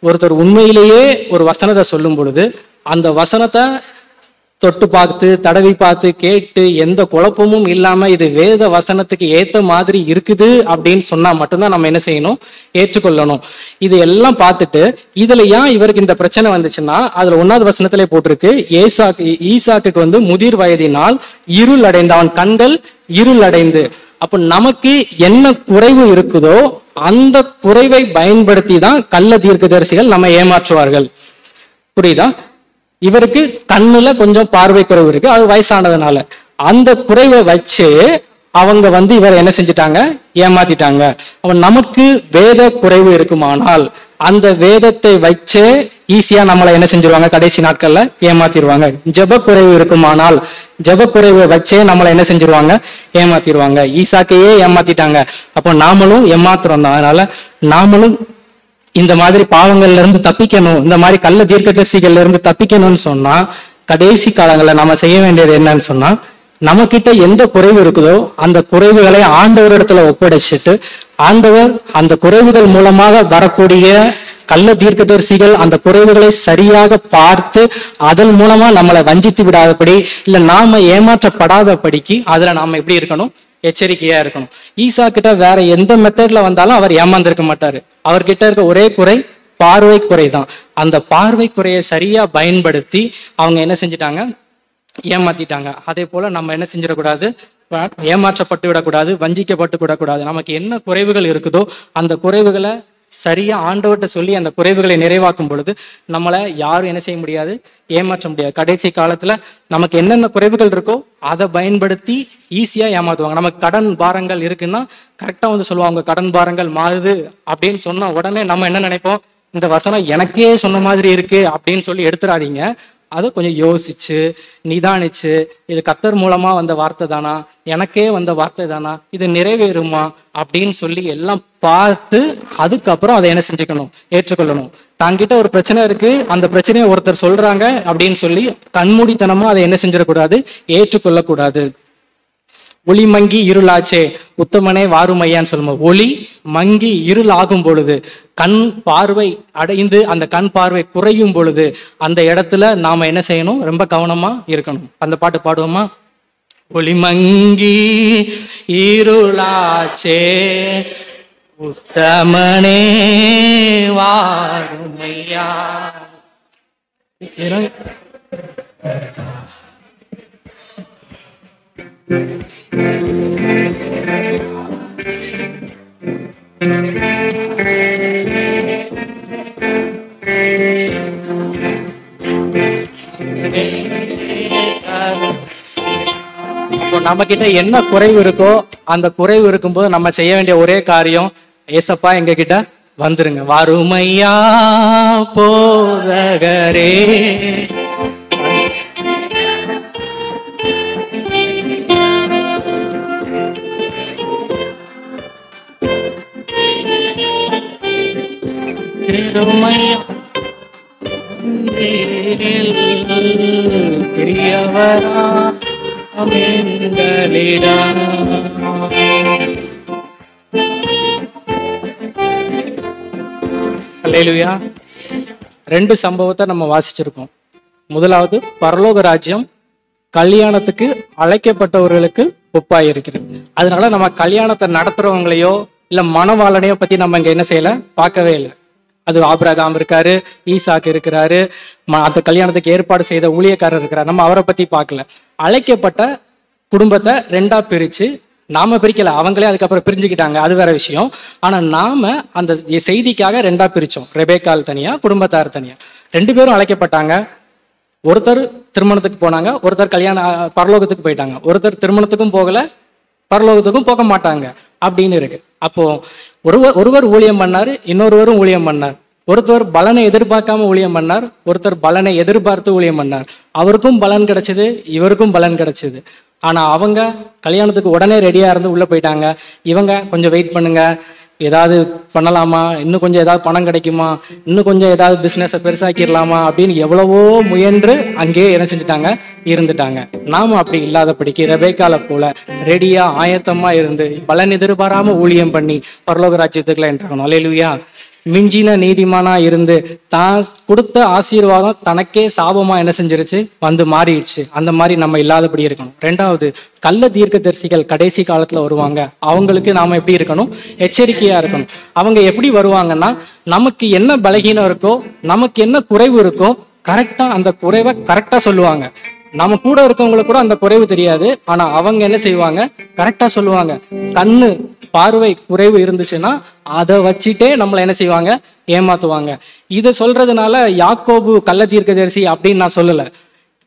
[SPEAKER 4] ஒருத்தர் உண்மையிலேயே ஒரு வசனத்தை சொல்லும் பொழுது அந்த வசனத்தை தொட்டு பார்த்து தடவி பார்த்து கேட்டு எந்த குழப்பமும் இல்லாம இது வேத வசனத்துக்கு ஏத்த மாதிரி இருக்குது அப்படின்னு சொன்னா மட்டும்தான் நம்ம என்ன செய்யணும், ஏற்றுக்கொள்ளணும். இது எல்லாம் பார்த்துட்டு இதுல ஏன் இவருக்கு இந்த பிரச்சனை வந்துச்சுன்னா, அதுல 1வது வசனத்திலே போட்டிருக்கு, ஈசாக்கு முதிர் வயதினால் இருள் அடைந்து, அவன் கண்கள் இருள் அடைந்து. அப்ப நமக்கு என்ன குறைவு இருக்குதோ அந்த குறைவை பயன்படுத்தி தான் கள்ள தீர்க்கதரிசிகள் நம்ம ஏமாற்றுவார்கள். புரியுதா? இவருக்கு கண்ணுல கொஞ்சம் பார்வை குறைவு இருக்கு, அது வயசானதுனால. அந்த குறைவை வச்சு அவங்க இவரை என்ன செஞ்சிட்டாங்க, ஏமாத்திட்டாங்க. அவன் நமக்கு வேத குறைவு இருக்குமானால் அந்த வேதத்தை வச்சு ஈஸியா நம்மளை என்ன செஞ்சிருவாங்க, கடைசி நாட்கள்ல ஏமாத்திடுவாங்க. ஜெப குறைவு இருக்குமானால் ஜெப குறைவை வச்சே நம்மளை என்ன செஞ்சிருவாங்க, ஏமாத்திடுவாங்க. ஈசாக்கையே ஏமாத்திட்டாங்க, அப்போ நாமளும் ஏமாத்துறோம் தான். அதனால நாமளும் இந்த மாதிரி பாவங்கள்ல இருந்து தப்பிக்கணும், இந்த மாதிரி கள்ள தீர்க்கதரிசிகள்ல இருந்து தப்பிக்கணும்னு சொன்னா கடைசி காலங்களில் நம்ம செய்ய வேண்டியது என்னன்னு சொன்னா, நம்ம கிட்ட எந்த குறைவு இருக்குதோ அந்த குறைவுகளை ஆண்டவர் இடத்துல ஒப்படைச்சிட்டு, ஆண்டவர் அந்த குறைவுகள் மூலமாக வரக்கூடிய கள்ள தீர்க்கதரிசிகள் அந்த குறைவுகளை சரியாக பார்த்து அதன் மூலமா நம்மளை வஞ்சித்து விடாதபடி, இல்ல நாம ஏமாற்றப்படாதபடிக்கு அதுல நாம எப்படி இருக்கணும், எச்சரிக்கையா இருக்கணும். ஈசா கிட்ட வேற எந்த மெத்தட்ல வந்தாலும் அவர் ஏமாந்திருக்க மாட்டாரு. அவர்கிட்ட இருக்க ஒரே குறை பார்வை குறை தான். அந்த பார்வை குறையை சரியா பயன்படுத்தி அவங்க என்ன செஞ்சிட்டாங்க, ஏமாத்திட்டாங்க. அதே போல நம்ம என்ன செஞ்சிடக்கூடாது, ஏமாற்றப்பட்டு விடக்கூடாது, வஞ்சிக்கப்பட்டு விடக்கூடாது. நமக்கு என்ன குறைவுகள் இருக்குதோ அந்த குறைவுகளை சரியா ஆண்டவர்கிட்ட சொல்லி அந்த குறைவுகளை நிறைவாக்கும் பொழுது நம்மளை யாரும் என்ன செய்ய முடியாது, ஏமாற்ற முடியாது. கடைசி காலத்துல நமக்கு என்னென்ன குறைவுகள் இருக்கோ அதை பயன்படுத்தி ஈஸியா ஏமாத்துவாங்க. நமக்கு கடன் பாரங்கள் இருக்குன்னா கரெக்டா சொல்லுவாங்க, கடன் பாரங்கள் மாறுது அப்படின்னு சொன்ன உடனே நம்ம என்ன நினைப்போம், இந்த வசனம் எனக்கே சொன்ன மாதிரி இருக்கு அப்படின்னு சொல்லி எடுத்துடாதீங்க. அதை கொஞ்சம் யோசிச்சு நிதானிச்சு, இது கர்த்தர் மூலமா வந்த வார்த்தை தானா, எனக்கே வந்த வார்த்தை தானா, இது நிறைவேறுமா அப்படின்னு சொல்லி எல்லாம் பார்த்து அதுக்கப்புறம் அதை என்ன செஞ்சுக்கணும், ஏற்றுக்கொள்ளணும். தாங்கிட்ட ஒரு பிரச்சனை இருக்கு, அந்த பிரச்சனையை ஒருத்தர் சொல்றாங்க அப்படின்னு சொல்லி கண்மூடித்தனமா அதை என்ன செஞ்சிடக்கூடாது, ஏற்றுக்கொள்ளக்கூடாது. ஒளி மங்கி இருளாச்சே உத்தமனே வாருமையான்னு சொல்லுவோம். ஒளி மங்கி இருள் ஆகும் பொழுது, கண் பார்வை அடைந்து அந்த கண் பார்வை குறையும் பொழுது அந்த இடத்துல நாம என்ன செய்யணும், ரொம்ப கவனமா இருக்கணும். அந்த பாட்டு பாடுவோமா? ஒளி மங்கி இருளாச்சே உத்தமனே வாருமையா. இப்போ நம்ம கிட்ட என்ன குறைவு இருக்கோ அந்த குறைவு இருக்கும்போது நம்ம செய்ய வேண்டிய ஒரே காரியம், ஏசப்பா எங்க கிட்ட வந்துருங்க, வாருமையா போதகரே. பெரியவரா அல்லேலூயா. 2 சம்பவத்தை நம்ம வாசிச்சிருக்கோம். முதலாவது, பரலோக ராஜ்யம் கல்யாணத்துக்கு அழைக்கப்பட்டவர்களுக்கு ஒப்பாயிருக்கிறது. அதனால நம்ம கல்யாணத்தை நடத்துறவங்களையோ இல்ல மணவாளனையோ பத்தி நம்ம இங்க என்ன செய்யல, பார்க்கவே இல்லை. அது ஆபிரகாம் இருக்காரு, ஈசாக்கு இருக்கிறாரு, அந்த கல்யாணத்துக்கு ஏற்பாடு செய்த ஊழியக்காரர் இருக்கிறார், நம்ம அவரை பத்தி பார்க்கல. அழைக்கப்பட்ட குடும்பத்தை 2ஆ பிரிச்சு, நாம பிரிக்கல, அவங்களே அதுக்கப்புறம் பிரிஞ்சுக்கிட்டாங்க, அது வேற விஷயம். ஆனா நாம அந்த செய்திக்காக 2ஆ பிரிச்சோம். ரெபேக்கால் தனியா, குடும்பத்தார் தனியா. 2 பேரும் அழைக்கப்பட்டாங்க. ஒருத்தர் திருமணத்துக்கு போனாங்க, ஒருத்தர் பரலோகத்துக்கு போயிட்டாங்க. ஒருத்தர் திருமணத்துக்கும் போகல, பரலோகத்துக்கும் போக மாட்டாங்க அப்படின்னு இருக்கு. அப்போ ஒருவர் ஊழியம் பண்ணாரு, இன்னொருவரும் ஊழியம் பண்ணார். ஒருத்தர் பலனை எதிர்பார்க்காம ஊழியம் பண்ணார், ஒருத்தர் பலனை எதிர்பார்த்து ஊழியம் பண்ணார். அவருக்கும் பலன் கிடைச்சது, இவருக்கும் பலன் கிடைச்சது. ஆனா அவங்க கல்யாணத்துக்கு உடனே ரெடியா இருந்து உள்ள போயிட்டாங்க. இவங்க கொஞ்சம் வெயிட் பண்ணுங்க, ஏதாவது பண்ணலாமா, இன்னும் கொஞ்சம் ஏதாவது பணம் கிடைக்குமா, இன்னும் கொஞ்சம் ஏதாவது பிஸ்னஸை பெருசாக்கிடலாமா அப்படின்னு எவ்வளவோ முயன்று அங்கேயே என்ன செஞ்சுட்டாங்க, இருந்துட்டாங்க. நாம அப்படி இல்லாதபடிக்கு ரெபேக்கால போல ரெடியா ஆயத்தமா இருந்து பலன் எதிர்பாராம ஊழியம் பண்ணி பரலோக ராஜ்யத்துக்குள்ள என்றாங்க. அல்லேலூயா. மிஞ்சின நீதிமானா இருந்து தான் கொடுத்த ஆசீர்வாதம் தனக்கே சாபமா என்ன செஞ்சிருச்சு, வந்து மாறிடுச்சு. அந்த மாதிரி நம்ம இல்லாதபடி இருக்கணும். ரெண்டாவது, கள்ள தீர்க்கதரிசிகள் கடைசி காலத்துல வருவாங்க. அவங்களுக்கு நாம எப்படி இருக்கணும், எச்சரிக்கையா இருக்கணும். அவங்க எப்படி வருவாங்கன்னா, நமக்கு என்ன பலகீனம் இருக்கோ, நமக்கு என்ன குறைவு இருக்கோ, கரெக்டா அந்த குறைவை கரெக்டா சொல்லுவாங்க. நம்ம கூட இருக்கவங்களுக்கு கூட அந்த குறைவு தெரியாது, ஆனா அவங்க என்ன செய்வாங்க, கரெக்டா சொல்லுவாங்க. கண்ணு பார்வை குறைவு இருந்துச்சுன்னா அதை வச்சுட்டே நம்மளை என்ன செய்வாங்க, ஏமாத்துவாங்க. இதை சொல்றதுனால யாக்கோபு கள்ள தீர்க்கதரிசி அப்படின்னு நான் சொல்லல.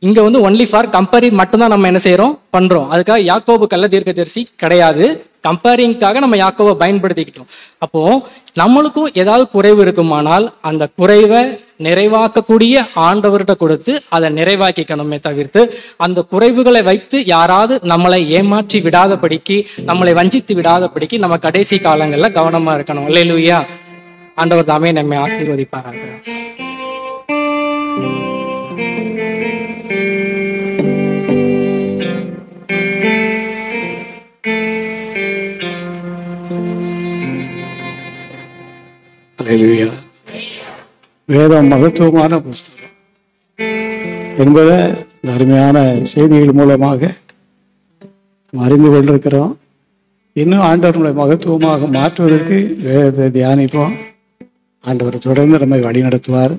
[SPEAKER 4] இங்க வந்து ஒன்லி ஃபார் கம்பேரிங் மட்டும்தான் நம்ம என்ன செய்யறோம், பண்றோம். அதுக்காக யாக்கோபு கள்ள தீர்க்கதரிசி கிடையாது, கம்பேரிங்காக நம்ம யாக்கோபை பயன்படுத்திக்கிட்டோம். அப்போ நம்மளுக்கும் ஏதாவது குறைவு இருக்குமானால் அந்த குறைவை நிறைவாக்கக்கூடிய ஆண்டவர்கிட்ட கொடுத்து அதை நிறைவாக்கிக்கணுமே தவிர்த்து அந்த குறைவுகளை வைத்து யாராவது நம்மளை ஏமாற்றி விடாதபடிக்கு, நம்மளை வஞ்சித்து விடாதபடிக்கு நம்ம கடைசி காலங்கள்ல கவனமா இருக்கணும். அல்லேலூயா. ஆண்டவர் தாமே நம்மை ஆசீர்வதிப்பாராக.
[SPEAKER 3] அல்லேலூயா. வேதம் மகத்துவமான புஸ்தகம் என்பதை அருமையான செய்திகள் மூலமாக அறிந்து கொண்டிருக்கிறோம். இன்னும் ஆண்டவர்களை மகத்துவமாக மாற்றுவதற்கு வேதத்தை தியானிப்போம். ஆண்டவர் தொடர்ந்து நம்மை வழிநடத்துவார்.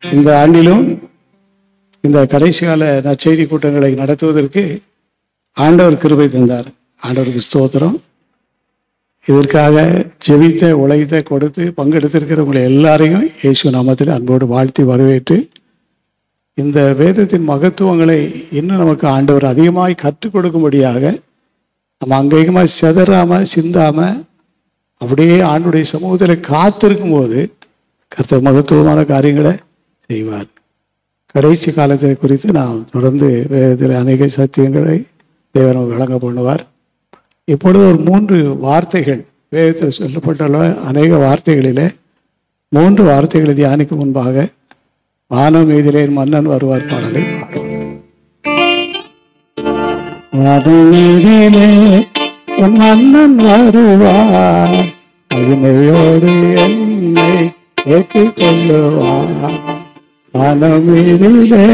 [SPEAKER 3] இந்த ஆண்டிலும் இந்த கடைசி கால நற்செய்தி கூட்டங்களை நடத்துவதற்கு ஆண்டவர் கிருபை தந்தார். ஆண்டவருக்கு ஸ்தோத்திரம். இதற்காக ஜெபித்த, உழைத்த, கொடுத்து பங்கெடுத்திருக்கிறவங்களை எல்லாரையும் இயேசு நாமத்தில் அன்போடு வாழ்த்தி வரவேற்று இந்த வேதத்தின் மகத்துவங்களை இன்னும் நமக்கு ஆண்டவர் அதிகமாய் கற்றுக் கொடுக்கும்படியாக நம்ம அங்கேயுமாக சிதறாமல் சிந்தாமல் அப்படியே ஆண்டுடைய சமூகத்தில் காத்திருக்கும் போது கர்த்தர் மகத்துவமான காரியங்களை செய்வார். கடைசி காலத்தை குறித்து நாம் தொடர்ந்து வேதத்தில் அநேக சத்தியங்களை தேவன் வழங்க பண்ணுவார். இப்பொழுது ஒரு 3 வார்த்தைகள் வேதத்தில் சொல்லப்பட்டுள்ள அநேக வார்த்தைகளிலே 3 வார்த்தைகளை தியானிக்கும் முன்பாக வானம் மீதிலே மன்னன் வருவார் பாடலை பாடும். வானம் மீதிலே என் மன்னன் வருவார், அருமையோடு என்னை ஏற்றுக்கொள்ளுவார். வானம் மீதிலே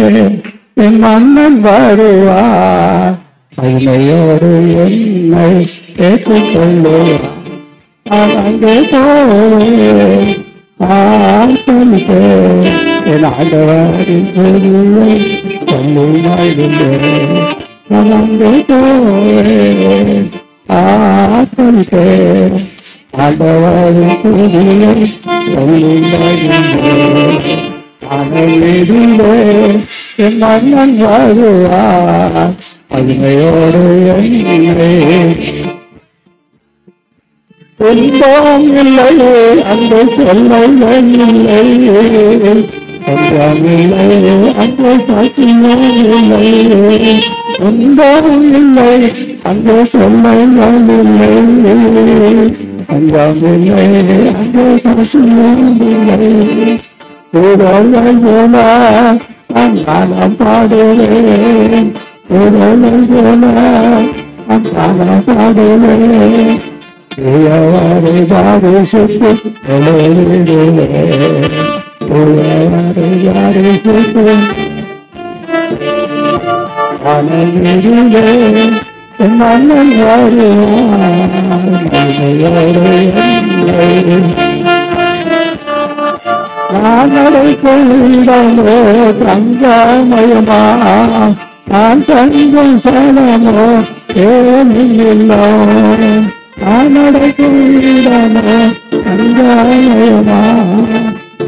[SPEAKER 3] என் மன்னன் வருவார், அருமையோடு என்னை ஏற்றுக்கொள்ளுவார். அங்கே போவேன் என் ஆண்டவரின் சொல்லை சொல்லுமாயிருந்தேன். அங்கே போவேன் ஆண்டவரின் சொல்லை சொல்லுமாயிருந்தேன். அனைவரிலே என் மன்னன் வருவார், அருமையோடு என்னை துன்பம் இல்லையே அங்கு சொல்லைகள் இல்லையே, அன்றமில்லை அங்கு சாட்சியம் இல்லையே. துன்பம் இல்லை அங்கு சொல்லைகள் இல்லையே, அன்றமில்லை அங்கு சாட்சியம் இல்லையே. உடல்கள் போல நான் காலம் பாடுவேன், உடல்கள் போல நான் காலம் பாடுவேன். உயவரை பாடு சுட்டு உயவரை பாடு சுட்டு அனலிலே என் மன்னன் வருவார், நான் நடக்கும் இடமோ தங்கமயமா, நான் தங்கும் சலமோ ஏனில்லோ. நான் நடக்கும் இடமோ தங்கமயமா,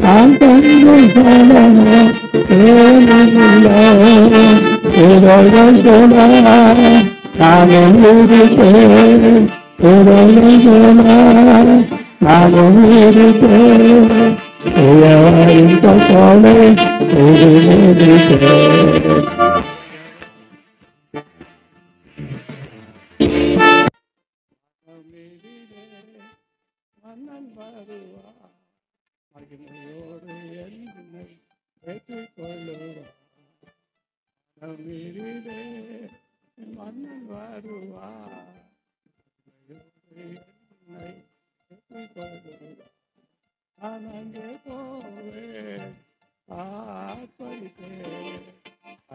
[SPEAKER 3] நான் தங்கும் சலமோ ஏனில்லோ. உதவல் போல நானும் இருப்பேன், உதவல் போல நானும் இருப்பேன்.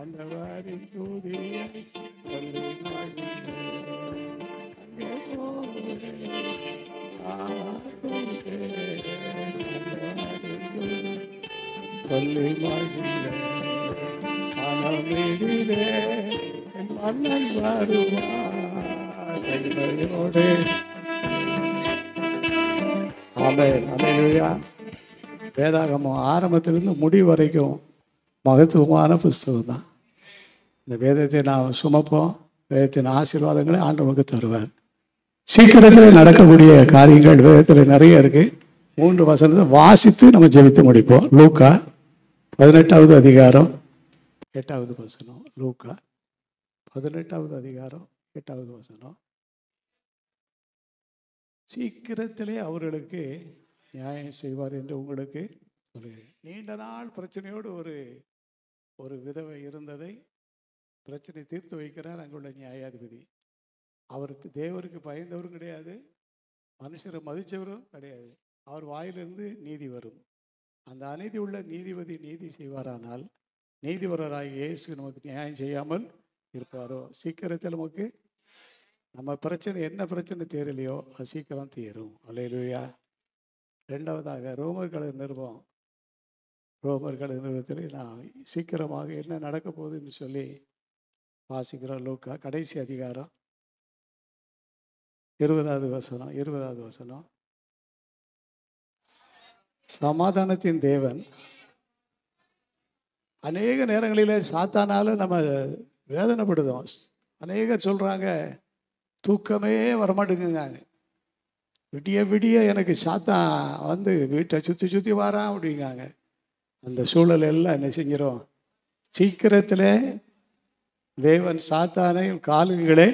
[SPEAKER 3] அந்தவாரின் தூதியை சொல்லி மகிழே மன்னன் வருவாரோடு. ஆமென். அல்லேலூயா. வேதாகமம் ஆரம்பத்திலிருந்து முடிவு வரைக்கும் மகத்துவமான புஸ்தகம் தான். இந்த வேதத்தை நாம் சுமப்போம். வேதத்தின் ஆசீர்வாதங்களை ஆண்டவனுக்கு தருவார். சீக்கிரத்தில் நடக்கக்கூடிய காரியங்கள் வேதத்தில் நிறைய இருக்கு. 3 வசனத்தை வாசித்து நம்ம ஜெபித்து முடிப்போம். லூக்கா 18வது அதிகாரம் 8வது வசனம். லூக்கா 18வது அதிகாரம் 8வது வசனம். சீக்கிரத்திலே அவர்களுக்கு நியாயம் செய்வார் என்று உங்களுக்கு சொல்கிறேன். நீண்ட நாள் பிரச்சனையோடு ஒரு விதவை இருந்ததை பிரச்சனை தீர்த்து வைக்கிறார் அங்குள்ள நியாயாதிபதி. அவருக்கு தேவருக்கு பயந்தவரும் கிடையாது, மனுஷரை மதித்தவரும் கிடையாது. அவர் வாயிலிருந்து நீதி வரும். அந்த அநீதி உள்ள நீதிபதி நீதி செய்வாரானால் நீதிபரராகிய இயேசு நமக்கு நியாயம் செய்யாமல் இருப்பாரோ? சீக்கிரத்தில் நமக்கு நம்ம பிரச்சனை என்ன பிரச்சனை தெரியலையோ அது சீக்கிரம் தீரும். அல்லேலூயா. 2வதாக ரோமர்கள் நிருபம். ரோமர்கள் நிருபத்தில் நான் சீக்கிரமாக என்ன நடக்க போகுதுன்னு சொல்லி வாசிக்கிறோம். லூக்கா கடைசி அதிகாரம் 20வது வசனம். சமாதானத்தின் தேவன் அநேக நேரங்களில் சாத்தானால நம்ம வேதனைப்படுதோம். அநேகர் சொல்கிறாங்க தூக்கமே வரமாட்டேங்குங்க, விடிய விடிய எனக்கு சாத்தான் வந்து வீட்டை சுற்றி சுற்றி வரான் அப்படிங்காங்க. அந்த சூழல் எல்லாம் என்ன செஞ்சிடும்? சீக்கிரத்தில் தேவன் சாத்தானை காலுங்களே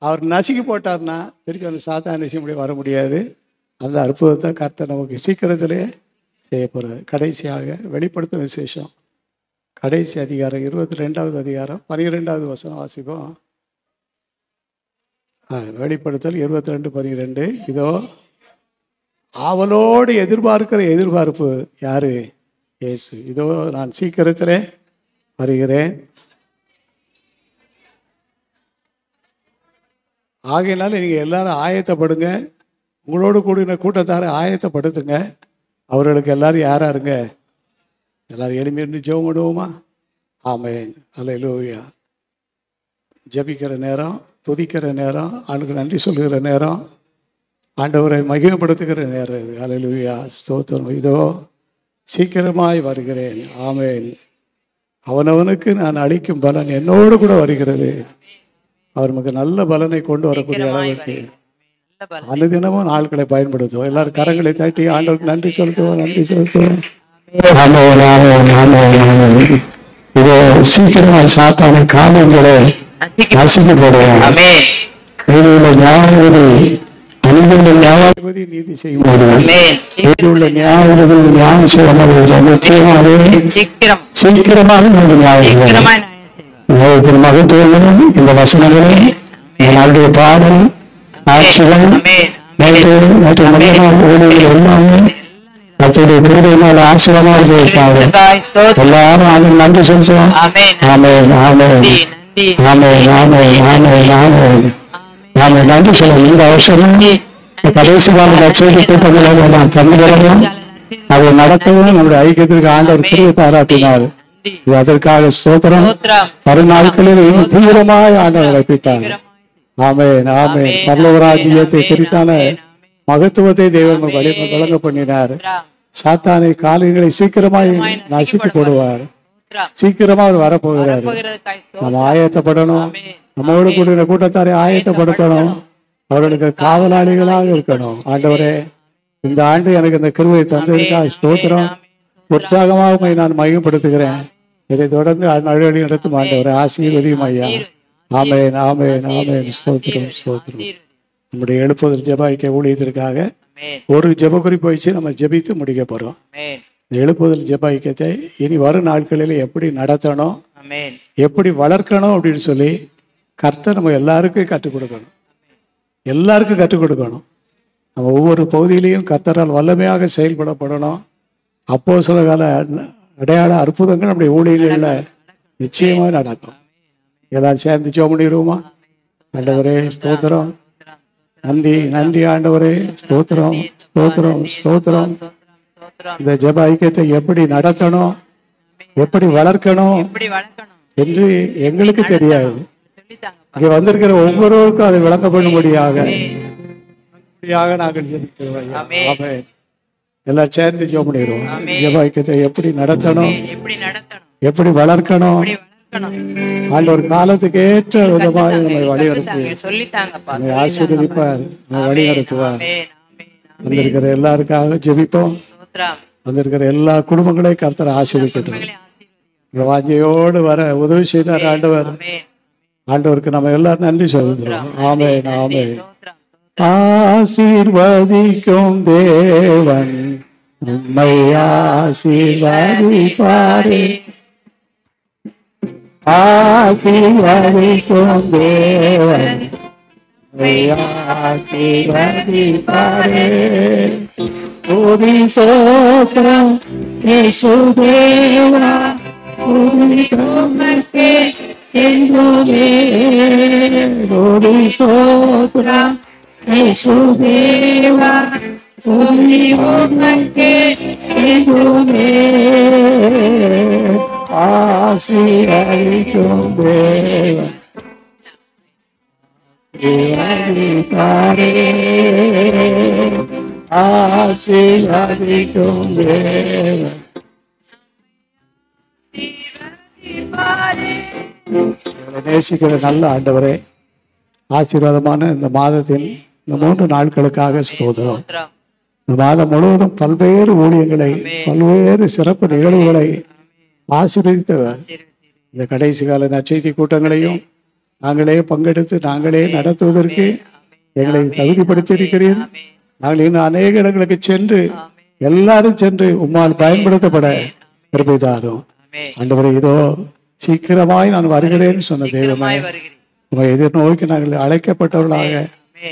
[SPEAKER 3] அவர் நசுக்கி போட்டார்னா திருப்பி அந்த சாத்தானை செய்ய முடியும், வர முடியாது. அந்த அற்புதத்தை கர்த்தர் நமக்கு சீக்கிரத்திலே செய்ய போகிறார். கடைசியாக வெளிப்படுத்தும் விசேஷம் கடைசி அதிகாரம் 22வது அதிகாரம் 12வது வசனம் வாசிப்போம். வெளிப்படுத்தல் 22:12. இதோ அவளோடு எதிர்பார்க்கிற எதிர்பார்ப்பு யாரு? இயேசு. இதோ நான் சீக்கிரத்திலே வருகிறேன். ஆகையினால நீங்கள் எல்லாரும் ஆயத்தப்படுங்க. உங்களோடு கூடின கூட்டத்தாரை ஆயத்தப்படுத்துங்க. அவர்களுக்கு எல்லாரும் யாராருங்க? எல்லாரும் எளிமையிருந்து ஜெபம் பண்ணுவோமா? ஆமென். அல்லேலூயா. ஜபிக்கிற நேரம், துதிக்கிற நேரம், ஆண்டுக்கு நன்றி சொல்கிற நேரம், ஆண்டவரை மகிமைப்படுத்துகிற நேரம் இது. அல்லேலூயா. ஸ்தோத்திரம். இதோ சீக்கிரமாய் வருகிறேன். ஆமென். அவனவனுக்கு நான் அளிக்கும் பலன் என்னோடு கூட வருகிறது. அவர் நமக்கு நல்ல பலனை கொண்டு வரக்கூடிய அளவுக்கு அனுதினமும் நாட்களை பயன்படுத்துவோம். எல்லாரும் கரங்களை தட்டி ஆண்டவருக்கு நன்றி செலுத்துவோம். இதோ சீக்கிரமா சாத்தான காலங்களை நியாயாதிபதி நீதி செய்யும்போது உள்ள நியாயாதிபதி நியாயம் செய்யமாகவே சீக்கிரமாக நியாயத்தின் மகத்துவங்களும் இந்த வசனங்களும் நாளுடைய பாடல் சாட்சிகள் நேற்று மதியம் ஊழியர்கள் எல்லாமே அத்தகைய கிருபையினால் ஆசீர்வாதமாக இருக்காங்க. எல்லாரும் அதில் நன்றி செலுத்துவோம். நாம நன்றி சொல்லுவோம். இந்த வருஷமும் கடைசி கால லட்சம் கூட்டங்களை நாம் தந்துகிறோம். அதை நடத்தவும் நம்முடைய ஐக்கியத்திற்கு ஆண்டவர் கிருபை பாராட்டினார். அதற்காக ஸ்தோத்திரம். மறுநாட்களில் இன்னும் தீவிரமாய் ஆண்டவர் வைப்பிட்டார். ஆமென். ஆமென். பரலோகராஜ்யத்தை குறித்தான மகத்துவத்தை தேவன் வழங்க பண்ணினார். சாத்தானை காரியங்களை சீக்கிரமாய் நசுக்கி போடுவார். சீக்கிரமா அவர் வரப்போகிறார். நம்ம ஆயத்தப்படணும். நம்மோடு கூடிய கூட்டத்தாரை ஆயத்தப்படுத்தணும். அவர்களுக்கு காவலாளிகளாக இருக்கணும். ஆண்டவரே இந்த ஆண்டு எனக்கு இந்த கிருபையை தந்ததற்காக ஸ்தோத்திரம். உற்சாகமாக உம்மை நான் மகிமைப்படுத்துகிறேன். இதை தொடர்ந்து நடுவழி நடத்தும் ஆண்டவரை ஆசீர்வதியும் ஐயா. ஆமென், ஆமென், ஆமென். ஸ்தோத்திரம், ஸ்தோத்திரம். நம்முடைய எழுப்புதல் ஜெப ஊழியத்திற்காக ஒரு ஜெப குறிப்பு வச்சு நம்ம ஜெபித்து முடிக்க போறோம். இந்த எழுப்புதல் ஜெப ஐக்கியத்தை இனி வரும் நாட்களில் எப்படி நடத்தணும், எப்படி வளர்க்கணும் அப்படின்னு சொல்லி கர்த்தர் நம்ம எல்லாருக்கும் கற்றுக் கொடுக்கணும். எல்லாருக்கும் கற்றுக் கொடுக்கணும். நம்ம ஒவ்வொரு பகுதியிலையும் கர்த்தரால் வல்லமையாக செயல்படப்படணும். அப்போ சில கால அடையாள அற்புதங்கள் நம்முடைய ஊழியர்களில் நிச்சயமாக நடக்கும். எல்லாரும் சேர்ந்து ஜெபம் பண்ணிடுவோமா? ஆண்டவரே ஸ்தோத்திரம், நன்றி நன்றி ஆண்டவரே ஸ்தோத்திரம், ஸ்தோத்திரம், ஸ்தோத்திரம். இந்த ஜெப ஐக்கியத்தை எப்படி நடத்தணும், எப்படி வளர்க்கணும் என்று எங்களுக்கு தெரியாது. இங்கே வந்திருக்கிற ஒவ்வொருவருக்கும் அதை விளங்கப்படும்படியாக நாங்கள் ஜெபிக்கிறோம். ஆமென். எல்லாம் சேர்ந்து ஜெபம் பண்ணிடுவோம். ஜெப ஐக்கியத்தை எப்படி நடத்தணும், எப்படி வளர்க்கணும், ஆண்டவர் காலத்துக்கு ஏற்ற விதமாக நம்மை வழிநடத்தி நம்மை ஆசீர்வதிப்பார், நம்மை வழி நடத்துவார். வந்திருக்கிற எல்லாருக்காக ஜெபிப்போம். வந்திருக்கிற எல்லா குடும்பங்களையும் கர்த்தர் ஆசீர்வதிக்கட்டும். இந்த வாஞ்சையோடு வர உதவி செய்தார் ஆண்டவர். ஆண்டவருக்கு நம்ம எல்லாரும் நன்றி சொல்கிறோம். ஆமென், ஆமென். ஆசீர்வதிக்கும் தேவன் நம்மை ஆசீர்வதிப்பாரே. ஆசீர்வதிக்கும் தேவன் நம்மை ஆசீர்வதிப்பாரே. துதி ஸ்தோத்திரம் இயேசுதேவா, துதி உமக்கே என்றுமே. துதி ஸ்தோத்திரம் இயேசுதேவா, துதி உமக்கே என்றுமே. ஆசீர்வதிக்கும் தேவன் ஆசீர்வதிப்பாரே. ஆசீர்வதிக்கும் தேவன். நேசிக்கிற நல்ல ஆண்டவரே, ஆசீர்வாதமான இந்த மாதத்தில் இந்த 3 நாட்களுக்காக ஸ்தோத்திரம். இந்த மாதம் முழுவதும் பல்வேறு ஊழியங்களை, பல்வேறு சிறப்பு நிகழ்வுகளை ஆசீர்வதித்தவர். இந்த கடைசி கால நற்செய்தி கூட்டங்களையும் நாங்களே பங்கெடுத்து நாங்களே நடத்துவதற்கு எங்களை தகுதிப்படுத்தி இருக்கிறீர். நாங்கள் இன்னும் அநேக இடங்களுக்கு சென்று எல்லாரும் சென்று உம்மால் பயன்படுத்தப்பட கிருபை தாரும். ஆண்டவரே, இதோ சீக்கிரமாய் நான் வருகிறேன்னு சொன்ன தெய்வமே, உங்களை எதிர்நோக்கி நாங்கள் அழைக்கப்பட்டவர்களாக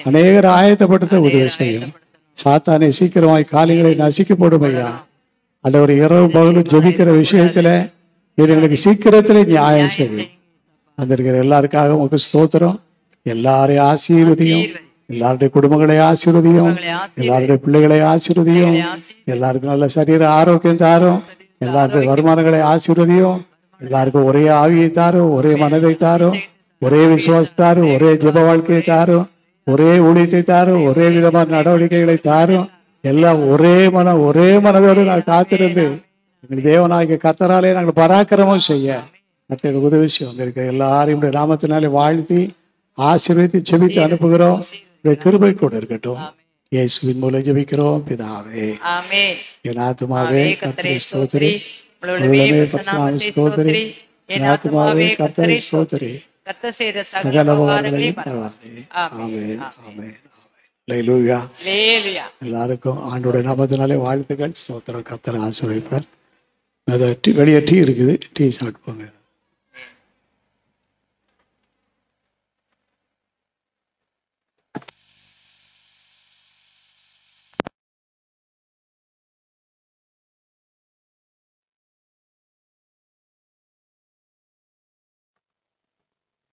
[SPEAKER 3] அநேகர் ஆயத்தப்படுத்த உதவி செய்யும். சாத்தானை சீக்கிரமாய் காலிகளை நசுக்கி போடும் ஐயா. ஆண்டவர் இரவு பகலும் ஜெபிக்கிற விஷயத்துல எங்களுக்கு சீக்கிரத்திலே நியாயம் செய்யும். வந்திருக்கிற எல்லாருக்காக உங்களுக்கு ஸ்தோத்திரம். எல்லாரையும் ஆசீர்வதியும், எல்லாருடைய குடும்பங்களை ஆசீர்வதியும், எல்லாருடைய பிள்ளைகளை ஆசீர்வதியும், எல்லாருக்கும் நல்ல சரீர ஆரோக்கியம் தாரும், எல்லாருடைய வருமானங்களை ஆசீர்வதியும், எல்லாருக்கும் ஒரே ஆவியை தாரும், ஒரே மனதை தாரும், ஒரே விசுவாசத்தாரும், ஒரே ஜெப வாழ்க்கையை தாரும், ஒரே ஊழியத்தை தாரும், ஒரே விதமான நடவடிக்கைகளை தாரும். எல்லாம் ஒரே மனதோடு நாங்கள் காத்திருந்து எங்கள் தேவனாகிய கர்த்தராலே நாங்கள் பராக்கிரமம் செய்ய கர்த்தருக்கு உதவி செய்ய வந்திருக்கிற எல்லாரையும் நாமத்தினாலே வாழ்த்தி ஆசீர்வதித்து ஜெபித்து அனுப்புகிறோம். கிருபை கூட இருக்கட்டும். இயேசுவின் மூலம் ஜெபிக்கிறோம் பிதாவே. என் ஆத்துமாவே கர்த்தரை ஸ்தோத்திரி, ஸ்தோத்திரி, என் ஆத்துமாவே கர்த்தரை ஸ்தோத்திரி, சகல உபகாரங்களையும் மறவாதே. ஆமென், ஆமென். அல்லேலூயா. எல்லாருக்கும் ஆண்டோட நாமத்தினாலே வாழ்த்துக்கள். ஸ்தோத்திரம். கர்த்தர் ஆசீர்வதிப்பார். அதை வெளியே டீ இருக்குது, டீ சாப்பிட்டு போங்க.